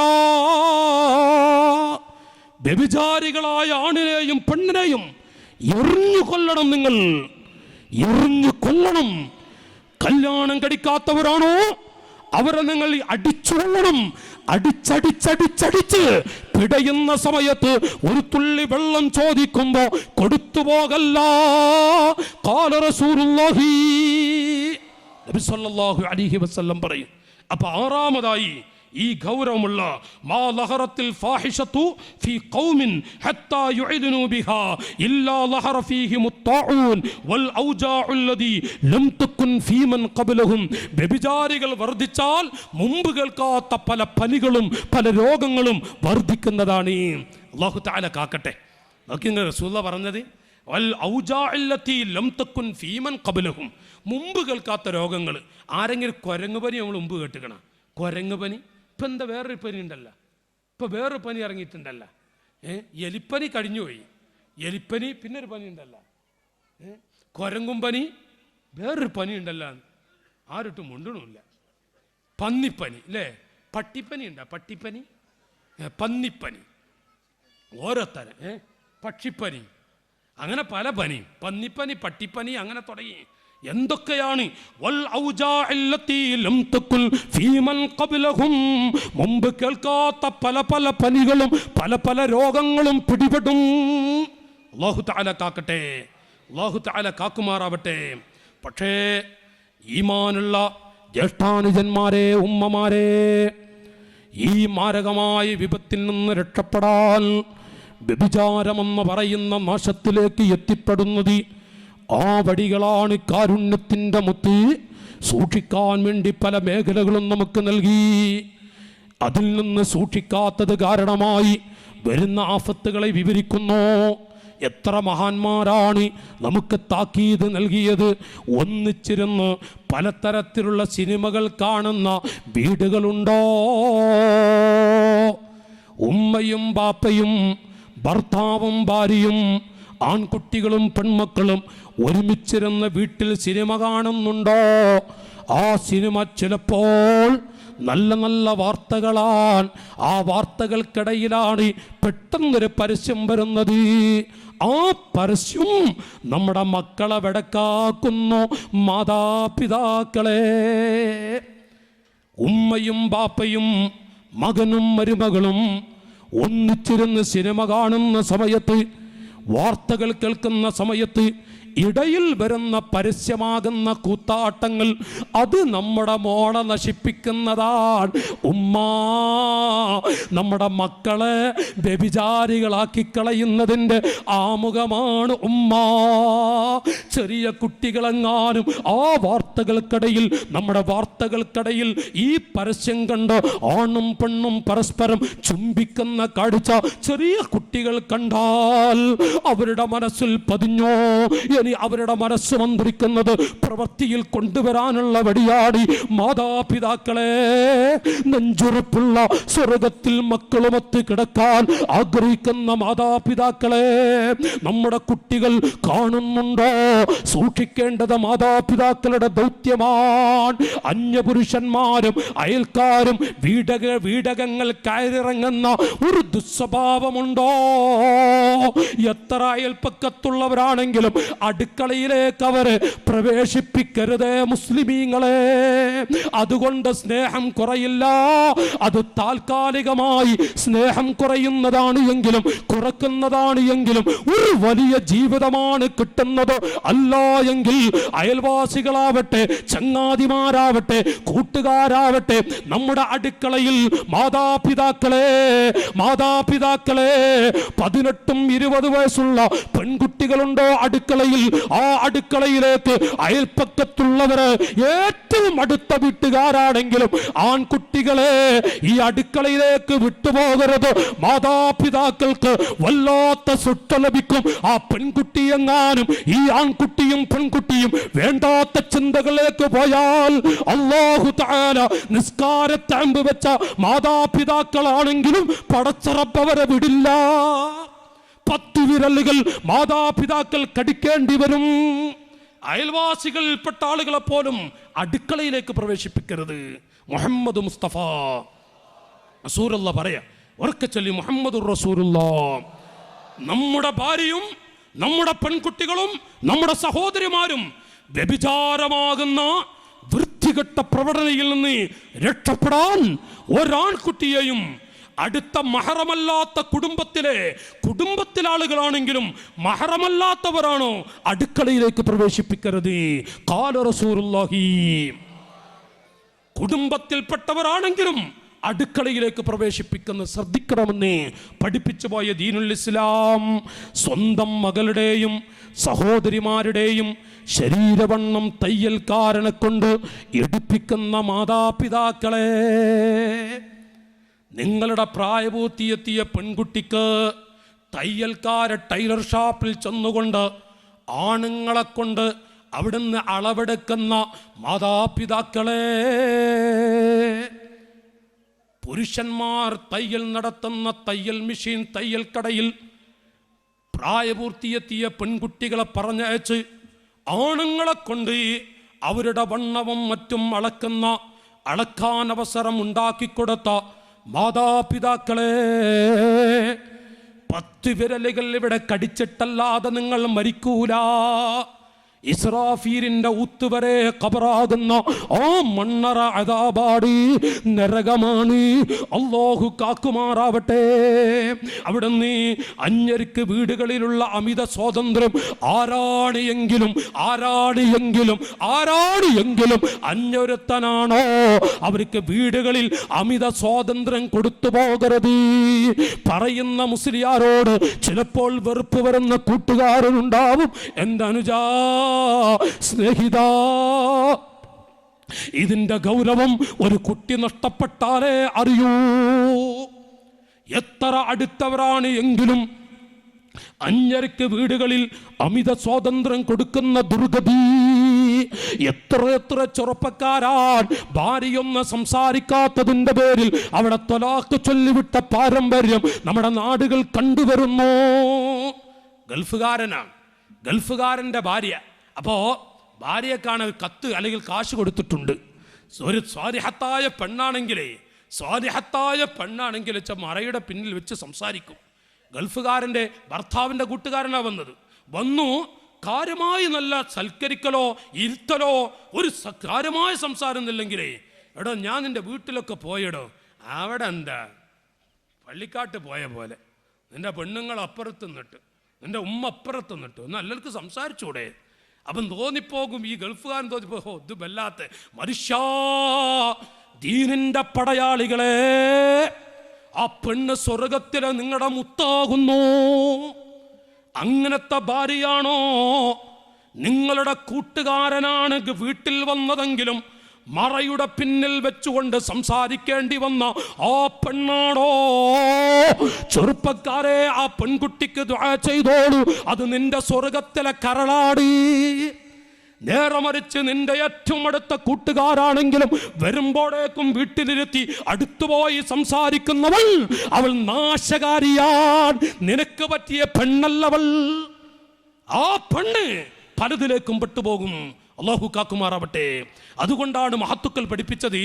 വ്യഭിചാരികളായ ആണിനെയും പെണ്ണിനെയും എറിഞ്ഞു കൊല്ലണം. നിങ്ങൾ എറിഞ്ഞു കൊല്ലണം. കല്യാണം കഴിക്കാത്തവരാണോ അവരെ നിങ്ങൾ അടിച്ചു കൊള്ളണം. അടിച്ചടിച്ചടിച്ചടിച്ച് പിടയുന്ന സമയത്ത് ഒരു തുള്ളി വെള്ളം ചോദിക്കുമ്പോ കൊടുത്തു പോകല്ല. ഖാല റസൂലുള്ളാഹി, നബി സല്ലല്ലാഹു അലൈഹി വസല്ലം പറയും. അപ്പൊ ആറാമതായി ഈ ഗൗരവമുള്ള മാ ലഹറത്തിൽ ഫാഹിഷത്തു ഫീ ഖൗമിൻ ഹത്താ യുഇദനു ബിഹാ ഇല്ലാ ലഹറ ഫീഹിം അത്താഊൻ വൽ ഔജാഉ അല്ലദി ലം തകുൻ ഫീമൻ ഖബ്ലഹും. വ്യഭിചാരികൾ വർദ്ധിച്ചാൽ മുമ്പ് കേൾക്കാത്ത പല പനികളും പല രോഗങ്ങളും വർദ്ധിക്കുന്നതാണ്. അല്ലാഹു തആല കാക്കട്ടെ. നോക്കിങ്ങൾ റസൂലുള്ളാഹി പറഞ്ഞത് വൽ ഔജാഉ അല്ലതി ലം തകുൻ ഫീമൻ ഖബ്ലഹും, മുമ്പ് കേൾക്കാത്ത രോഗങ്ങൾ. ആരെങ്കിലും കുരങ്ങ് പനി നമ്മൾ മുമ്പ് കേട്ടുക്കണം. കുരങ്ങ് പനി ഇപ്പം എന്താ വേറൊരു പനി ഉണ്ടല്ല, ഇപ്പം വേറൊരു പനി ഇറങ്ങിയിട്ടുണ്ടല്ല. എലിപ്പനി കഴിഞ്ഞുപോയി, എലിപ്പനി പിന്നെ ഒരു പനി ഉണ്ടല്ല, കുരങ്ങും പനി വേറൊരു പനി ഉണ്ടല്ല, ആരിട്ടും മുണ്ടണമില്ല. പന്നിപ്പനി അല്ലേ, പട്ടിപ്പനി ഉണ്ട, പട്ടിപ്പനി, പന്നിപ്പനി, ഓരോത്തരം, പക്ഷിപ്പനി, അങ്ങനെ പല പനി, പന്നിപ്പനി, പട്ടിപ്പനി, അങ്ങനെ തുടങ്ങി എന്തൊക്കെയാണ്. മുമ്പ് കേൾക്കാത്ത പല പല പനികളും പല പല രോഗങ്ങളും പിടിപെടും. അല്ലാഹു തആല കാക്കട്ടെ, അല്ലാഹു തആല കാക്കുമാറാവട്ടെ. പക്ഷേ ഈമാനുള്ള ജ്യേഷ്ഠാനുജന്മാരെ, ഉമ്മമാരെ, ഈ മാരകമായ വിപത്തിൽ നിന്ന് രക്ഷപ്പെടാൻ വ്യഭിചാരമെന്ന് പറയുന്ന നാശത്തിലേക്ക് എത്തിപ്പെടുന്നത് ആ വടികളാണ് കാരുണ്യത്തിൻ്റെ മുത്ത്. സൂക്ഷിക്കാൻ വേണ്ടി പല മേഖലകളും നമുക്ക് നൽകി. അതിൽ നിന്ന് സൂക്ഷിക്കാത്തത് കാരണമായി വരുന്ന ആഫത്തുകളെ വിവരിക്കുന്നു. എത്ര മഹാന്മാരാണ് നമുക്ക് താക്കീത് നൽകിയത്. ഒന്നിച്ചിരുന്ന് പലതരത്തിലുള്ള സിനിമകൾ കാണുന്ന വീടുകളുണ്ടോ? ഉമ്മയും ബാപ്പയും ഭർത്താവും ഭാര്യയും ആൺകുട്ടികളും പെൺമക്കളും ഒരുമിച്ചിരുന്ന് വീട്ടിൽ സിനിമ കാണുന്നുണ്ടോ? ആ സിനിമ ചിലപ്പോൾ നല്ല നല്ല വാർത്തകളാണ്. ആ വാർത്തകൾക്കിടയിലാണ് പെട്ടെന്നൊരു പരസ്യം വരുന്നത്. ആ പരസ്യം നമ്മുടെ മക്കളെ വെടക്കാക്കുന്നു. മാതാപിതാക്കളെ, ഉമ്മയും ബാപ്പയും മകനും മരുമകളും ഒന്നിച്ചിരുന്ന് സിനിമ കാണുന്ന സമയത്ത്, വാർത്തകൾ കേൾക്കുന്ന സമയത്ത് ഇടയിൽ വരുന്ന പരസ്യമാകുന്ന കൂത്താട്ടങ്ങൾ അത് നമ്മുടെ മോളെ നശിപ്പിക്കുന്നതാണ്. ഉമ്മ, നമ്മുടെ മക്കളെ വ്യഭിചാരികളാക്കി കളയുന്നതിൻ്റെ ആമുഖമാണ് ഉമ്മ. ചെറിയ കുട്ടികളെങ്ങാനും ആ വാർത്തകൾക്കിടയിൽ, നമ്മുടെ വാർത്തകൾക്കിടയിൽ ഈ പരസ്യം കണ്ട് ആണും പെണ്ണും പരസ്പരം ചുംബിക്കുന്ന കാഴ്ച ചെറിയ കുട്ടികൾ കണ്ടാൽ അവരുടെ മനസ്സിൽ പതിഞ്ഞോ? ഇനി അവരുടെ മനസ്സ് മന്ത്രിക്കുന്നത് പ്രവൃത്തിയിൽ കൊണ്ടുവരാനുള്ള വടിയാടി. മാതാപിതാക്കളെ, നെഞ്ചുറപ്പുള്ള സ്വർഗത്തിൽ മക്കളുമൊത്ത് കിടക്കാൻ ആഗ്രഹിക്കുന്ന മാതാപിതാക്കളെ, നമ്മുടെ കുട്ടികൾ കാണുന്നുണ്ടോ? സൂക്ഷിക്കേണ്ടത് മാതാപിതാക്കളുടെ ദൗത്യമാണ്. അന്യപുരുഷന്മാരും അയൽക്കാരും വീടകങ്ങൾ കയറിറങ്ങുന്ന ഒരു ദുസ്വഭാവമുണ്ടോ? എത്ര അയൽപ്പക്കത്തുള്ളവരാണെങ്കിലും അടുക്കളയിലേക്ക് അവരെ പ്രവേശിപ്പിക്കരുതേ മുസ്ലിമീങ്ങളെ. അതുകൊണ്ട് സ്നേഹം കുറയില്ല. അത് താൽക്കാലികമായി സ്നേഹം കുറയുന്നതാണ് എങ്കിലും, കുറക്കുന്നതാണ് എങ്കിലും ഒരു വലിയ ജീവിതമാണ് കിട്ടുന്നത്. അല്ല എങ്കിൽ അയൽവാസികളാവട്ടെ, ചങ്ങാതിമാരാവട്ടെ, കൂട്ടുകാരാവട്ടെ, നമ്മുടെ അടുക്കളയിൽ മാതാപിതാക്കളെ 18ഉം 20 വയസ്സുള്ള പെൺകുട്ടികളുണ്ടോ അടുക്കളയിൽ? ആ അടുക്കളയിലേക്ക് അയൽപ്പക്കത്തുള്ളവര് ഏറ്റവും അടുത്ത വീട്ടുകാരാണെങ്കിലും ആൺകുട്ടികളെ ഈ അടുക്കളയിലേക്ക് വിട്ടുപോകരുത്. മാതാപിതാക്കൾക്ക് വല്ലാത്ത സുട്ട ലഭിക്കും. ആ പെൺകുട്ടിയെങ്ങാനും ഈ ആൺകുട്ടിയും പെൺകുട്ടിയും വേണ്ടാത്ത ചിന്തകളിലേക്ക് പോയാൽ അല്ലാഹു തആല നിസ്കാരത്താമ്പ് വെച്ച മാതാപിതാക്കളാണെങ്കിലും പടച്ചറപ്പവരെ വിടില്ല. 10 വിരലുകൾ മാതാപിതാക്കൾ കടിക്കേണ്ടി വരും. അയൽവാസികളിൽപ്പെട്ട ആളുകളെ പോലും അടുക്കളയിലേക്ക് പ്രവേശിപ്പിക്കരുത്. മുഹമ്മദ് മുസ്തഫ റസൂലുള്ളാഹി പറയാ, ഉറക്കെ ചൊല്ലി മുഹമ്മദുർ റസൂലുള്ളാഹി. നമ്മുടെ ഭാര്യയും നമ്മുടെ പെൺകുട്ടികളും നമ്മുടെ സഹോദരിമാരും വ്യഭിചാരമാകുന്ന വൃത്തികെട്ട പ്രവണതയിൽ നിന്ന് രക്ഷപ്പെടാൻ ഒരാൺകുട്ടിയെയും അടുത്ത മഹറമല്ലാത്ത കുടുംബത്തിലെ ആളുകളാണെങ്കിലും മഹറമല്ലാത്തവരാണോ അടുക്കളയിലേക്ക് പ്രവേശിപ്പിക്കരുത്. ഖാല റസൂലുള്ളാഹി. കുടുംബത്തിൽപ്പെട്ടവരാണെങ്കിലും അടുക്കളയിലേക്ക് പ്രവേശിപ്പിക്കുന്ന ശ്രദ്ധിക്കണമെന്ന് പഠിപ്പിച്ചു പോയ ദീനുൽ ഇസ്ലാം. സ്വന്തം മകളുടെയും സഹോദരിമാരുടെയും ശരീരവണ്ണം തയ്യൽക്കാരനെ കൊണ്ട് എടുപ്പിക്കുന്ന മാതാപിതാക്കളെ, നിങ്ങളുടെ പ്രായപൂർത്തിയെത്തിയ പെൺകുട്ടിക്ക് ടൈലർ ഷാപ്പിൽ ചെന്നുകൊണ്ട് ആണുങ്ങളെ കൊണ്ട് അവിടുന്ന് അളവെടുക്കുന്ന മാതാപിതാക്കളെ, പുരുഷന്മാർ തയ്യൽ നടത്തുന്ന തയ്യൽ മെഷീൻ തയ്യൽ കടയിൽ പ്രായപൂർത്തിയെത്തിയ പെൺകുട്ടികളെ പറഞ്ഞയച്ച് ആണുങ്ങളെ കൊണ്ട് അവരുടെ വണ്ണവും മറ്റും അളക്കാൻ അവസരം ഉണ്ടാക്കിക്കൊടുത്ത മാതാപിതാക്കളെ, 10 വിരലുകൾ ഇവിടെ കടിച്ചിട്ടല്ലാതെ നിങ്ങൾ മരിക്കൂല ഇസ്രാഫീലിന്റെ ഊത്തുവരെ ഖബറാകുന്ന ആ മണ്ണറ അദാബാണ്, നരകമാണ്. അല്ലാഹു കാക്കുമാറാവട്ടെ. അവിടുന്ന് അന്യർക്ക് വീടുകളിലുള്ള അമിത സ്വാതന്ത്ര്യം ആരാണ് എങ്കിലും അന്യൊരുത്തനാണോ അവർക്ക് വീടുകളിൽ അമിത സ്വാതന്ത്ര്യം കൊടുത്തു പോകരുത്. പറയുന്ന മുസ്ലിയാരോട് ചിലപ്പോൾ വെറുപ്പ് വരുന്ന കൂട്ടുകാരനുണ്ടാവും. എൻ്റെ അനുജാ, സ്നേഹിത, ഇതിന്റെ ഗൗരവം ഒരു കുട്ടി നഷ്ടപ്പെട്ടാലേ അറിയൂ. എത്ര അടുത്തവരാണ് എങ്കിലും അന്യർക്ക് വീടുകളിൽ അമിത സ്വാതന്ത്ര്യം കൊടുക്കുന്ന ദുർഗതി. എത്ര ചെറുപ്പക്കാരാൻ ഭാര്യയൊന്ന് സംസാരിക്കാത്തതിന്റെ പേരിൽ അവിടെ ത്വലാഖ് ചൊല്ലിവിട്ട പാരമ്പര്യം നമ്മുടെ നാടുകൾ കണ്ടുവരുന്നു. ഗൾഫുകാരനാണ്, ഗൾഫുകാരൻ്റെ ഭാര്യ. അപ്പോൾ ഭാര്യയെക്കാണ് കത്ത് അല്ലെങ്കിൽ കാശ് കൊടുത്തിട്ടുണ്ട്. ഒരു സ്വാലിഹത്തായ പെണ്ണാണെങ്കിൽ മറയുടെ പിന്നിൽ വെച്ച് സംസാരിക്കും. ഗൾഫുകാരൻ്റെ ഭർത്താവിൻ്റെ കൂട്ടുകാരനാണ് വന്നു കാര്യമായി നല്ല സൽക്കരിക്കലോ ഇരുത്തലോ ഒരു കാര്യമായ സംസാരം എന്നില്ലെങ്കിലേ, എടോ ഞാൻ നിൻ്റെ വീട്ടിലൊക്കെ പോയടോ, അവിടെ എന്താ പള്ളിക്കാട്ട് പോയ പോലെ നിൻ്റെ പെണ്ണുങ്ങൾ അപ്പുറത്ത് നിന്നിട്ട് നിൻ്റെ ഉമ്മ അപ്പുറത്ത് നിന്നിട്ട് ഒന്ന് എല്ലാവർക്കും സംസാരിച്ചൂടെ? അപ്പം തോന്നിപ്പോകും, ഈ ഗൾഫുകാരൻ തോന്നിപ്പോ ഇത് വല്ലാത്ത മനുഷ്യ. ദീനിൻ്റെ പടയാളികളെ, ആ പെണ്ണ് സ്വർഗത്തിലെ നിങ്ങളുടെ മുത്താകുന്നു. അങ്ങനത്തെ ഭാര്യയാണോ നിങ്ങളുടെ കൂട്ടുകാരനാണ് വീട്ടിൽ വന്നതെങ്കിലും മറയുടെ പിന്നിൽ വെച്ചുകൊണ്ട് സംസാരിക്കേണ്ടി വന്ന ആ പെണ്ണാണോ? ചെറുപ്പക്കാരെ, ആ പെൺകുട്ടിക്ക് ദുആ ചെയ്തോളൂ, അത് നിന്റെ സ്വർഗത്തിലെ കരളാടി. നേരെ മറിച്ച് നിന്റെ ഏറ്റവും അടുത്ത കൂട്ടുകാരാണെങ്കിലും വരുമ്പോഴേക്കും വീട്ടിലിരുത്തി അടുത്തുപോയി സംസാരിക്കുന്നവൾ, അവൾ നാശകാരിയാൻ. നിനക്ക് പറ്റിയ പെണ്ണല്ലവൾ. ആ പെണ്ണ് പലതിലേക്കും പെട്ടുപോകും. അല്ലാഹു കാക്കുമാറാവട്ടെ. അതുകൊണ്ടാണ് മഹത്തുക്കൾ പഠിപ്പിച്ചത്,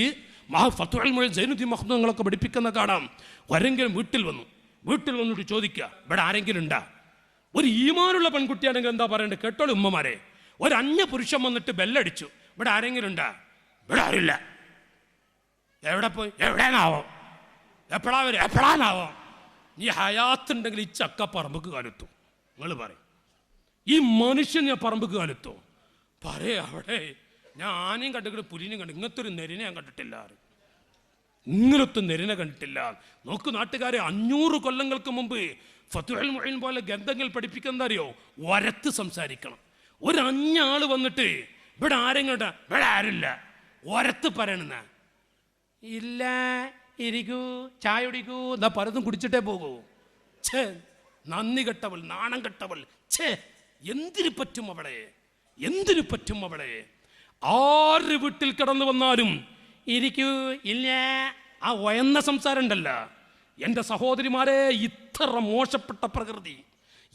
ഫത്ഹുൽ മുഈൻ സൈനുദ്ദീൻ മഖ്ദൂങ്ങളൊക്കെ പഠിപ്പിക്കുന്ന കാണാം. ആരെങ്കിലും വീട്ടിൽ വന്നിട്ട് ചോദിക്കുക, ഇവിടെ ആരെങ്കിലും ഉണ്ടാ? ഒരു ഈമാനുള്ള പെൺകുട്ടിയാണെങ്കിൽ എന്താ പറയണ്ടത്? കേട്ടോളൂ ഉമ്മമാരെ, ഒരു അന്യ പുരുഷൻ വന്നിട്ട് ബെല്ലടിച്ചു, ഇവിടെ ആരെങ്കിലും ഉണ്ടാ? ഇവിടെ ആരില്ല. എവിടെ പോയി? എവിടെയാണാവോ? എപ്പോഴാണാവോ? ഈ ഹയാത്തുണ്ടെങ്കിൽ ഈ ചക്ക പറമ്പക്ക് കാലത്തു. നിങ്ങൾ പറയും, ഈ മനുഷ്യൻ ഞാൻ പറമ്പക്ക് കാലത്തോ? അവിടെ ഞാൻ ആനയും കണ്ടിട്ട് പുലിനെയും കണ്ടു, ഇങ്ങനത്തെ ഒരു നെരിനെ ഞാൻ കണ്ടിട്ടില്ല. ഇങ്ങനത്തെ നെരിനെ കണ്ടിട്ടില്ല. നോക്ക് നാട്ടുകാരെ, 500 കൊല്ലങ്ങൾക്ക് മുമ്പ് ഫത്ഹുൽ മുഈൻ പോലെ ഗ്രന്ഥങ്ങൾ പഠിപ്പിക്കുന്നത് അറിയോ? വരത്ത് സംസാരിക്കണം. ഒരു അഞ്ഞാള് വന്നിട്ട് ഇവിടെ ആരെങ്കിലും ഉണ്ടാ? ഇവിടെ ആരില്ല. ഒരത്ത് പറയണെന്ന ഇല്ല, ഇരിക്കൂ, ചായ കുടിക്കൂ, എന്താ പലതും കുടിച്ചിട്ടേ പോകൂ. ഛേ, നന്ദി കെട്ടവൾ, നാണം കെട്ടവൾ. ഛേ, എന്തിനു പറ്റും അവളെ? ആര് വീട്ടിൽ കിടന്നു വന്നാലും ഇരിക്കൂ, ഇല്ല, ആ വയന്ന സംസാരം ഉണ്ടല്ല. എൻ്റെ സഹോദരിമാരെ, ഇത്ര മോശപ്പെട്ട പ്രകൃതി,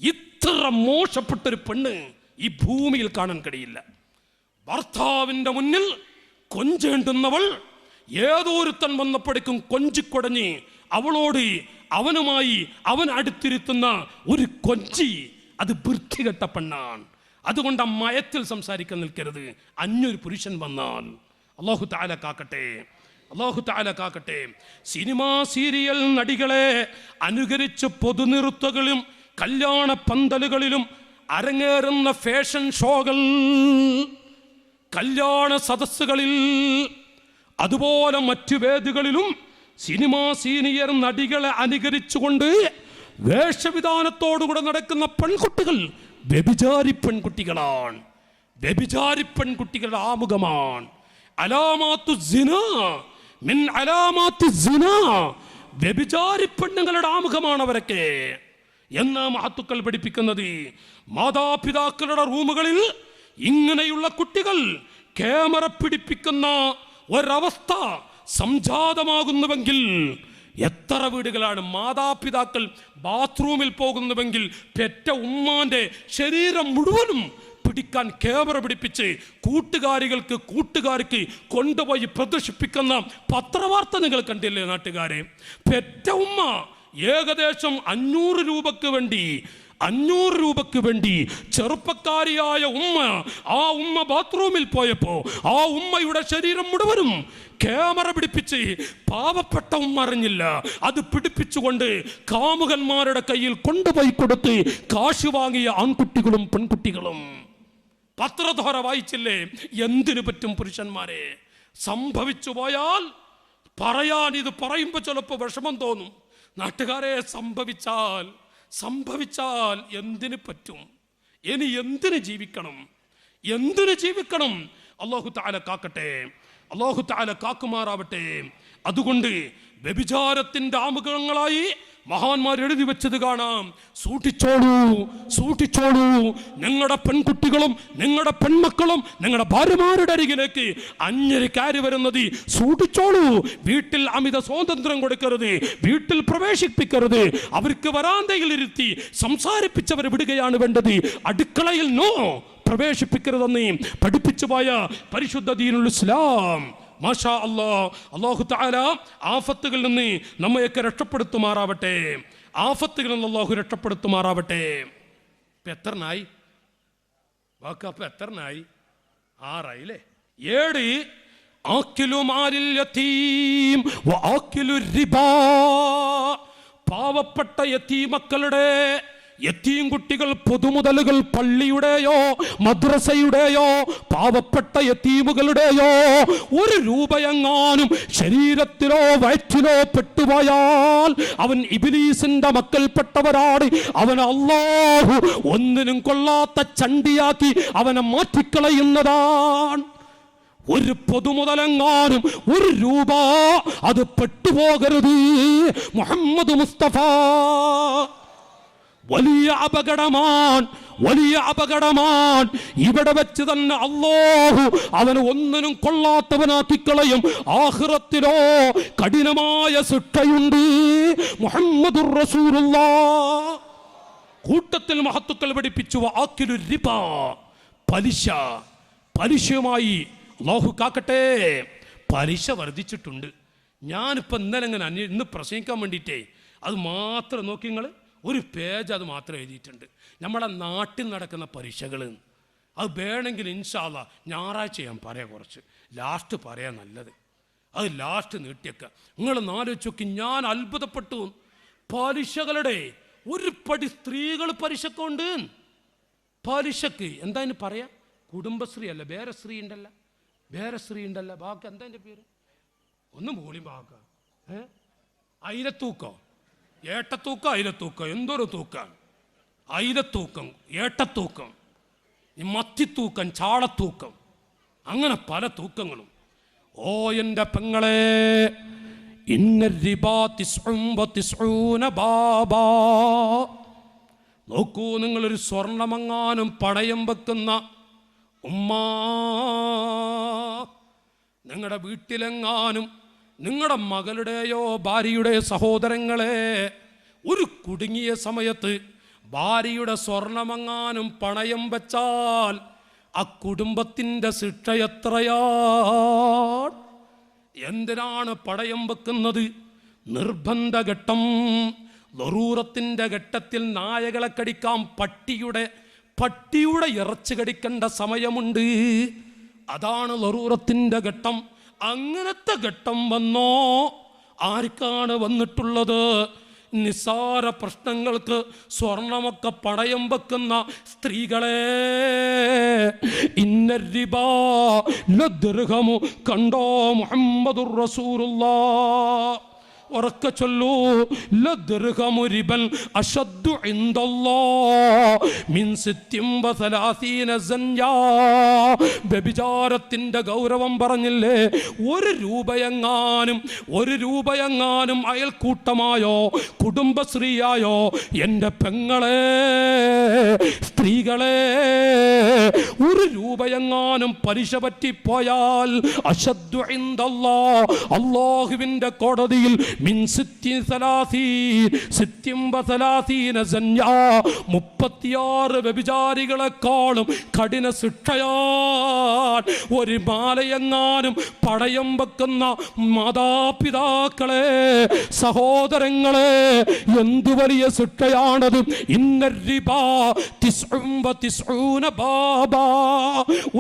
ഇത്ര മോശപ്പെട്ടൊരു പെണ്ണ് ഈ ഭൂമിയിൽ കാണാൻ കഴിയില്ല. ഭർത്താവിൻ്റെ മുന്നിൽ കൊഞ്ചേണ്ടുന്നവൾ ഏതൊരുത്തൻ വന്നപ്പോഴേക്കും കൊഞ്ചിക്കൊടഞ്ഞ് അവനുമായി അവൻ അടുത്തിരുത്തുന്ന ഒരു കൊഞ്ചി, അത് വൃത്തികെട്ട പെണ്ണാണ്. അതുകൊണ്ട് ആ മയത്തിൽ സംസാരിക്കാൻ നിൽക്കരുത്. അന്യൊരു പുരുഷൻ വന്നാൽ അല്ലാഹു തആല കാക്കട്ടെ. സിനിമാ സീരിയൽ നടികളെ അനുകരിച്ച് പൊതുനിറുത്തകളും കല്യാണ പന്തലുകളിലും അരങ്ങേറുന്ന ഫാഷൻ ഷോകൾ, കല്യാണ സദസ്സുകളിൽ, അതുപോലെ മറ്റു വേദികളിലും സിനിമാ സീനിയർ നടികളെ അനുകരിച്ചുകൊണ്ട് വേഷവിധാനത്തോടുകൂടെ നടക്കുന്ന പെൺകുട്ടികൾ വ്യഭിചാരി പെൺകുട്ടികളുടെ ആമുഖമാണ്. വ്യഭിചാരി പെണ്ണുങ്ങളുടെ ആമുഖമാണ് അവരൊക്കെ എന്നാ മഹത്തുക്കൾ പഠിപ്പിക്കുന്നത്. മാതാപിതാക്കളുടെ റൂമുകളിൽ ഇങ്ങനെയുള്ള കുട്ടികൾ ക്യാമറ പിടിപ്പിക്കുന്ന ഒരവസ്ഥ സംജാതമാകുന്നുവെങ്കിൽ എത്ര വീടുകളാണ്? മാതാപിതാക്കൾ ബാത്റൂമിൽ പോകുന്നുവെങ്കിൽ പെറ്റ ഉമ്മാന്റെ ശരീരം മുഴുവനും പിടിക്കാൻ ക്യാമറ പിടിപ്പിച്ച് കൂട്ടുകാർക്ക് കൊണ്ടുപോയി പ്രദർശിപ്പിക്കുന്ന പത്രവാർത്ത നിങ്ങൾ കണ്ടില്ലേ നാട്ടുകാരെ? പെറ്റ ഉമ്മ ഏകദേശം 500 രൂപക്ക് വേണ്ടി 500 രൂപയ്ക്ക് വേണ്ടി ചെറുപ്പക്കാരിയായ ആ ഉമ്മ ബാത്റൂമിൽ പോയപ്പോ ആ ഉമ്മയുടെ ശരീരം മുഴുവനും ക്യാമറ പിടിപ്പിച്ച് പാവപ്പെട്ട ഉമ്മ അറിഞ്ഞില്ല, അത് പിടിപ്പിച്ചുകൊണ്ട് കാമുകന്മാരുടെ കയ്യിൽ കൊണ്ടുപോയി കൊടുത്ത് കാശ് വാങ്ങിയ ആൺകുട്ടികളും പെൺകുട്ടികളും. പത്രധാര വായിച്ചില്ലേ? എന്തിനു പറ്റും പുരുഷന്മാരെ? സംഭവിച്ചു പോയാൽ പറയാൻ, ഇത് പറയുമ്പോൾ ചിലപ്പോൾ വിഷമം തോന്നും. നാട്ടുകാരെ, സംഭവിച്ചാൽ എന്തിനു പറ്റും? ഇനി എന്തിനു ജീവിക്കണം? അല്ലാഹു തആല കാക്കട്ടെ, അല്ലാഹു തആല കാക്കുമാറാവട്ടെ. അതുകൊണ്ട് വ്യഭിചാരത്തിന്റെ ആമുഖങ്ങളായി മഹാന്മാർ എഴുതി വെച്ചത് കാണാം. സൂക്ഷിച്ചോളൂ, നിങ്ങളുടെ പെൺകുട്ടികളും നിങ്ങളുടെ പെൺമക്കളും നിങ്ങളുടെ ഭാര്യമാരുടെ അരികിലേക്ക് അന്യര് കയറി വരുന്നത് സൂക്ഷിച്ചോളൂ. വീട്ടിൽ അമിത സ്വാതന്ത്ര്യം കൊടുക്കരുത്, വീട്ടിൽ പ്രവേശിപ്പിക്കരുത്. അവർക്ക് വരാന്തയിൽ ഇരുത്തി സംസാരിപ്പിച്ചവർ വിടുകയാണ് വേണ്ടത്. അടുക്കളയിൽ പ്രവേശിപ്പിക്കരുതെന്ന് പഠിപ്പിച്ചു പോയ പരിശുദ്ധ ദീനുൽ ഇസ്ലാം. മാഷാ അല്ലാഹ്. അല്ലാഹു തആല ആഫത്തുകളിൽ നിന്ന് നമ്മയൊക്കെ രക്ഷപ്പെടുത്തുമാറാവട്ടെ. ആഫത്തുകളിൽ നിന്ന് അല്ലാഹു രക്ഷപ്പെടുത്തുമാറാവട്ടെ. ഇപ്പം എത്രനായി വാക്ക്? അപ്പം എത്രനായി? 6 ആയില്ലേ? 7 ആക്കിലു മാലിൽ യതീം വ ആക്കിലു റിബാ. പാവപ്പെട്ട യതീമക്കളുടെ, യതീം കുട്ടികൾ, പൊതുമുതലുകൾ, പള്ളിയുടെയോ മദ്രസയുടെയോ പാവപ്പെട്ട യതീമുകളുടെയോ 1 രൂപയെങ്ങാനും ശരീരത്തിലോ വയറ്റിലോ പെട്ടുപോയാൽ അവൻ ഇബ്ലീസിന്റെ മക്കൾപ്പെട്ടവരാണ്. അവൻ അല്ലാഹു ഒന്നിനും കൊള്ളാത്ത ചണ്ടിയാക്കി അവനെ മാറ്റിക്കളയുന്നതാണ്. 1 പൊതുമുതലെങ്ങാനും 1 രൂപ അത് പെട്ടുപോകരുത്. മുഹമ്മദ് മുസ്തഫ വലിയ അപകടമാണ്. ഇവിടെ വെച്ച് തന്നെ അല്ലാഹു അവന് ഒന്നിനും കൊള്ളാത്തവനാക്കിക്കളയും. ആഖിറത്തിലോ കഠിനമായ ശിക്ഷയുണ്ട്. മുഹമ്മദുർ റസൂലുള്ളാഹ് കൂട്ടത്തിൽ മഹത്തുക്കൾ പഠിപ്പിച്ചു. ആക്കിലു റിബാ, പലിശയുമായി അല്ലാഹു കാക്കട്ടെ. പലിശ വർദ്ധിച്ചിട്ടുണ്ട്. ഞാനിപ്പോൾ ഇന്ന് പ്രസംഗിക്കാൻ വേണ്ടിയിട്ടേ അത് മാത്രം നോക്കി, നിങ്ങൾ ഒരു പേജ് അത് മാത്രം എഴുതിയിട്ടുണ്ട്. നമ്മുടെ നാട്ടിൽ നടക്കുന്ന പരീക്ഷകൾ അത് വേണമെങ്കിൽ ഇൻഷാ അല്ലാഹ് ഞായറാഴ്ച ഞാൻ പറയാം. കുറച്ച് ലാസ്റ്റ് പറയാൻ നല്ലത്, അത് ലാസ്റ്റ് നീട്ടിയേക്കുക. നിങ്ങൾ ആലോചിച്ച് നോക്കി, ഞാൻ അത്ഭുതപ്പെട്ടു. പലിശകളുടെ ഒരു പടി സ്ത്രീകൾ പലിശക്കുണ്ട്. പലിശക്ക് എന്താ അതിന് പറയാ? കുടുംബശ്രീ അല്ല, വേറെ സ്ത്രീ ഉണ്ടല്ല. ബാക്കി എന്താ എൻ്റെ പേര്? ഒന്ന് മൂളി ബാക്ക അയിലത്തൂക്കോ, ഏട്ടത്തൂക്കം, അയിലത്തൂക്കം, എന്തൊരു തൂക്കം! അയിലത്തൂക്കം, ഏട്ടത്തൂക്കം, മത്തിത്തൂക്കം, ചാളത്തൂക്കം, അങ്ങനെ പല തൂക്കങ്ങളും. ഓ എൻ്റെ പെങ്ങളെ, നോക്കൂ, നിങ്ങളൊരു സ്വർണമെങ്ങാനും പണയം വെക്കുന്ന ഉമ്മ, നിങ്ങളുടെ വീട്ടിലെങ്ങാനും നിങ്ങളുടെ മകളുടെയോ ഭാര്യയുടെ സഹോദരങ്ങളെ ഒരു കുടുങ്ങിയ സമയത്ത് ഭാര്യയുടെ സ്വർണമെങ്ങാനും പണയം വെച്ചാൽ ആ കുടുംബത്തിൻ്റെ ശിക്ഷ എത്രയാണ്? എന്തിനാണ് പണയം വെക്കുന്നത്? നിർബന്ധ ഘട്ടം, ദറൂറത്തിൻ്റെ ഘട്ടത്തിൽ നായകളെ കടിക്കാം, പട്ടിയുടെ ഇറച്ചി കടിക്കേണ്ട സമയമുണ്ട്. അതാണ് ദറൂറത്തിൻ്റെ ഘട്ടം. അങ്ങനത്തെ ഘട്ടം വന്നോ? ആർക്കാണ് വന്നിട്ടുള്ളത്? നിസ്സാര പ്രശ്നങ്ങൾക്ക് സ്വർണമൊക്കെ പണയം വെക്കുന്ന സ്ത്രീകളെ. ഇന്നരിബാ ലദ്ർഹമു, കണ്ടോ മുഹമ്മദുർ റസൂലുള്ളാഹ്. ഉറക്കെ ചൊല്ലൂ, ലദ്ർഹമു റിബൻ അശദ്ദു ഇൻദല്ലാഹ് മിൻ 36 സൻയാ. വ്യഭിചാരത്തിന്റെ ഗൗരവം പറഞ്ഞില്ലേ? 1 രൂപയെങ്ങാനും അയൽക്കൂട്ടമായോ കുടുംബശ്രീയായോ എൻ്റെ പെങ്ങളെ, സ്ത്രീകളെ, 1 രൂപയെങ്ങാനും പലിശ പറ്റിപ്പോയാൽ അശദ്ദു ഇൻദല്ലാഹ്, അല്ലാഹുവിൻ്റെ കോടതിയിൽ മിൻ സിത്തിൻ സലാസീൻ സിത്തിൻ വസലാസീന സന്യാ 36 വ്യഭിചാരികളെക്കാളും കഠിന ശിക്ഷയാണ്. ഒരു മാലയെങ്ങാനും പടയം വെക്കുന്ന മാതാപിതാക്കളെ, സഹോദരങ്ങളെ, എന്തു വലിയ ശിക്ഷയാണത്.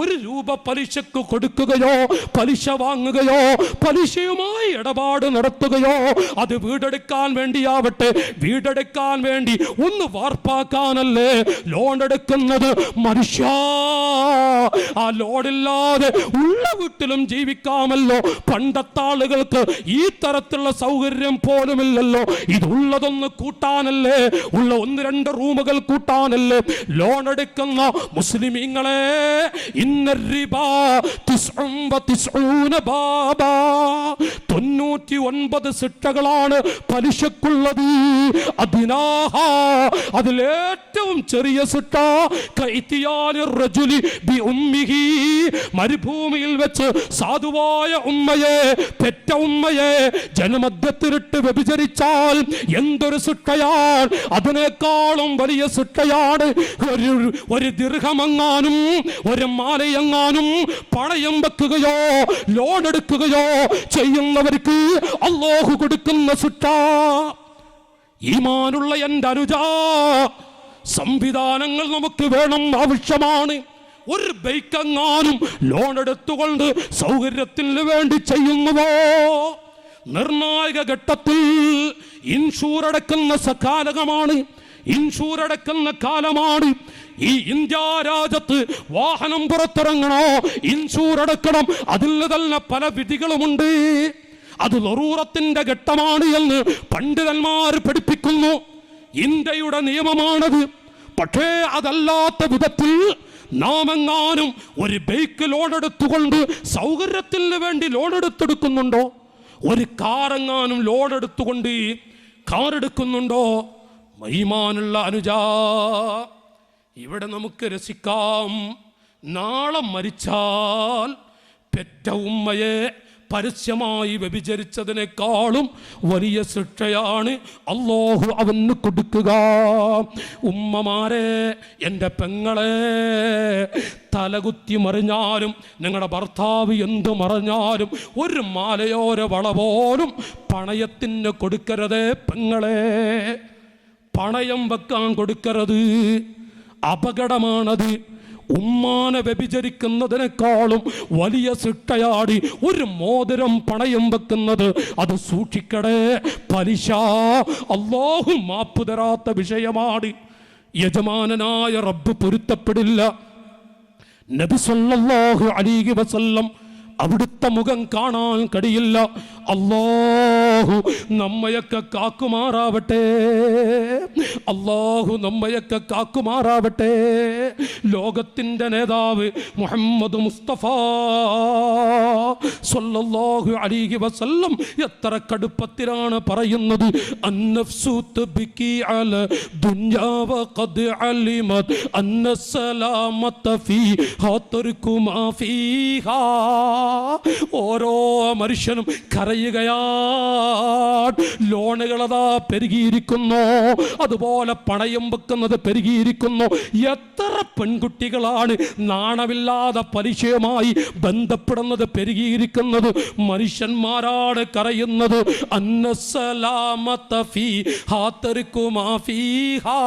ഒരു രൂപ പലിശക്ക് കൊടുക്കുകയോ പലിശ വാങ്ങുകയോ പലിശയുമായി ഇടപാട് നടത്തുകയോ, അത് വീടെടുക്കാൻ വേണ്ടിയാവട്ടെ, വീടെടുക്കാൻ വേണ്ടി ഒന്ന് വാർപ്പാക്കാനല്ലേ ലോൺ എടുക്കുന്നത്. മനുഷ്യ, ആ ലോണില്ലാതെ ഉള്ള വീട്ടിലും ജീവിക്കാമല്ലോ. പണ്ടത്തെ ആളുകൾക്ക് ഈ തരത്തിലുള്ള സൗകര്യം പോലുമില്ലല്ലോ. ഇതുള്ളതൊന്ന് കൂട്ടാനല്ലേ, ഉള്ള 1-2 റൂമുകൾ കൂട്ടാനല്ലേ ലോൺ എടുക്കുന്ന മുസ്ലിമീങ്ങളെ. 99 ശിക്ഷകളാണ് പലിശക്കുള്ളത്. അതിലേറ്റവും ചെറിയ ശിക്ഷ മരുഭൂമിയിൽ വെച്ച് സാധുവായ ഉമ്മയെ, പെറ്റ ഉമ്മയെ ജനമധ്യത്തിലിട്ട് വ്യഭിചരിച്ചാൽ എന്തൊരു ശിക്ഷയാണ്. അതിനേക്കാളും വലിയ ശിക്ഷയാണ് ഒരു ദിർഹമെങ്ങാനും ഒരു മാലയെങ്ങാനും പണയം വെക്കുകയോ ലോൺ എടുക്കുകയോ ചെയ്യുന്നവർക്ക് അല്ലാഹു കൊടുക്കുന്ന ശിക്ഷ. ഈമാനുള്ള എൻ്റെ അനുജ, സംവിധാനങ്ങൾ നമുക്ക് വേണം, ആവശ്യമാണ്. ഒരു ബൈക്കെങ്ങാനും ലോൺ എടുത്തുകൊണ്ട് സൗകര്യത്തിന് വേണ്ടി ചെയ്യുന്നുവോ, നിർണായക ഘട്ടത്തിൽ ഇൻഷൂർ അടക്കുന്ന സകാലകമാണ്, ഇൻഷൂർ അടക്കുന്ന കാലമാണ്. ഈ ഇന്ത്യ രാജ്യത്ത് വാഹനം പുറത്തിറങ്ങണോ ഇൻഷൂർ അടക്കണം. അതിൽ തന്നെ പല വിധികളുമുണ്ട്. അത് ലറൂറത്തിന്റെ ഘട്ടമാണ് എന്ന് പണ്ഡിതന്മാർ പഠിപ്പിക്കുന്നു. ഇന്ത്യയുടെ നിയമമാണത്. പക്ഷേ അതല്ലാത്ത വിധത്തിൽ നാം എങ്ങാനും ഒരു ബൈക്ക് ലോൺ എടുത്തുകൊണ്ട് സൗകര്യത്തിന് വേണ്ടി ലോൺ എടുത്തെടുക്കുന്നുണ്ടോ? ഒരു കാറെങ്ങാനും ലോൺ എടുത്തുകൊണ്ട് കാർ എടുക്കുന്നുണ്ടോ? ഈമാനുള്ള അനുജാ, ഇവിടെ നമുക്ക് രസിക്കാം. നാളെ മരിച്ചാൽ പെറ്റ ഉമ്മയെ പരസ്യമായി വ്യഭിചരിച്ചതിനേക്കാളും വലിയ ശിക്ഷയാണ് അല്ലാഹു അവന് കൊടുക്കുക. ഉമ്മമാരെ, എൻ്റെ പെങ്ങളെ, തലകുത്തി മറിഞ്ഞാലും നിങ്ങളുടെ ഭർത്താവ് എന്തു മറിഞ്ഞാലും ഒരു മാലയോര വള പോലും പണയത്തിന് കൊടുക്കരുതേ പെങ്ങളെ. പണയം വെക്കാൻ കൊടുക്കരുത്, അപകടമാണത്. ഉമ്മാനെ വ്യഭിചരിക്കുന്നതിനേക്കാളും വലിയ ശിക്ഷയാടി ഒരു മോതിരം പണയം വെക്കുന്നത്. അത് സൂക്ഷിക്കടേ. പലിശ അല്ലാഹു മാപ്പ് തരാത്ത വിഷയമാണ്. യജമാനനായ റബ്ബ് പൊരുത്തപ്പെടില്ല. നബി സല്ലല്ലാഹു അലൈഹി വസല്ലം അവിടുത്തെ മുഖം കാണാൻ കഴിയില്ല. അല്ലാഹു നമ്മയൊക്കെ കാക്കുമാറാവട്ടെ, അല്ലാഹു നമ്മയൊക്കെ കാക്കുമാറാവട്ടെ. ലോകത്തിൻ്റെ നേതാവ് മുഹമ്മദ് മുസ്തഫ സല്ലല്ലാഹു അലൈഹി വസല്ലം എത്ര കടുപ്പത്തിലാണ് പറയുന്നത്. അന്നഫ്സു തബ്കി അല ദുനിയാ വഖദ് അലിമത് അന്ന സലാമത ഫീഹാ തർകു മാ ഫീഹാ. ഓരോ മനുഷ്യനും കരയുകയാണ്. ലോണുകളതാ പെരുകിയിരിക്കുന്നു, അതുപോലെ പണയം വെക്കുന്നത് പെരുകിയിരിക്കുന്നു. എത്ര പെൺകുട്ടികളാണ് നാണമില്ലാതെ പലിശയുമായി ബന്ധപ്പെടുന്നത് പെരുകിയിരിക്കുന്നത്. മനുഷ്യന്മാരാണ് കരയുന്നത്. അന്നസലാമത ഫീഹാ തർകു മാ ഫീഹാ.